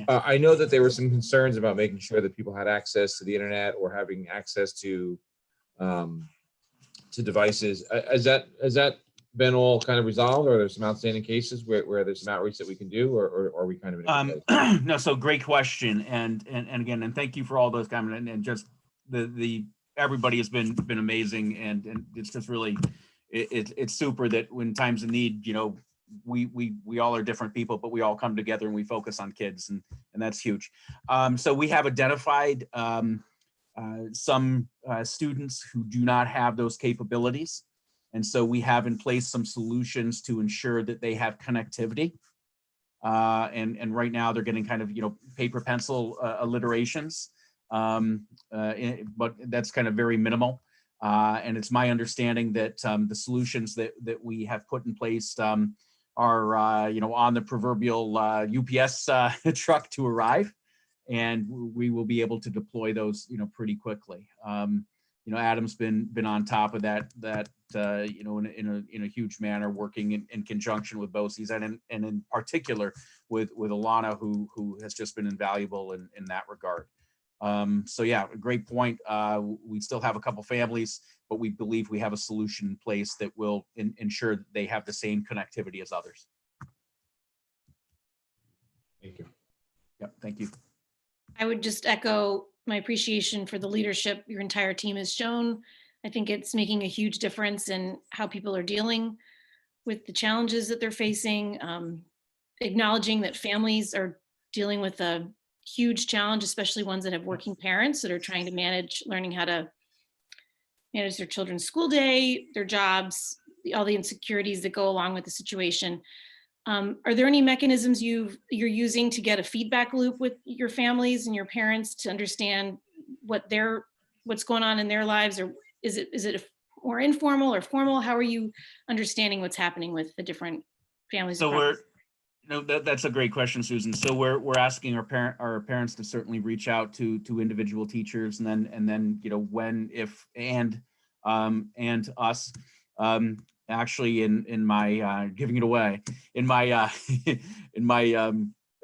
I know that there were some concerns about making sure that people had access to the internet or having access to devices. Has that been all kind of resolved, or there's some outstanding cases where there's some outreach that we can do, or are we kind of in a good place? No, so great question, and again, and thank you for all those comments, and just the everybody has been amazing, and it's just really it's super that when times of need, we all are different people, but we all come together and we focus on kids, and that's huge. So we have identified some students who do not have those capabilities. And so we have in place some solutions to ensure that they have connectivity. And right now they're getting kind of, paper pencil alliterations, but that's kind of very minimal. And it's my understanding that the solutions that we have put in place are, on the proverbial UPS truck to arrive. And we will be able to deploy those, pretty quickly. Adam's been on top of that, in a huge manner, working in conjunction with BOCES and in particular with Alana, who has just been invaluable in that regard. So yeah, a great point. We still have a couple families, but we believe we have a solution in place that will ensure that they have the same connectivity as others. Thank you. Yep, thank you. I would just echo my appreciation for the leadership your entire team has shown. I think it's making a huge difference in how people are dealing with the challenges that they're facing, acknowledging that families are dealing with a huge challenge, especially ones that have working parents that are trying to manage, learning how to manage their children's school day, their jobs, all the insecurities that go along with the situation. Are there any mechanisms you're using to get a feedback loop with your families and your parents to understand what's going on in their lives, or is it more informal or formal? How are you understanding what's happening with the different families? So that's a great question, Susan. So we're asking our parents to certainly reach out to individual teachers, and then when, if, and us. Actually, in my giving it away, in my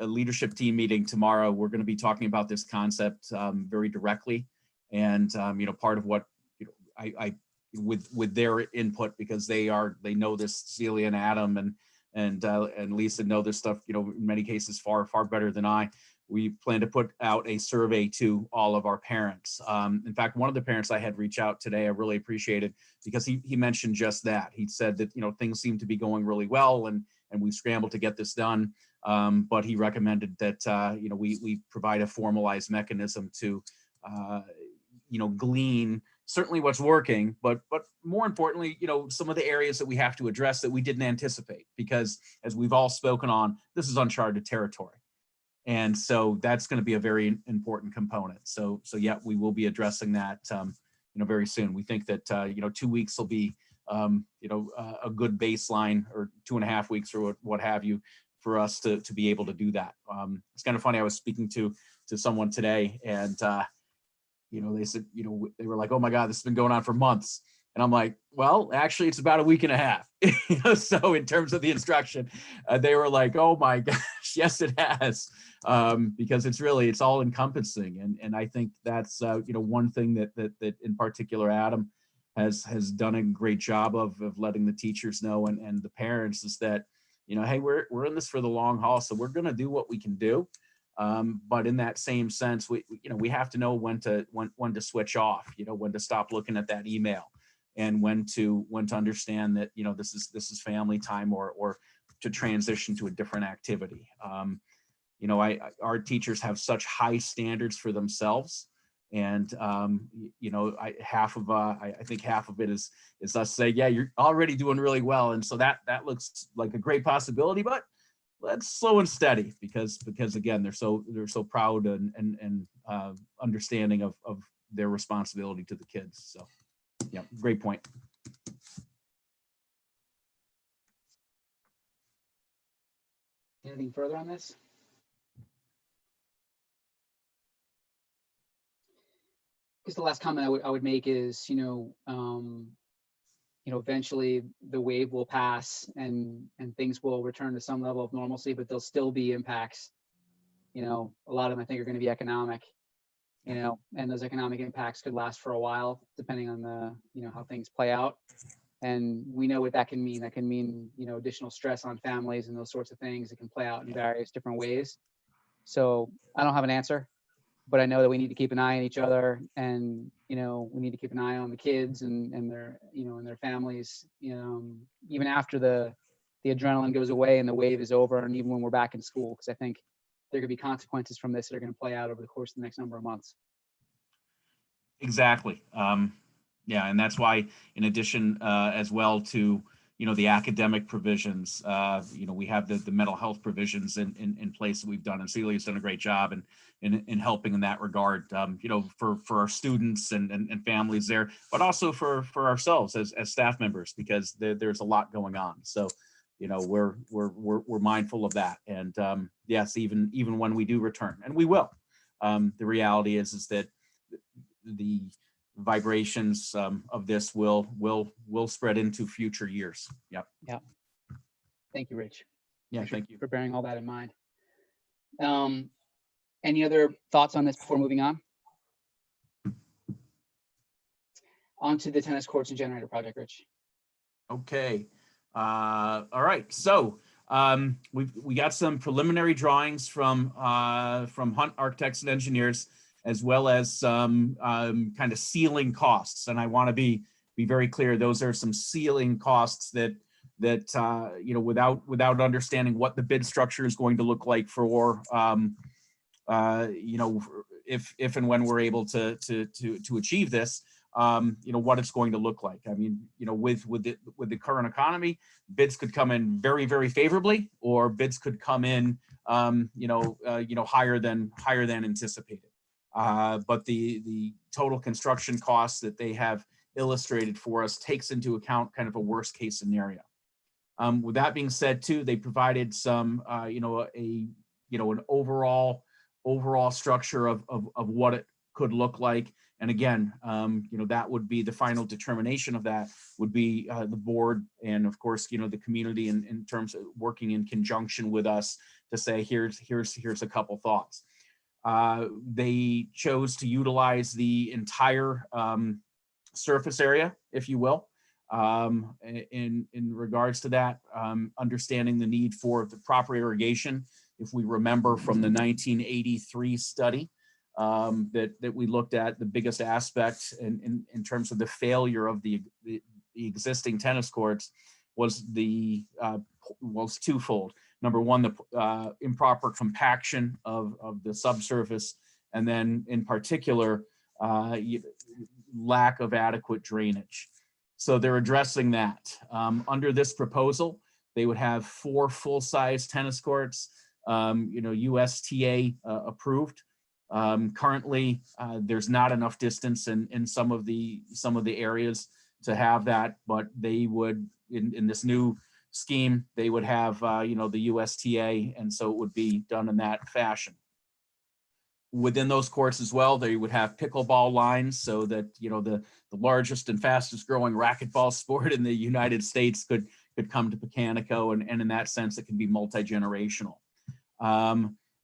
leadership team meeting tomorrow, we're going to be talking about this concept very directly, and part of what I with their input, because they know this, Celia and Adam and Lisa know this stuff, in many cases far better than I. We plan to put out a survey to all of our parents. In fact, one of the parents I had reach out today, I really appreciated, because he mentioned just that. He said that, things seem to be going really well, and and we scrambled to get this done. But he recommended that, you know, we provide a formalized mechanism to, you know, glean certainly what's working, but more importantly, you know, some of the areas that we have to address that we didn't anticipate, because as we've all spoken on, this is uncharted territory. And so that's going to be a very important component. So yeah, we will be addressing that, you know, very soon. We think that, you know, 2 weeks will be, you know, a good baseline, or 2.5 weeks or what have you, for us to be able to do that. It's kind of funny. I was speaking to someone today, and, you know, they said, you know, they were like, oh my God, this has been going on for months. And I'm like, well, actually it's about 1.5 weeks. You know, so in terms of the instruction, they were like, oh my gosh, yes, it has. Because it's all encompassing. And I think that's, you know, one thing that in particular, Adam has done a great job of letting the teachers know, and the parents, is that, you know, hey, we're in this for the long haul. So we're going to do what we can do. But in that same sense, you know, we have to know when to switch off, you know, when to stop looking at that email, and when to understand that, you know, this is family time, or to transition to a different activity. You know, our teachers have such high standards for themselves, and you know, I think half of it is us saying, yeah, you're already doing really well, and so that looks like a great possibility, but let's slow and steady, because again, they're so proud and understanding of their responsibility to the kids. So yeah, great point. Anything further on this? Because the last comment I would make is, you know, eventually the wave will pass, and things will return to some level of normalcy, but there'll still be impacts. You know, a lot of them I think are going to be economic, you know, and those economic impacts could last for a while, depending on the, you know, how things play out. And we know what that can mean. That can mean, you know, additional stress on families and those sorts of things. It can play out in various different ways. So I don't have an answer, but I know that we need to keep an eye on each other, and, you know, we need to keep an eye on the kids and their, you know, and their families, you know, even after the adrenaline goes away and the wave is over, and even when we're back in school, because I think there could be consequences from this that are going to play out over the course of the next number of months. Exactly. Yeah, and that's why, in addition, as well to, you know, the academic provisions, you know, we have the mental health provisions in place that we've done, and Celia's done a great job in helping in that regard, you know, for our students and families there, but also for ourselves as staff members, because there's a lot going on. So, you know, we're mindful of that. And yes, even when we do return, and we will, the reality is that the vibrations of this will spread into future years. Yep. Yeah. Thank you, Rich. Yeah, thank you for bearing all that in mind. Any other thoughts on this before moving on? On to the tennis courts and generator project, Rich. Okay. All right. So we got some preliminary drawings from Hunt Architects and Engineers, as well as some kind of ceiling costs. And I want to be very clear, those are some ceiling costs that you know, without understanding what the bid structure is going to look like for you know, if and when we're able to achieve this, you know, what it's going to look like. I mean, you know, with the current economy, bids could come in very, very favorably, or bids could come in you know, higher than anticipated. But the total construction costs that they have illustrated for us takes into account kind of a worst case scenario. With that being said, too, they provided some, you know, an overall structure of what it could look like. And again, you know, that would be the final determination of that would be the board, and of course, you know, the community in terms of working in conjunction with us to say, here's a couple thoughts. They chose to utilize the entire surface area, if you will, in regards to that, understanding the need for the proper irrigation. If we remember from the 1983 study that we looked at, the biggest aspect in terms of the failure of the existing tennis courts was the well, it's twofold. Number one, the improper compaction of the subsurface, and then in particular, lack of adequate drainage. So they're addressing that. Under this proposal, they would have 4 full-size tennis courts, USTA approved. Currently, there's not enough distance in some of the areas to have that, but they would, in this new scheme, they would have, the USTA, and so it would be done in that fashion. Within those courts as well, they would have pickleball lines so that, the largest and fastest growing racquetball sport in the United States could come to Pecanico, and in that sense, it can be multi-generational.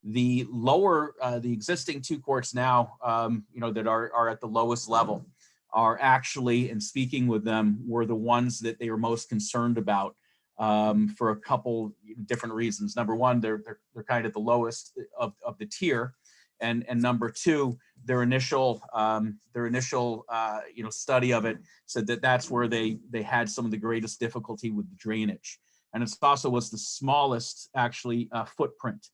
The lower, the existing 2 courts now, that are at the lowest level are actually, and speaking with them, were the ones that they were most concerned about for a couple different reasons. Number one, they're kind of the lowest of the tier. And number 2, their initial study of it said that that's where they had some of the greatest difficulty with the drainage. And it also was the smallest actually footprint.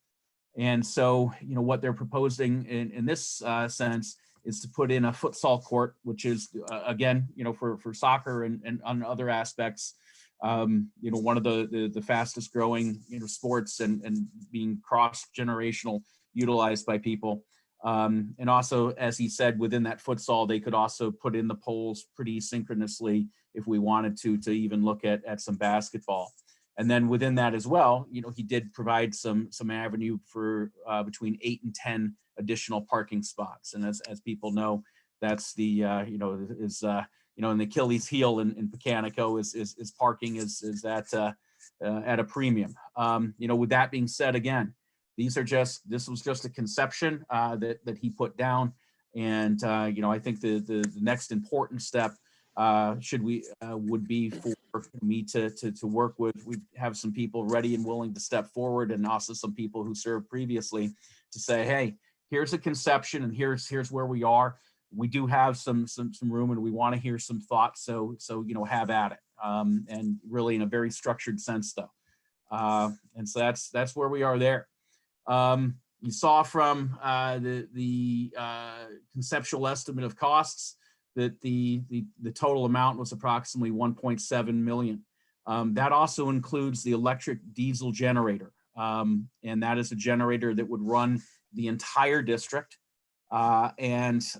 And so, what they're proposing in this sense is to put in a futsal court, which is again, for soccer and on other aspects, one of the fastest growing sports and being cross-generational, utilized by people. And also, as he said, within that futsal, they could also put in the poles pretty synchronously if we wanted to even look at some basketball. And then within that as well, he did provide some avenue for between 8 and 10 additional parking spots. And as people know, that's the an Achilles heel in Pecanico is parking is at a premium. With that being said, again, this was just a conception that he put down, and I think the next important step would be for me to work with. We have some people ready and willing to step forward, and also some people who served previously to say, hey, here's a conception, and here's where we are. We do have some room, and we want to hear some thoughts. So have at it, and really in a very structured sense, though. And so that's where we are there. You saw from the conceptual estimate of costs that the total amount was approximately 1.7 million. That also includes the electric diesel generator. And that is a generator that would run the entire district. If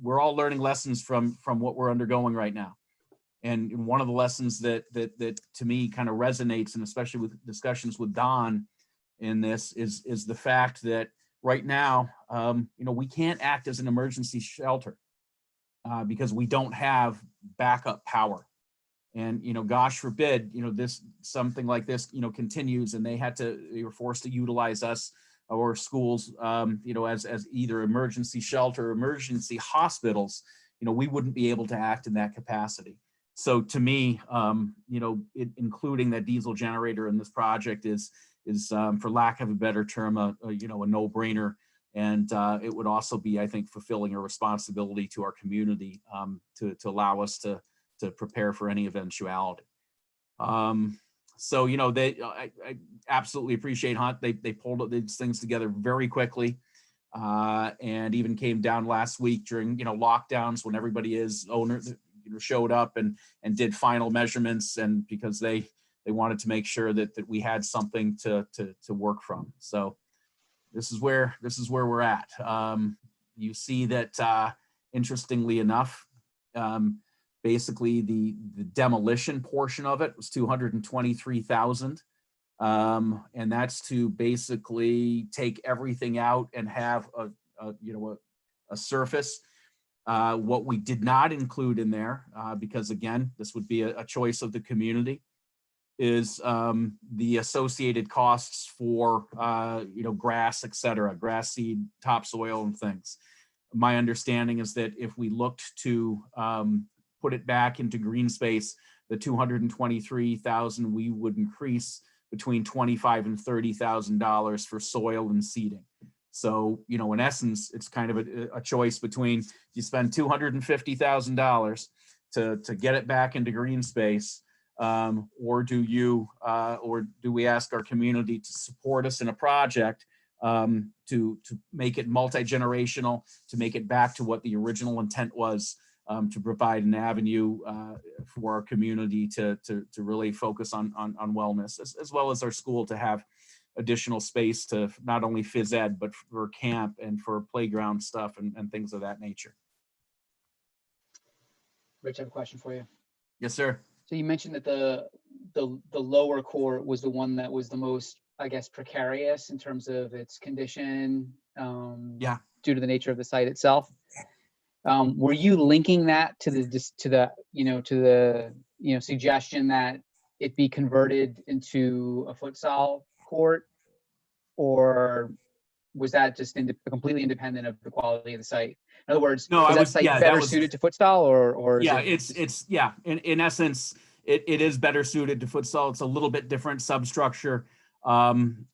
we're all learning lessons from what we're undergoing right now. And one of the lessons that to me kind of resonates, and especially with discussions with Don in this, is the fact that right now, we can't act as an emergency shelter because we don't have backup power. And, gosh forbid, something like this, continues, and they were forced to utilize us or schools, as either emergency shelter or emergency hospitals, we wouldn't be able to act in that capacity. So to me, including that diesel generator in this project is for lack of a better term, a no-brainer. And it would also be, I think, fulfilling a responsibility to our community to allow us to prepare for any eventuality. So, I absolutely appreciate Hunt. They pulled these things together very quickly, and even came down last week during, lockdowns when everybody showed up and did final measurements, and because they wanted to make sure that we had something to work from. So this is where we're at. You see that, interestingly enough, basically the demolition portion of it was 223,000. And that's to basically take everything out and have a surface. What we did not include in there, because again, this would be a choice of the community, is the associated costs for grass, et cetera, grass seed, topsoil, and things. My understanding is that if we looked to put it back into green space, the 223,000, we would increase between $25,000 and $30,000 for soil and seeding. So, in essence, it's kind of a choice between you spend $250,000 to get it back into green space, or do we ask our community to support us in a project to make it multi-generational, to make it back to what the original intent was, to provide an avenue for our community to really focus on wellness, as well as our school to have additional space to not only phys ed, but for camp and for playground stuff and things of that nature. Rich, I have a question for you. Yes, sir. So you mentioned that the lower court was the one that was the most, I guess, precarious in terms of its condition. Yeah. Due to the nature of the site itself. Were you linking that to the suggestion that it be converted into a futsal court, or was that just completely independent of the quality of the site? In other words, No, was that site better suited to futsal, or yeah, is it's yeah. In essence, it is better suited to futsal. It's a little bit different substructure, by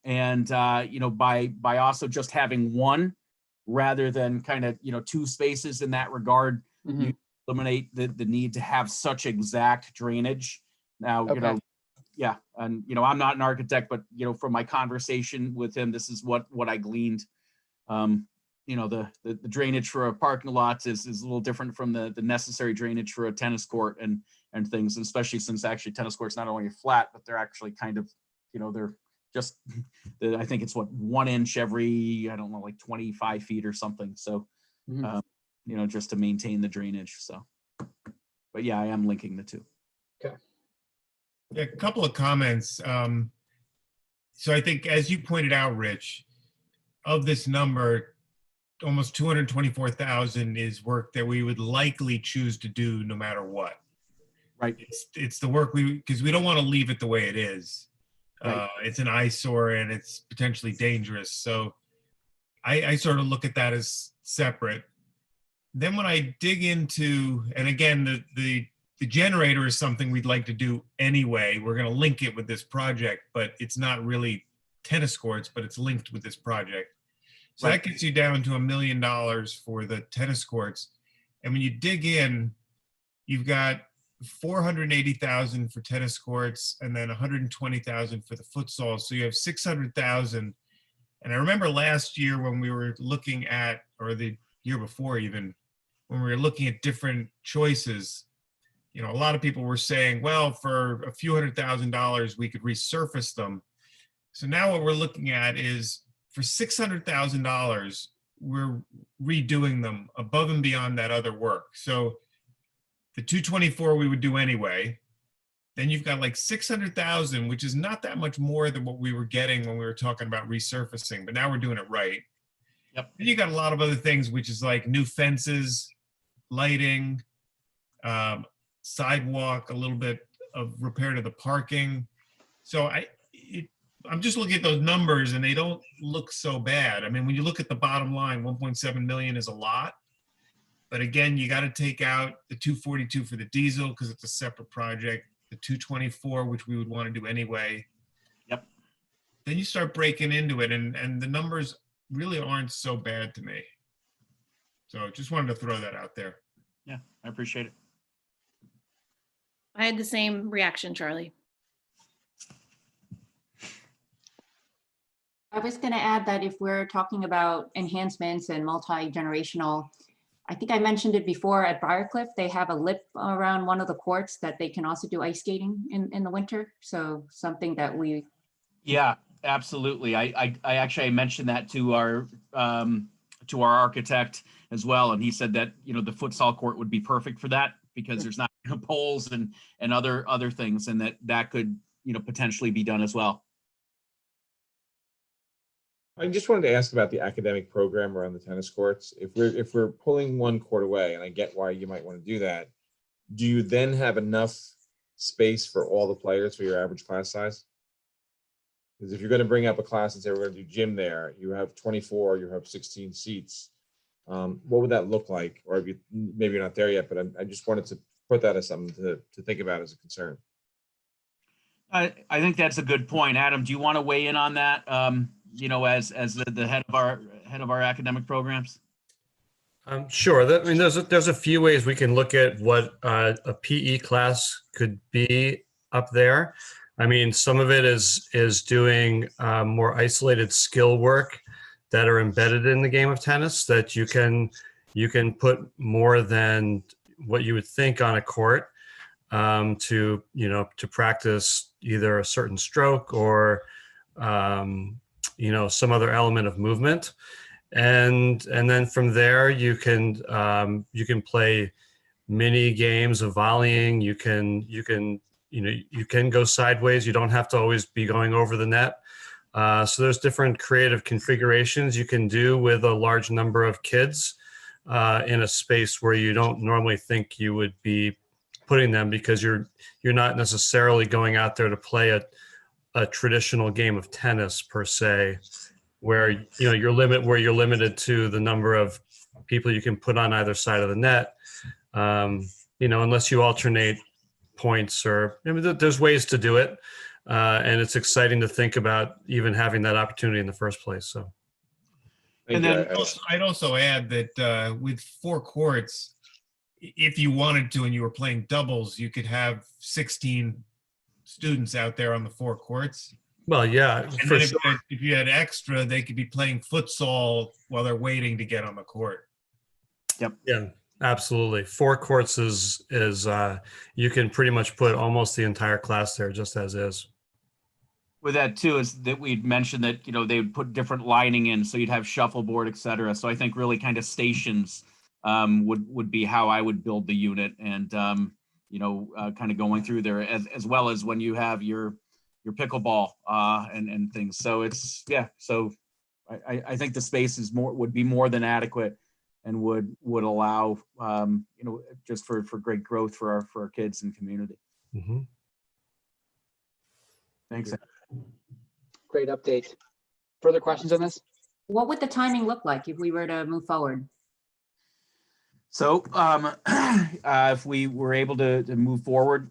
also just having one rather than kind of two spaces in that regard, you eliminate the need to have such exact drainage. Now, yeah, and I'm not an architect, but from my conversation with him, this is what I gleaned. The drainage for a parking lot is a little different from the necessary drainage for a tennis court and things, and especially since actually tennis courts not only flat, but they're actually kind of, they're just, I think it's 1 inch every, I don't know, like 25 feet or something. So, just to maintain the drainage. So, but yeah, I am linking the two. Okay. Yeah, a couple of comments. So I think, as you pointed out, Rich, of this number, almost 224,000 is work that we would likely choose to do no matter what. Right. It's the work because we don't want to leave it the way it is. Right. It's an eyesore and it's potentially dangerous. So I sort of look at that as separate. Then when I dig into, and again, the generator is something we'd like to do anyway. We're going to link it with this project, but it's not really tennis courts, but it's linked with this project. So that gets you down to $1 million for the tennis courts. And when you dig in, you've got 480,000 for tennis courts and then 120,000 for the futsal. So you have 600,000. And I remember last year when we were looking at, or the year before even, when we were looking at different choices, a lot of people were saying, well, for a few $100,000, we could resurface them. So now what we're looking at is for $600,000, we're redoing them above and beyond that other work. So the 224 we would do anyway. Then you've got like 600,000, which is not that much more than what we were getting when we were talking about resurfacing, but now we're doing it right. Yep. Then you got a lot of other things, which is like new fences, lighting, sidewalk, a little bit of repair to the parking. So I'm just looking at those numbers and they don't look so bad. I mean, when you look at the bottom line, 1.7 million is a lot. But again, you got to take out the 242 for the diesel because it's a separate project, the 224, which we would want to do anyway. Yep. Then you start breaking into it and the numbers really aren't so bad to me. So just wanted to throw that out there. Yeah, I appreciate it. I had the same reaction, Charlie. I was going to add that if we're talking about enhancements and multi-generational, I think I mentioned it before at Briarcliff, they have a lip around one of the courts that they can also do ice skating in the winter. So something that we. Yeah, absolutely. I actually mentioned that to our architect as well. And he said that, the futsal court would be perfect for that because there's not poles and other things, and that could, potentially be done as well. I just wanted to ask about the academic program around the tennis courts. If we're pulling one court away, and I get why you might want to do that, do you then have enough space for all the players for your average class size? Because if you're going to bring up a class and say we're going to do gym there, you have 24, you have 16 seats. What would that look like? Or if maybe you're not there yet, but I just wanted to put that as something to think about as a concern. I think that's a good point. Adam, do you want to weigh in on that? As the head of our academic programs? Sure. There's a few ways we can look at what a PE class could be up there. I mean, some of it is doing more isolated skill work that are embedded in the game of tennis that you can put more than what you would think on a court to practice either a certain stroke or some other element of movement, and then from there you can play mini games of volleying. You can go sideways. You don't have to always be going over the net. So there's different creative configurations you can do with a large number of kids in a space where you don't normally think you would be putting them, because you're not necessarily going out there to play a traditional game of tennis per se, where you're limited to the number of people you can put on either side of the net. Unless you alternate points, or there's ways to do it. And it's exciting to think about even having that opportunity in the first place. So, Thank And you. then- I'd also add that with 4 courts, if you wanted to and you were playing doubles, you could have 16 students out there on the 4 courts. well, yeah, And for then sure. if you had extra, they could be playing futsal while they're waiting to get on the court. Yeah, absolutely. 4 courts is you can pretty much put almost the entire class there just as is. With that too, is that we'd mentioned that, they would put different lining in, so you'd have shuffleboard, et cetera. So I think really kind of stations would be how I would build the unit, and kind of going through there, as well as when you have your pickleball and things. So it's, yeah. So I think the space would be more than adequate, and would allow just for great growth for our kids and community. Mm-hmm. Thanks. Great update. Further questions on this? What would the timing look like if we were to move forward? So if we were able to move forward,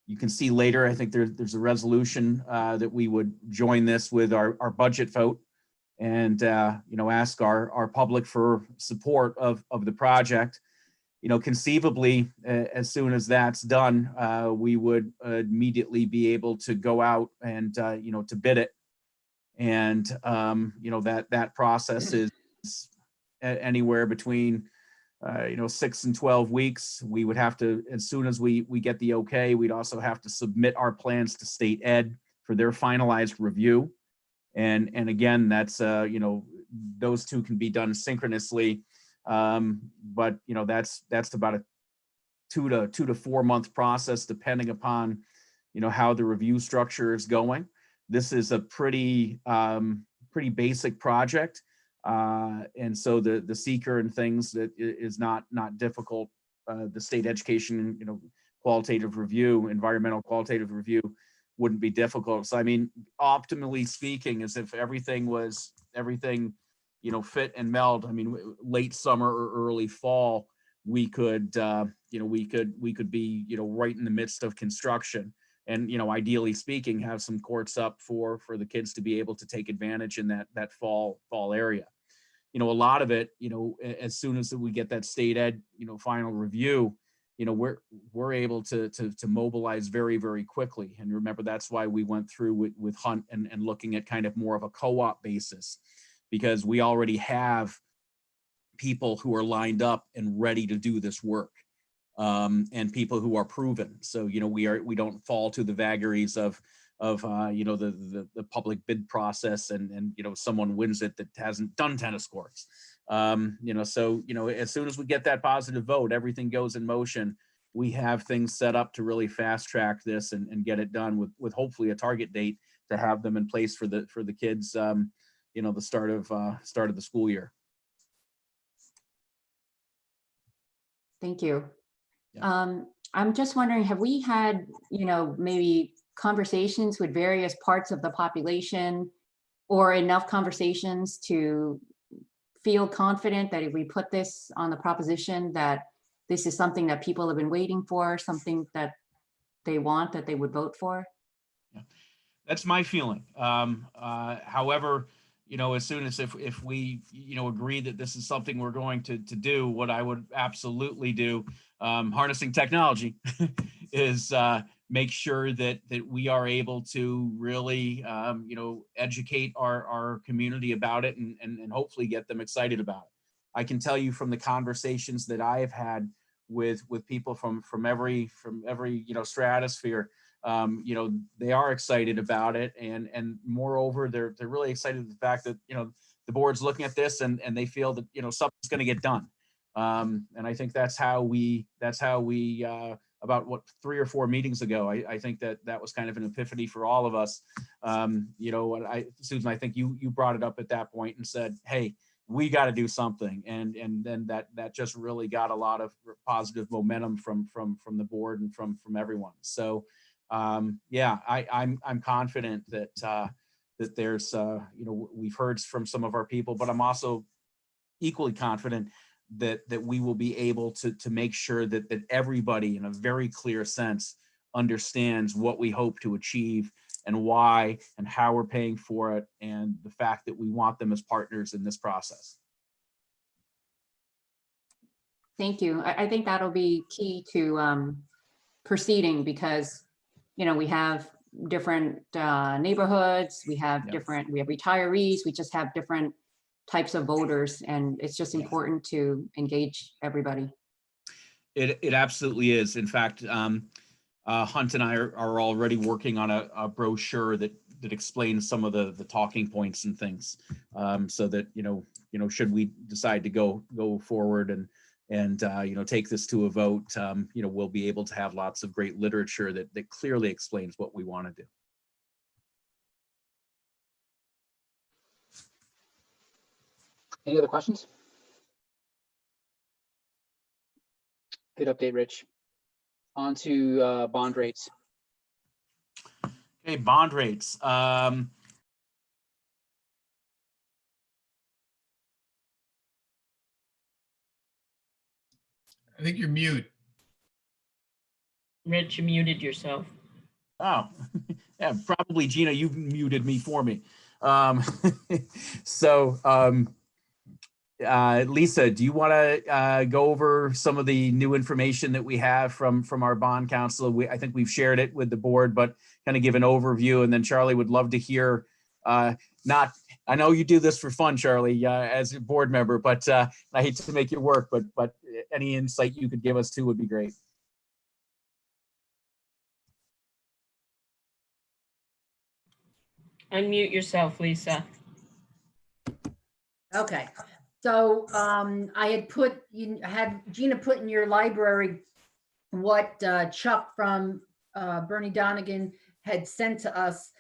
you can see later, I think there's a resolution that we would join this with our budget vote, and ask our public for support of the project. Conceivably, as soon as that's done, we would immediately be able to go out and to bid it, and that process is anywhere between 6 and 12 weeks. We would have to, as soon as we get the okay, we'd also have to submit our plans to state ed for their finalized review. And again, that's those two can be done synchronously. But that's about a 2 to 4 month process, depending upon how the review structure is going. This is a pretty basic project, and so the seeker and things that is not difficult. The state education qualitative review, environmental qualitative review wouldn't be difficult. So I mean, optimally speaking, as if everything fit and meld. I mean, late summer or early fall, we could be right in the midst of construction, and ideally speaking, have some courts up for the kids to be able to take advantage in that fall area. A lot of it, as soon as we get that state ed final review, we're able to mobilize very, very quickly. And remember, that's why we went through with Hunt and looking at kind of more of a co-op basis, because we already have people who are lined up and ready to do this work, and people who are proven. So we don't fall to the vagaries of the public bid process, and someone wins it that hasn't done tennis courts. So as soon as we get that positive vote, everything goes in motion. We have things set up to really fast track this and get it done with hopefully a target date to have them in place for the kids. The start of the school year. Thank you. Yeah. I'm just wondering, have we had, maybe conversations with various parts of the population, or enough conversations to feel confident that if we put this on the proposition, that this is something that people have been waiting for, something that they want, that they would vote for? Yeah. That's my feeling. However, as soon as if we, agree that this is something we're going to do, what I would absolutely do, harnessing technology, is make sure that we are able to really, educate our community about it and hopefully get them excited about it. I can tell you from the conversations that I have had with people from every stratosphere, they are excited about it, and moreover, they're really excited at the fact that the board's looking at this and they feel that something's going to get done. And I think that's how we about 3 or 4 meetings ago, I think that was kind of an epiphany for all of us. Susan, I think you brought it up at that point and said, hey, we got to do something, and then that just really got a lot of positive momentum from the board and from everyone. So yeah, I'm confident that there's we've heard from some of our people, but I'm also equally confident that we will be able to make sure that everybody in a very clear sense understands what we hope to achieve and why and how we're paying for it, and the fact that we want them as partners in this process. Thank you. I think that'll be key to proceeding, because, we have different neighborhoods, we have retirees, we just have different types of voters, and it's just important to engage everybody. It absolutely is. In fact, Hunt and I are already working on a brochure that explains some of the talking points and things, so that should we decide to go forward and take this to a vote, we'll be able to have lots of great literature that clearly explains what we want to do. Any other questions? Good update, Rich. On to bond rates. Okay, bond rates. I think you're mute. Rich, you muted yourself. Oh, yeah, probably Gina, you muted me for me. Lisa, do you want to go over some of the new information that we have from our bond council? I think we've shared it with the board, but kind of give an overview, and then Charlie would love to hear. I know you do this for fun, Charlie, as a board member, but I hate to make you work, but any insight you could give us too would be great. Unmute yourself, Lisa. Okay, so I had Gina put in your library what Chuck from Bernie Donegan had sent to us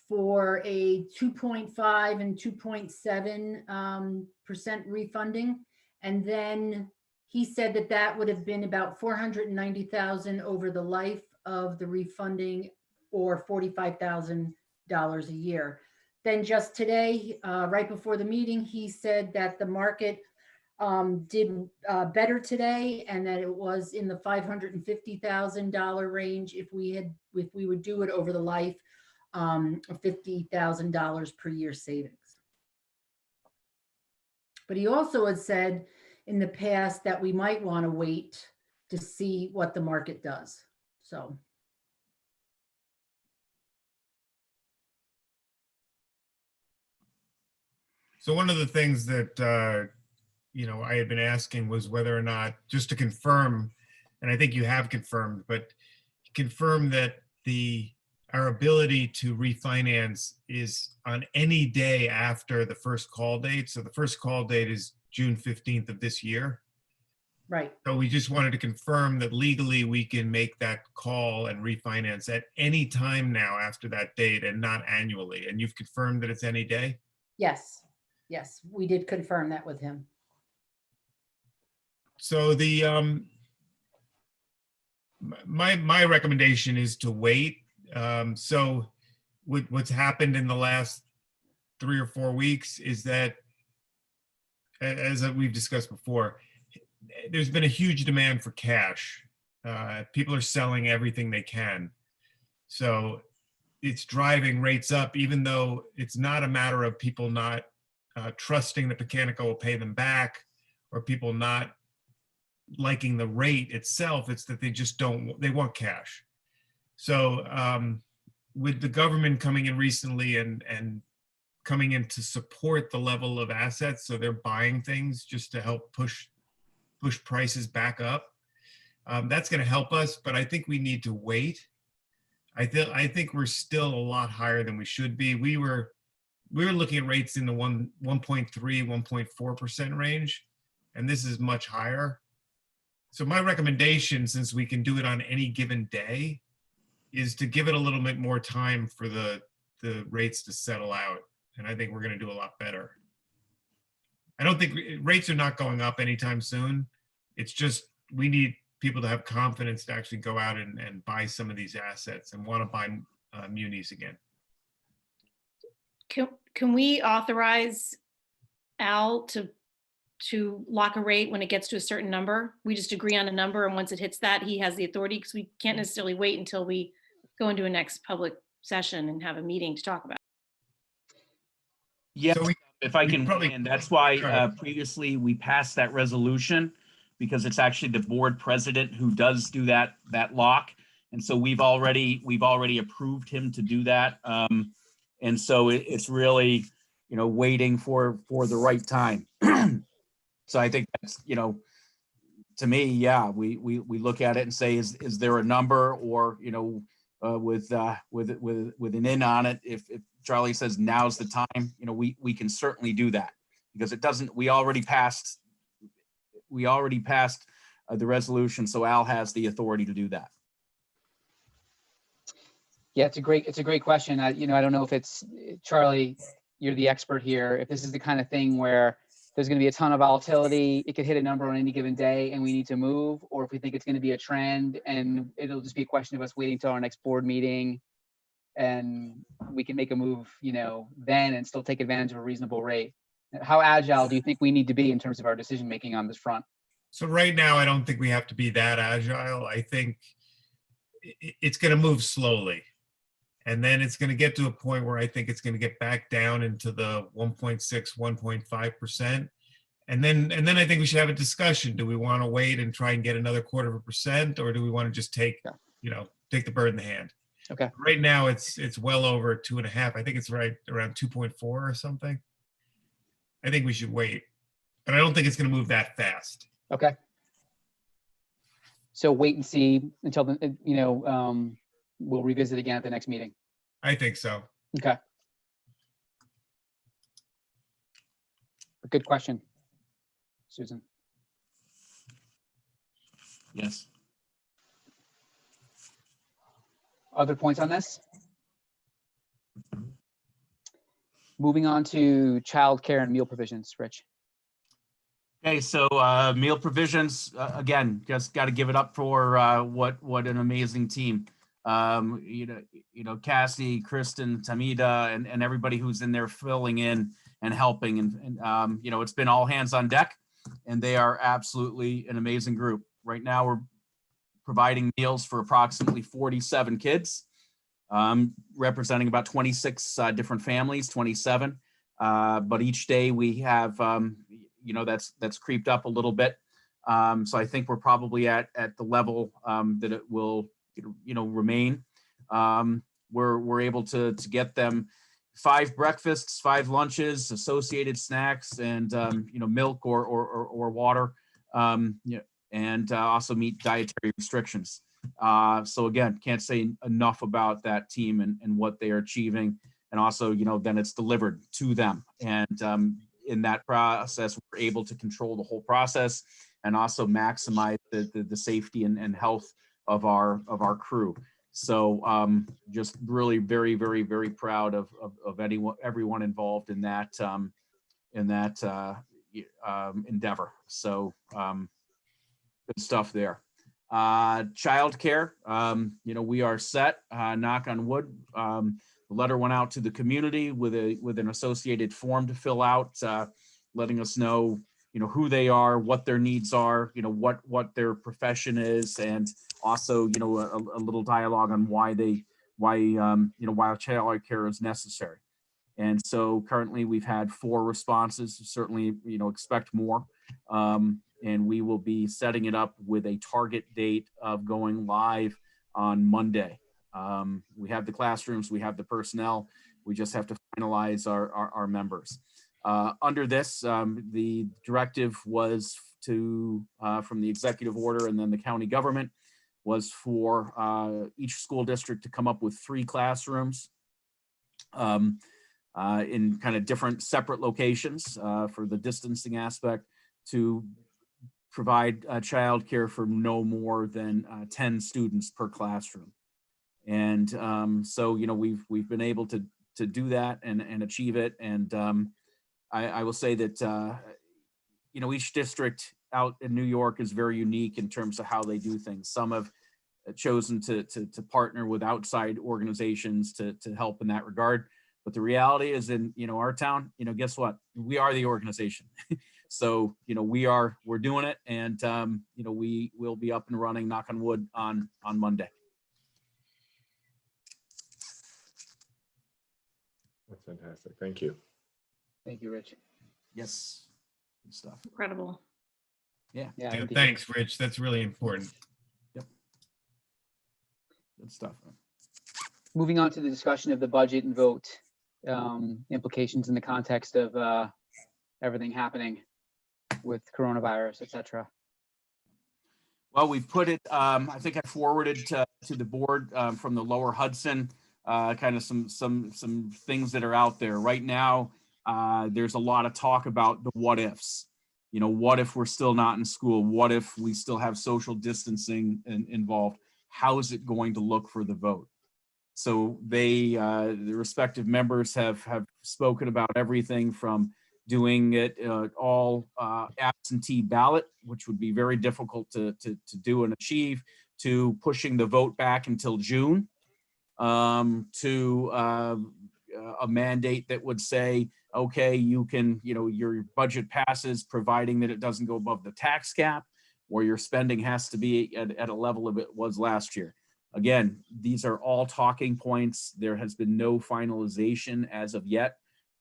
for a 2.5 and 2.7% refunding. And then he said that would have been about 490,000 over the life of the refunding, or $45,000 a year. Then just today, right before the meeting, he said that the market did better today, and that it was in the $550,000 range if we would do it over the life of $50,000 per year savings. But he also had said in the past that we might want to wait to see what the market does. So. So one of the things that, I had been asking was whether or not, just to confirm, and I think you have confirmed, but confirm that our ability to refinance is on any day after the first call date. So the first call date is June 15th of this year. Right. So we just wanted to confirm that legally we can make that call and refinance at any time now after that date, and not annually. And you've confirmed that it's any day? Yes. Yes, we did confirm that with him. So my recommendation is to wait. So what's happened in the last 3 or 4 weeks is that, as we've discussed before, there's been a huge demand for cash. People are selling everything they can. So it's driving rates up, even though it's not a matter of people not trusting that Pecanico will pay them back, or people not liking the rate itself. It's that they just they want cash. So with the government coming in recently and coming in to support the level of assets, so they're buying things just to help push prices back up. That's going to help us, but I think we need to wait. I think we're still a lot higher than we should be. We were looking at rates in the 1.3, 1.4% range, and this is much higher. So my recommendation, since we can do it on any given day, is to give it a little bit more time for the rates to settle out. And I think we're going to do a lot better. I don't think rates are not going up anytime soon. It's just we need people to have confidence to actually go out and buy some of these assets and want to buy munis again. Can we authorize Al to lock a rate when it gets to a certain number? We just agree on a number, and once it hits that, he has the authority, because we can't necessarily wait until we go into a next public session and have a meeting to talk about. Yeah, So if I can, probably- and that's why Sure. previously we passed that resolution, because it's actually the board president who does do that lock. And so we've already approved him to do that. And so it's really, waiting for the right time. So I think that's, to me, yeah, we look at it and say, is there a number, or, with an in on it, if Charlie says now's the time, we can certainly do that, because we already passed the resolution, so Al has the authority to do that. Yeah, it's a great question. I don't know if it's, Charlie, you're the expert here. If this is the kind of thing where there's going to be a ton of volatility, it could hit a number on any given day and we need to move, or if we think it's going to be a trend and it'll just be a question of us waiting till our next board meeting and we can make a move, then, and still take advantage of a reasonable rate. How agile do you think we need to be in terms of our decision making on this front? So right now, I don't think we have to be that agile. I think it's going to move slowly. And then it's going to get to a point where I think it's going to get back down into the 1.6, 1.5%. And then I think we should have a discussion. Do we want to wait and try and get another 0.25%, or do we want to just take the bird in the hand? Okay. Right now it's well over 2.5. I think it's right around 2.4 or something. I think we should wait, but I don't think it's going to move that fast. Okay. So wait and see until we'll revisit again at the next meeting. I think so. Okay. A good question, Susan. Yes. Other points on this? Moving on to childcare and meal provisions, Rich. Okay, so meal provisions, again, just got to give it up for what an amazing team. Cassie, Kristen, Tamida, and everybody who's in there filling in and helping, and it's been all hands on deck, and they are absolutely an amazing group. Right now, we're providing meals for approximately 47 kids, representing about 26 different families, 27. But each day we have, that's creeped up a little bit. So I think we're probably at the level that it will, remain. We're able to get them 5 breakfasts, 5 lunches, associated snacks, and milk or water, and also meet dietary restrictions. So again, can't say enough about that team and what they are achieving, and also then it's delivered to them, and in that process we're able to control the whole process and also maximize the safety and health of our crew. So just really very, very, very proud of everyone involved in that endeavor. So good stuff there. Childcare, we are set, knock on wood. The letter went out to the community with an associated form to fill out, letting us know who they are, what their needs are, what their profession is, and also a little dialogue on why child care is necessary. And so currently we've had 4 responses. Certainly expect more, and we will be setting it up with a target date of going live on Monday. We have the classrooms, we have the personnel. We just have to finalize our members. Under this, the directive was to, from the executive order and then the county government, was for each school district to come up with 3 classrooms in kind of different separate locations for the distancing aspect, to provide childcare for no more than 10 students per classroom. And so, you know, we've been able to do that and achieve it. And I will say that, you know, each district out in New York is very unique in terms of how they do things. Some have chosen to partner with outside organizations to help in that regard. But the reality is, in, you know, our town, you know, guess what? We are the organization. So, you know, we're doing it, and you know, we will be up and running, knock on wood, on Monday. That's fantastic. Thank you. Thank you, Rich. Yes, good stuff. Incredible. Yeah, Yeah, Yeah, I think thanks, Rich. That's really important. good stuff. moving on to the discussion of the budget and vote implications in the context of everything happening with coronavirus, et cetera. Well, we've put it, I think I forwarded to the board from the Lower Hudson, kind of some things that are out there right now. There's a lot of talk about the what ifs. You know, what if we're still not in school? What if we still have social distancing involved? How is it going to look for the vote? So the respective members have spoken about everything from doing it all absentee ballot, which would be very difficult to do and achieve, to pushing the vote back until June, to a mandate that would say, okay, you can, you know, your budget passes providing that it doesn't go above the tax cap, or your spending has to be at a level of it was last year. Again, these are all talking points. There has been no finalization as of yet,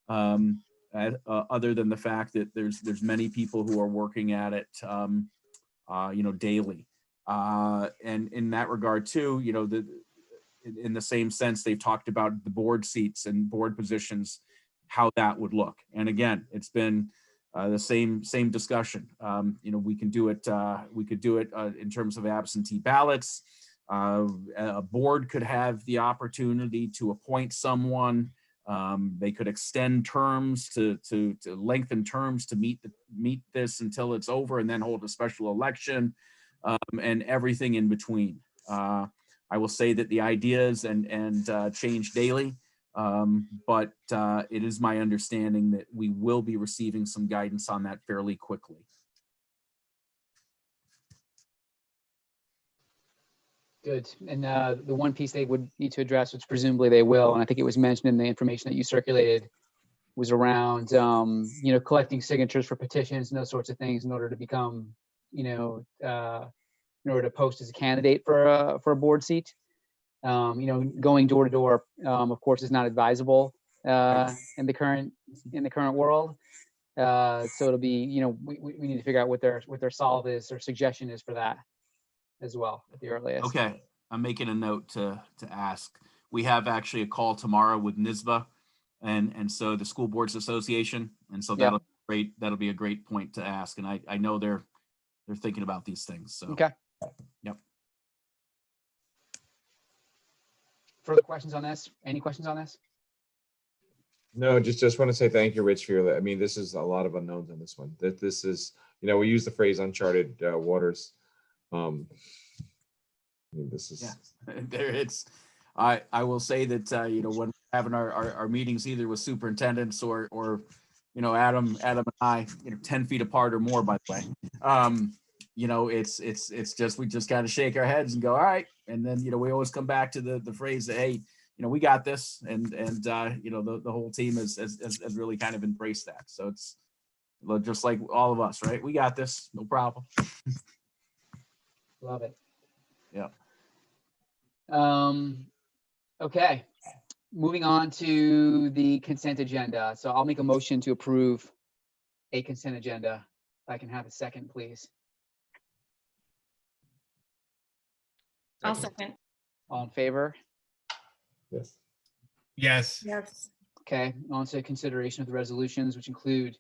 other than the fact that there's many people who are working at it, you know, daily. And in that regard too, you know, in the same sense, they've talked about the board seats and board positions, how that would look. And again, it's been the same discussion. You know, we can do it. We could do it in terms of absentee ballots. A board could have the opportunity to appoint someone. They could extend terms to lengthen terms to meet this until it's over, and then hold a special election, and everything in between. I will say that the ideas and change daily, but it is my understanding that we will be receiving some guidance on that fairly quickly. Good. And the one piece they would need to address, which presumably they will, and I think it was mentioned in the information that you circulated, was around, you know, collecting signatures for petitions and those sorts of things in order to become, you know, in order to post as a candidate for a board seat. You know, going door to door, of course, is not advisable in the current world. So it'll be, you know, we need to figure out what their solve is or suggestion is for that as well at the earliest. Okay, I'm making a note to ask. We have actually a call tomorrow with NISBA and so the School Boards Association, and so that'll be a great point to ask. And I know they're thinking about these things. So okay. Yep. Further questions on this? Any questions on this? No, just want to say thank you, Rich, for your, I mean, this is a lot of unknowns on this one. That this is, you know, we use the phrase uncharted waters. I mean, this is. Yeah, there it's. I will say that you know, when we're having our meetings either with superintendents or you know, Adam and I, you know, 10 feet apart or more, by the way. You know, it's just, we just kind of shake our heads and go, all right. And then, you know, we always come back to the phrase that, hey, you know, we got this. And you know, the whole team has really kind of embraced that. So it's just like all of us, right? We got this, no problem. Love it. Yeah. Okay. Moving on to the consent agenda. So I'll make a motion to approve a consent agenda. If I can have a second, please. I'll second. All in favor? Yes. Yes. Yes. Okay, on to consideration of the resolutions, which include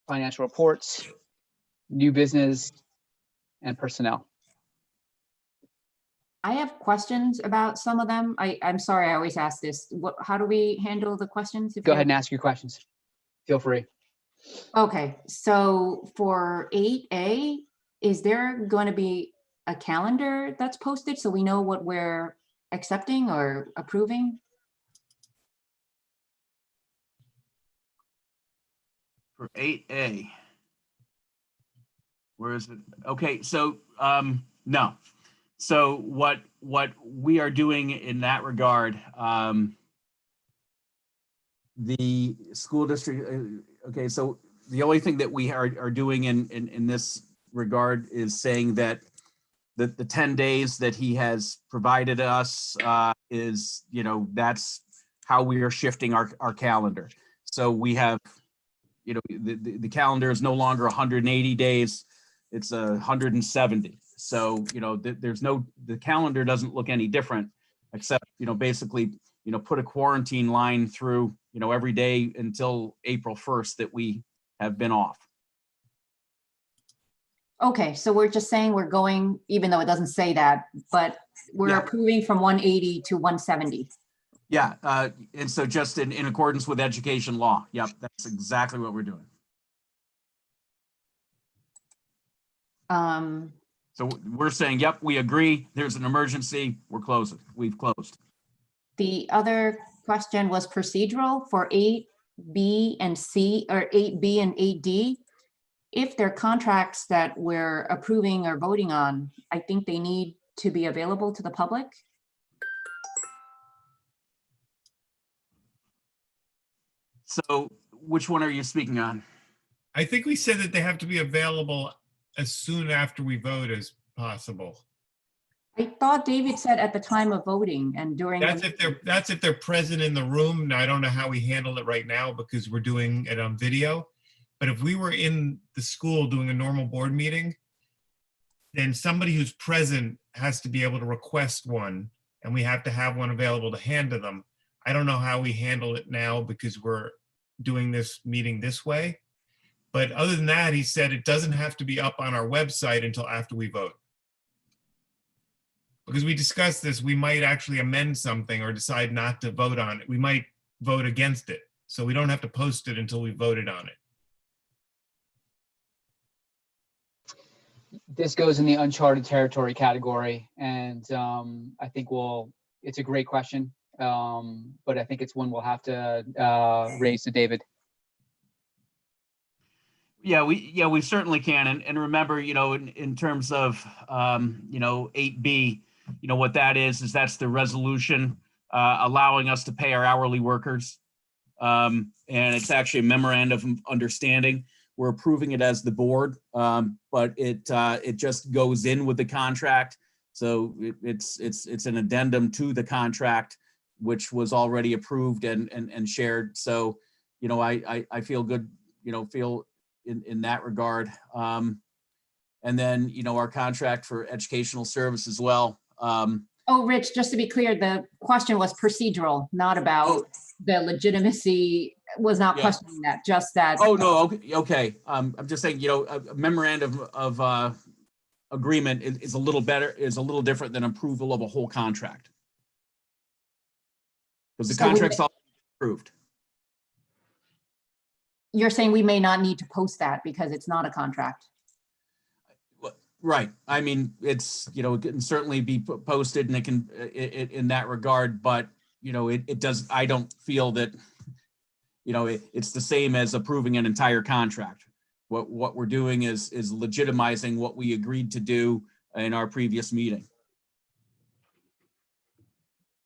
financial reports, new business, and personnel. I have questions about some of them. I'm sorry, I always ask this. How do we handle the questions? If Go you ahead have- and ask your questions. Feel free. Okay, so for 8A, is there going to be a calendar that's posted so we know what we're accepting or approving? For 8A. Where is it? Okay, so no. So what we are doing in that regard, the school district, okay, so the only thing that we are doing in this regard is saying that the 10 days that he has provided us is, you know, that's how we are shifting our calendar. So we have, you know, the calendar is no longer 180 days, it's 170. So, you know, the calendar doesn't look any different, except, you know, basically, you know, put a quarantine line through, you know, every day until April 1st that we have been off. Okay, so we're just saying we're going, even though it doesn't say that, but we're Yeah. approving from 180 to 170. Yeah, and so just in accordance with education law. Yep, that's exactly what we're doing. So we're saying, yep, we agree. There's an emergency. We're closing. We've closed. The other question was procedural for 8B and C, or 8B and 8D. If they're contracts that we're approving or voting on, I think they need to be available to the public. So which one are you speaking on? I think we said that they have to be available as soon after we vote as possible. I thought David said at the time of voting and during. That's if they're present in the room. Now, I don't know how we handle it right now because we're doing it on video. But if we were in the school doing a normal board meeting, then somebody who's present has to be able to request one, and we have to have one available to hand to them. I don't know how we handle it now because we're doing this meeting this way. But other than that, he said it doesn't have to be up on our website until after we vote. Because we discussed this, we might actually amend something or decide not to vote on it. We might vote against it. So we don't have to post it until we voted on it. This goes in the uncharted territory category, and I think it's a great question, but I think it's one we'll have to raise to David. Yeah, we certainly can. And remember, you know, in terms of, you know, 8B, you know, what that is that's the resolution allowing us to pay our hourly workers. And it's actually a memorandum of understanding. We're approving it as the board, but it just goes in with the contract. So it's an addendum to the contract, which was already approved and shared. So, you know, I feel good, you know, in that regard. And then, you know, our contract for educational service as well. Oh, Rich, just to be clear, the question was procedural, not about the legitimacy, was not Yeah. questioning that, just that. Oh, no, okay. I'm just saying, you know, a memorandum of agreement is a little different than approval of a whole contract. Because the So we contract's all approved. You're saying we may not need to post that because it's not a contract. Right. I mean, it's, you know, it can certainly be posted and it can, in that regard, but, you know, it does, I don't feel that, you know, it's the same as approving an entire contract. What we're doing is legitimizing what we agreed to do in our previous meeting.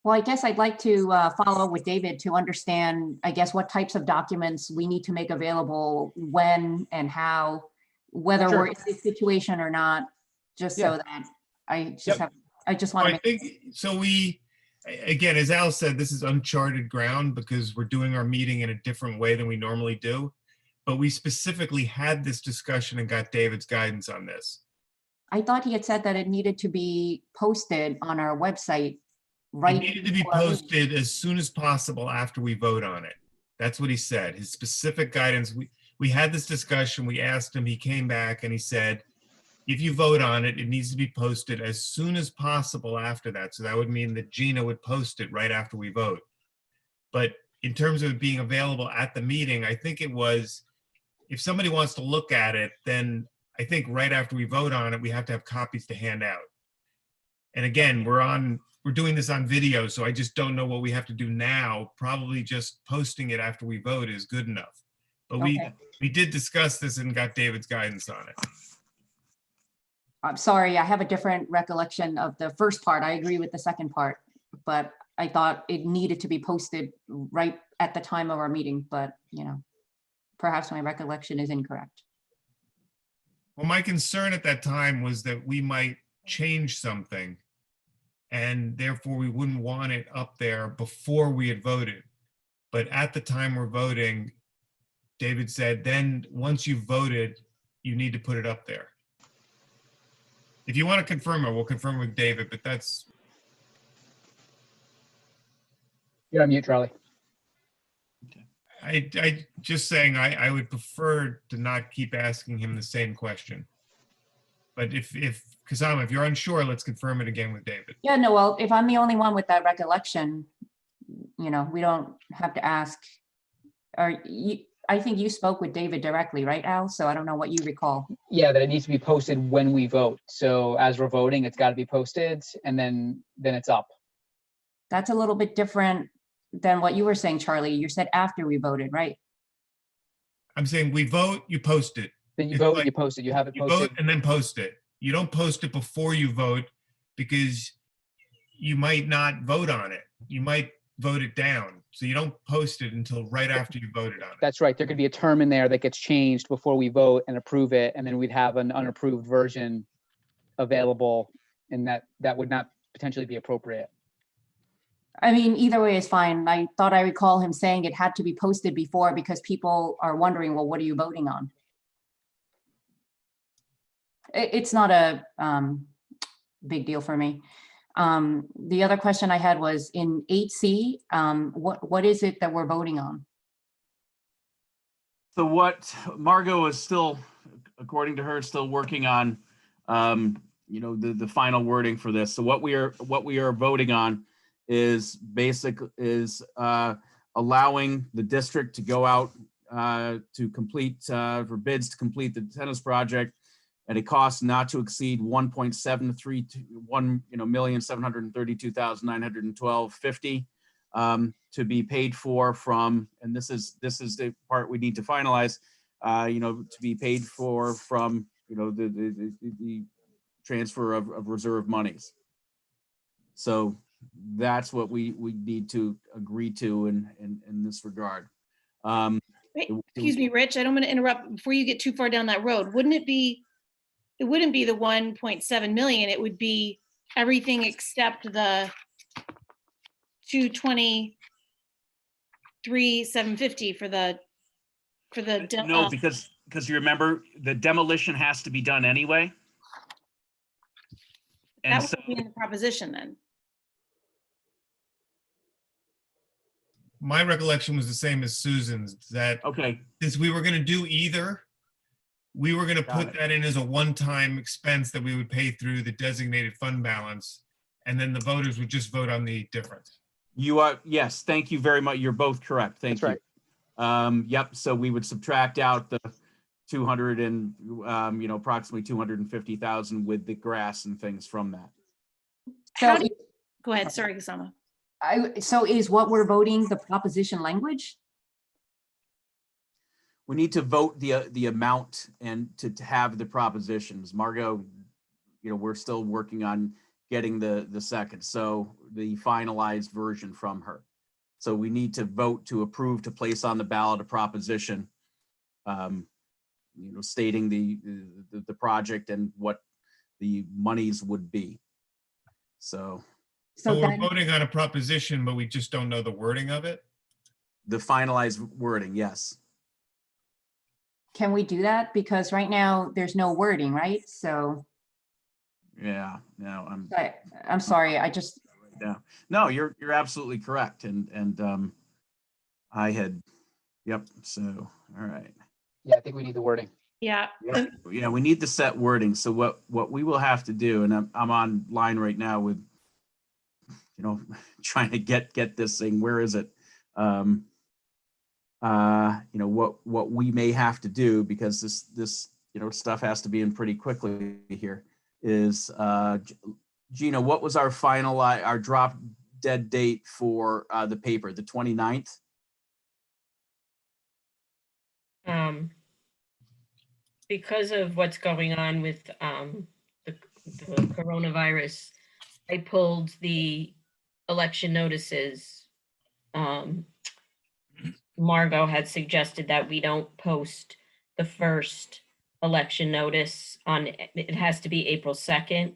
Well, I guess I'd like to follow with David to understand, I guess, what types of documents we need to make available, when and how, whether Sure. we're in this situation or not, just so that I just want to I think, so again, as Al said, this is uncharted ground because we're doing our meeting in a different way than we normally do. But we specifically had this discussion and got David's guidance on this. I thought he had said that it needed to be posted on our website right. needed to be before our meeting. posted as soon as possible after we vote on it. That's what he said. His specific guidance, we had this discussion, we asked him, he came back and he said, if you vote on it, it needs to be posted as soon as possible after that. So that would mean that Gina would post it right after we vote. But in terms of it being available at the meeting, I think it was, if somebody wants to look at it, then I think right after we vote on it, we have to have copies to hand out. And again, we're doing this on video, so I just don't know what we have to do now. Probably just posting it after we vote is good enough. But Okay. we did discuss this and got David's guidance on it. I'm sorry, I have a different recollection of the first part. I agree with the second part, but I thought it needed to be posted right at the time of our meeting, but perhaps my recollection is incorrect. Well, my concern at that time was that we might change something and therefore we wouldn't want it up there before we had voted. But at the time we're voting, David said, then once you've voted, you need to put it up there. If you want to confirm it, we'll confirm with David, but that's, You're on mute, Charlie. I just saying, I would prefer to not keep asking him the same question. But if Kasama, if you're unsure, let's confirm it again with David. Yeah, no, well, if I'm the only one with that recollection, we don't have to ask. I think you spoke with David directly, right, Al? So I don't know what you recall. Yeah, that it needs to be posted when we vote. So as we're voting, it's got to be posted and then it's up. That's a little bit different than what you were saying, Charlie. You said after we voted, right? I'm saying we vote, you post it. Then you It's vote, like you post it, you have it You posted. vote and then post it. You don't post it before you vote because you might not vote on it. You might vote it down. So you don't post it until right after you voted on it. That's right. There could be a term in there that gets changed before we vote and approve it, and then we'd have an unapproved version available, and that would not potentially be appropriate. I mean, either way is fine. I thought I recall him saying it had to be posted before because people are wondering, well, what are you voting on? It's not a big deal for me. The other question I had was in 8C, what is it that we're voting on? So what Margot is still, according to her, still working on, the final wording for this. So what we are voting on is allowing the district to go out to complete for bids to complete the tennis project at a cost not to exceed $1,732,912.50 to be paid for from, and this is the part we need to finalize, to be paid for from, the transfer of reserve monies. So that's what we need to agree to in this regard. Wait, excuse me, Rich, I don't want to interrupt before you get too far down that road. It wouldn't be the 1.7 million, it would be everything except the 223,750 for the. No, because you remember the demolition has to be done anyway. And That so, would be in the proposition then. My recollection was the same as Susan's, that okay, since we were going to do either, we were going to Got put it. that in as a one-time expense that we would pay through the designated fund balance. And then the voters would just vote on the difference. you are, yes, thank you very much. You're both correct. Thank That's you. Yep, so we would subtract out the 200 and, approximately 250,000 with the grass and things from that. How So, do- Go ahead, sorry, Kasama. so is what we're voting the proposition language? We need to vote the amount and to have the propositions. Margot, we're still working on getting the second, so the finalized version from her. So we need to vote to approve to place on the ballot a proposition, stating the project and what the monies would be. So So we're then, voting on a proposition, but we just don't know the wording of it. the finalized wording, yes. can we do that? Because right now there's no wording, right? So Yeah, no, I'm sorry, Yeah, no, you're absolutely correct. I had, yep. So, all right. Yeah, I think we need the wording. Yeah. Yeah, we need the set wording. So what we will have to do, and I'm online right now with, trying to get this thing. Where is it? What we may have to do, because this stuff has to be in pretty quickly here, is Gina, what was our our drop dead date for the paper, the 29th? Because of what's going on with the coronavirus, I pulled the election notices. Margot had suggested that we don't post the first election notice on, it has to be April 2nd.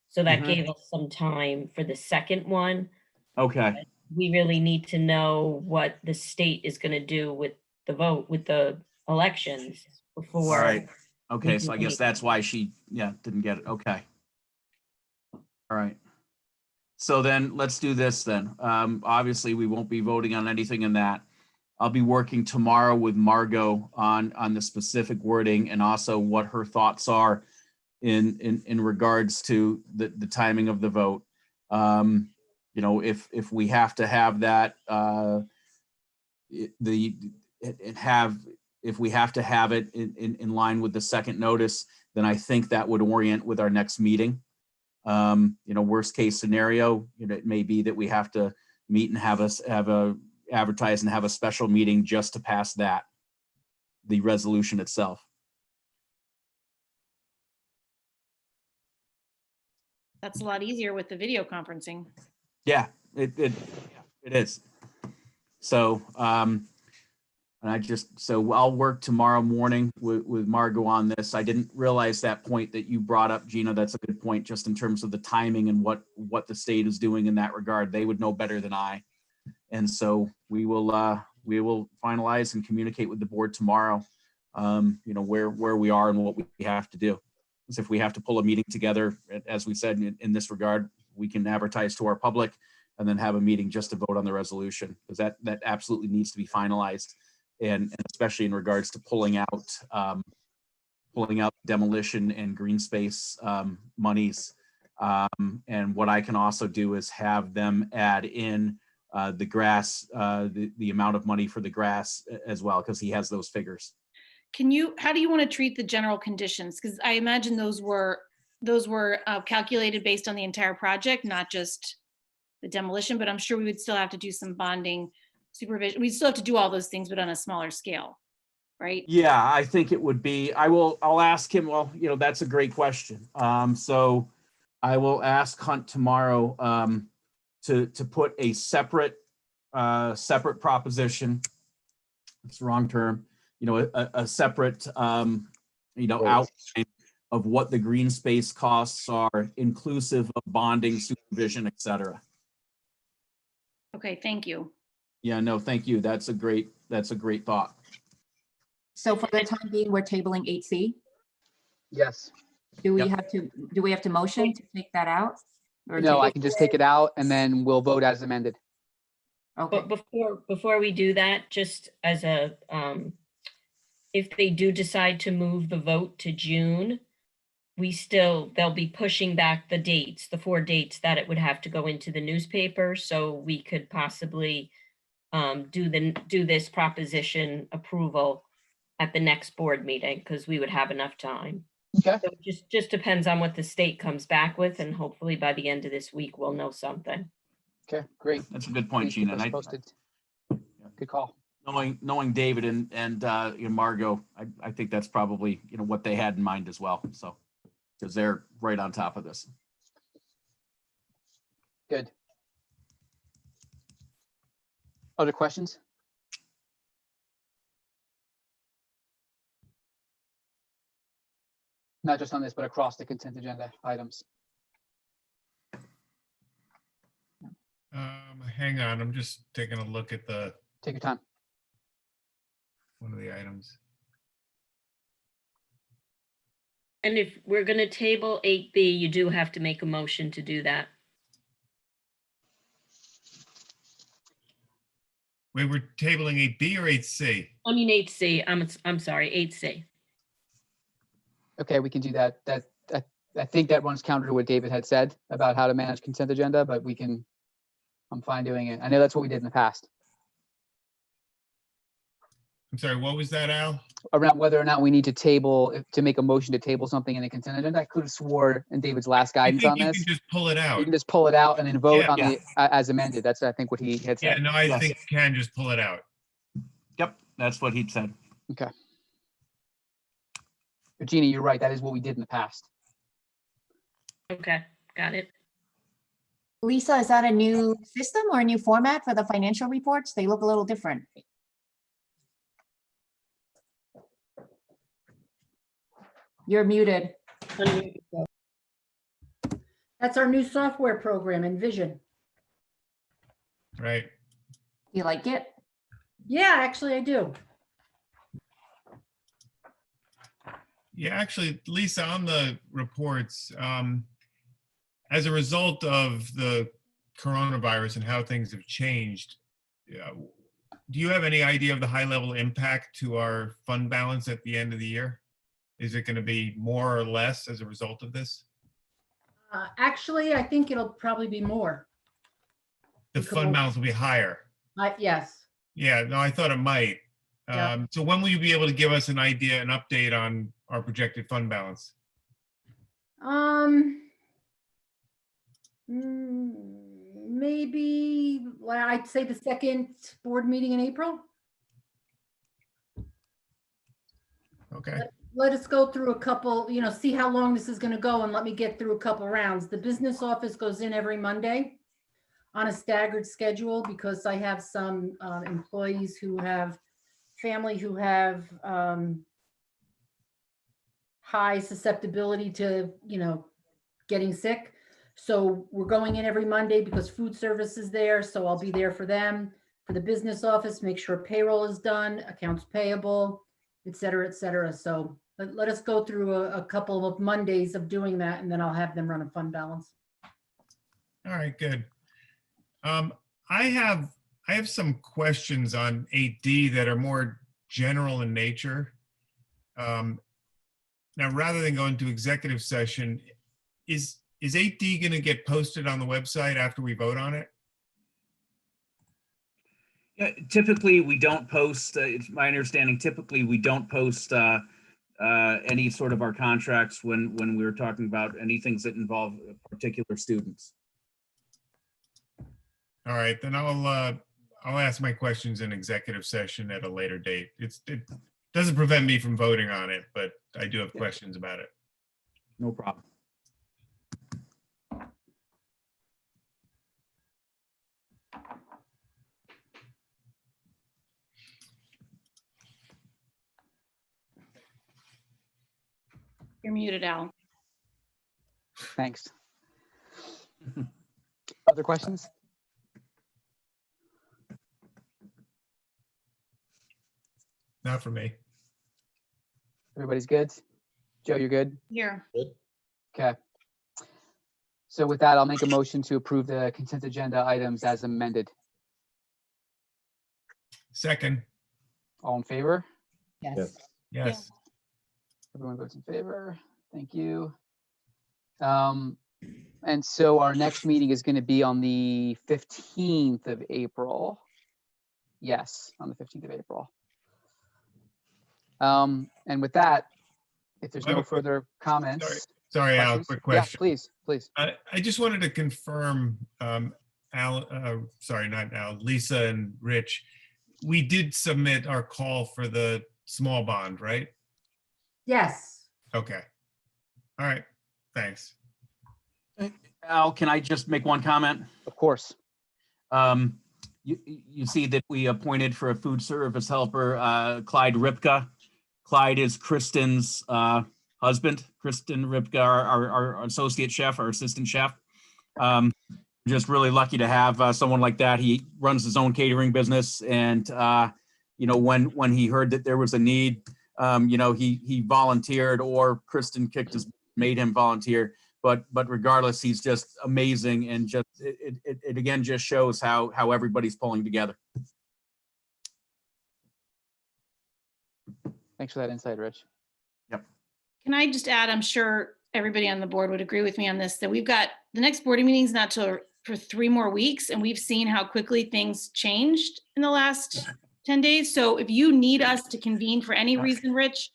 So that gave us some time for the second one. Okay. We really need to know what the state is going to do with the vote, with the elections before. All right. Okay, we so I can guess make- that's why she, didn't get it. Okay. All right. So then let's do this then. Obviously, we won't be voting on anything in that. I'll be working tomorrow with Margot on the specific wording and also what her thoughts are in regards to the timing of the vote. If we have to have that, if we have to have it in line with the second notice, then I think that would orient with our next meeting. Worst case scenario, it may be that we have to meet and advertise and have a special meeting just to pass the resolution itself. That's a lot easier with the video conferencing. Yeah, it is. So, so I'll work tomorrow morning with Margot on this. I didn't realize that point that you brought up, Gina. That's a good point, just in terms of the timing and what the state is doing in that regard. They would know better than I. And so we will finalize and communicate with the board tomorrow, where we are and what we have to do. Because if we have to pull a meeting together, as we said in this regard, we can advertise to our public and then have a meeting just to vote on the resolution, because that absolutely needs to be finalized. And especially in regards to pulling out demolition and green space monies. And what I can also do is have them add in the grass, the amount of money for the grass as well, because he has those figures. How do you want to treat the general conditions? Because I imagine those were calculated based on the entire project, not just the demolition, but I'm sure we would still have to do some bonding supervision. We still have to do all those things, but on a smaller scale, right? Yeah, I think it would be, I'll ask him. Well, that's a great question. So I will ask Hunt tomorrow to put a separate proposition. It's the wrong term. A separate outline of what the green space costs are, inclusive of bonding, supervision, et cetera. Okay, thank you. Yeah, no, thank you. That's a great thought. So for the time being, we're tabling 8C. Yes. Do we Yep. have to motion to take that out? Or No, I take- can just take it out and then we'll vote as amended. Okay, But before we do that, just as a, if they do decide to move the vote to June, they'll be pushing back the dates, the 4 dates that it would have to go into the newspaper. So we could possibly do this proposition approval at the next board meeting, because we would have enough time. Okay. So it just depends on what the state comes back with, and hopefully by the end of this week, we'll know something. Okay, great. That's a good point, Please keep Gina. us And posted. Good call. knowing David and Margot, I think that's probably what they had in mind as well. So, because they're right on top of this. Good. Other questions? Not just on this, but across the consent agenda items. Hang on, I'm just taking a look at Take your time. one of the items. And if we're going to table 8B, you do have to make a motion to do that. We were tabling 8B or 8C? I mean, 8C, I'm sorry, 8C. Okay, we can do that. I think that runs counter to what David had said about how to manage consent agenda, but I'm fine doing it. I know that's what we did in the past. I'm sorry, what was that, Al? Around whether or not we need to make a motion to table something in the consent agenda. I could have swore in David's last I guidance think on you this. can just pull it out. You can just pull it out and then vote Yeah. on the as amended. That's, I think, what he had Yeah, said. no, I Yes. think you can just pull it out. Yep, that's what he'd said. But Jeannie, you're right. That is what we did in the past. Okay, got it. Lisa, is that a new system or a new format for the financial reports? They look a little different. You're muted. That's our new software program, Envision. Right. You like it? Yeah, actually I do. Yeah, actually, Lisa, on the reports, as a result of the coronavirus and how things have changed, do you have any idea of the high level impact to our fund balance at the end of the year? Is it going to be more or less as a result of this? Actually, I think it'll probably be more. The fund balance will be higher. Yes. Yeah, no, I thought it might. Yeah. So when will you be able to give us an idea, an update on our projected fund balance? Maybe, well, I'd say the second board meeting in April. Okay. Let us go through a couple, see how long this is going to go and let me get through a couple rounds. The business office goes in every Monday on a staggered schedule because I have some employees who have family who have high susceptibility to, getting sick. So we're going in every Monday because food service is there. So I'll be there for them. For the business office, make sure payroll is done, accounts payable, et cetera, et cetera. So let us go through a couple of Mondays of doing that, and then I'll have them run a fund balance. All right, good. I have some questions on 8D that are more general in nature. Now, rather than going to executive session, is 8D going to get posted on the website after we vote on it? Yeah, typically we don't post, it's my understanding, typically we don't post any sort of our contracts when we're talking about any things that involve particular students. All right, then I'll ask my questions in executive session at a later date. It doesn't prevent me from voting on it, but I do have questions about it. No problem. You're muted, Al. Thanks. Other questions? Not for me. Everybody's good? Joe, you're good? Here. Okay. So with that, I'll make a motion to approve the consent agenda items as amended. Second, All in favor? Yes. yes. Everyone votes in favor. Thank you. And so our next meeting is going to be on the 15th of April. Yes, on the 15th of April. And with that, if there's no further comments. Sorry, Al, questions? quick Yeah, question. please. I just wanted to confirm, sorry, not Al, Lisa and Rich, we did submit our call for the small bond, right? Yes. Okay. All right, thanks. Al, can I just make one comment? Of course. You see that we appointed for a food service helper, Clyde Ripka. Clyde is Kristen's husband. Kristen Ripka, our associate chef, our assistant chef. Just really lucky to have someone like that. He runs his own catering business, and when he heard that there was a need, he volunteered, or Kristen made him volunteer. But regardless, he's just amazing, and just it again just shows how everybody's pulling together. Thanks for that insight, Rich. Can I just add, I'm sure everybody on the board would agree with me on this, that we've got, the next board meeting's not till for 3 more weeks, and we've seen how quickly things changed in the last 10 days. So if you need us to convene for any reason, Rich,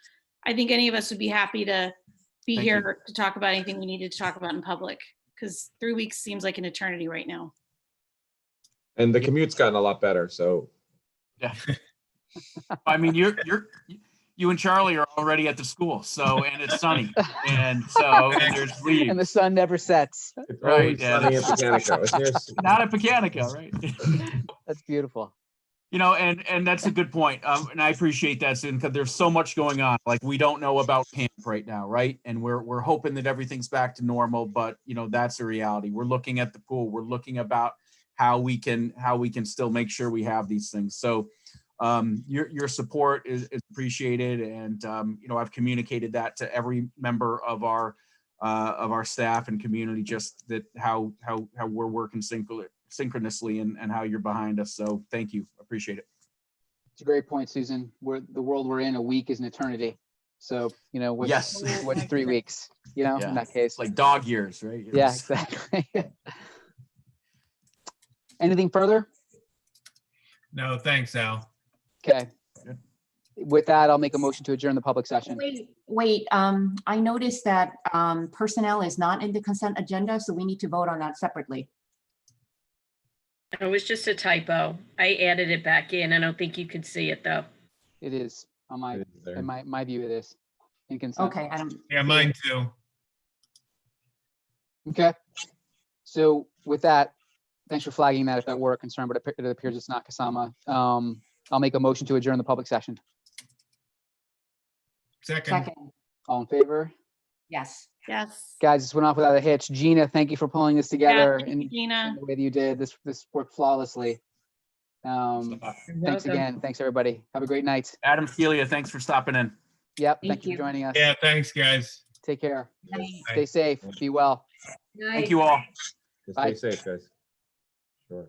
I think any of us would be happy to be Thank you. here to talk about anything we needed to talk about in public, because 3 weeks seems like an eternity right now. And the commute's gotten a lot better, so. Yeah. I mean, you and Charlie are already at the school, so, and it's sunny, and so, and there's leaves. And the sun never sets. It's Right, always yeah, sunny in that's- Pecanico. It's near- Not at Pecanico, right? That's beautiful. You know, and that's a good point. And I appreciate that, Susan, because there's so much going on. Like, we don't know about camp right now, right? And we're hoping that everything's back to normal, but you know, that's a reality. We're looking at the pool. We're looking about how we can still make sure we have these things. So your support is appreciated, and you know, I've communicated that to every member of our staff and community, just that how we're working synchronously and how you're behind us. So thank you, appreciate it. It's a great point, Susan. The world we're in, a week is an eternity. So, you know, Yes. what's 3 weeks, you know, Yeah. in that case. It's like dog years, right? Yeah, exactly. Anything further? No, thanks, Al. Okay. Good. With that, I'll make a motion to adjourn the public session. Wait, I noticed that personnel is not in the consent agenda, so we need to vote on that separately. It was just a typo. I added it back in. I don't think you could see it though. It is on my, It is there. in my view, it is in consent. Okay, I don't. Yeah, see mine it. too. Okay. So with that, thanks for flagging that if that were a concern, but it appears it's not, Kasama. I'll make a motion to adjourn the public session. Second. Second, All in favor? yes. Yes. Guys, this went off without a hitch. Gina, thank you for pulling this Yeah, together thank you, in Gina. the way that you did. This worked flawlessly. Thanks again. Thanks, everybody. Have a great night. Adam Celia, thanks for stopping in. Yep. Thank Thank you you. for joining us. Yeah, thanks, guys. Take care. Night. Stay safe. Be well. Thank you all. Stay Bye. safe, guys. Sure.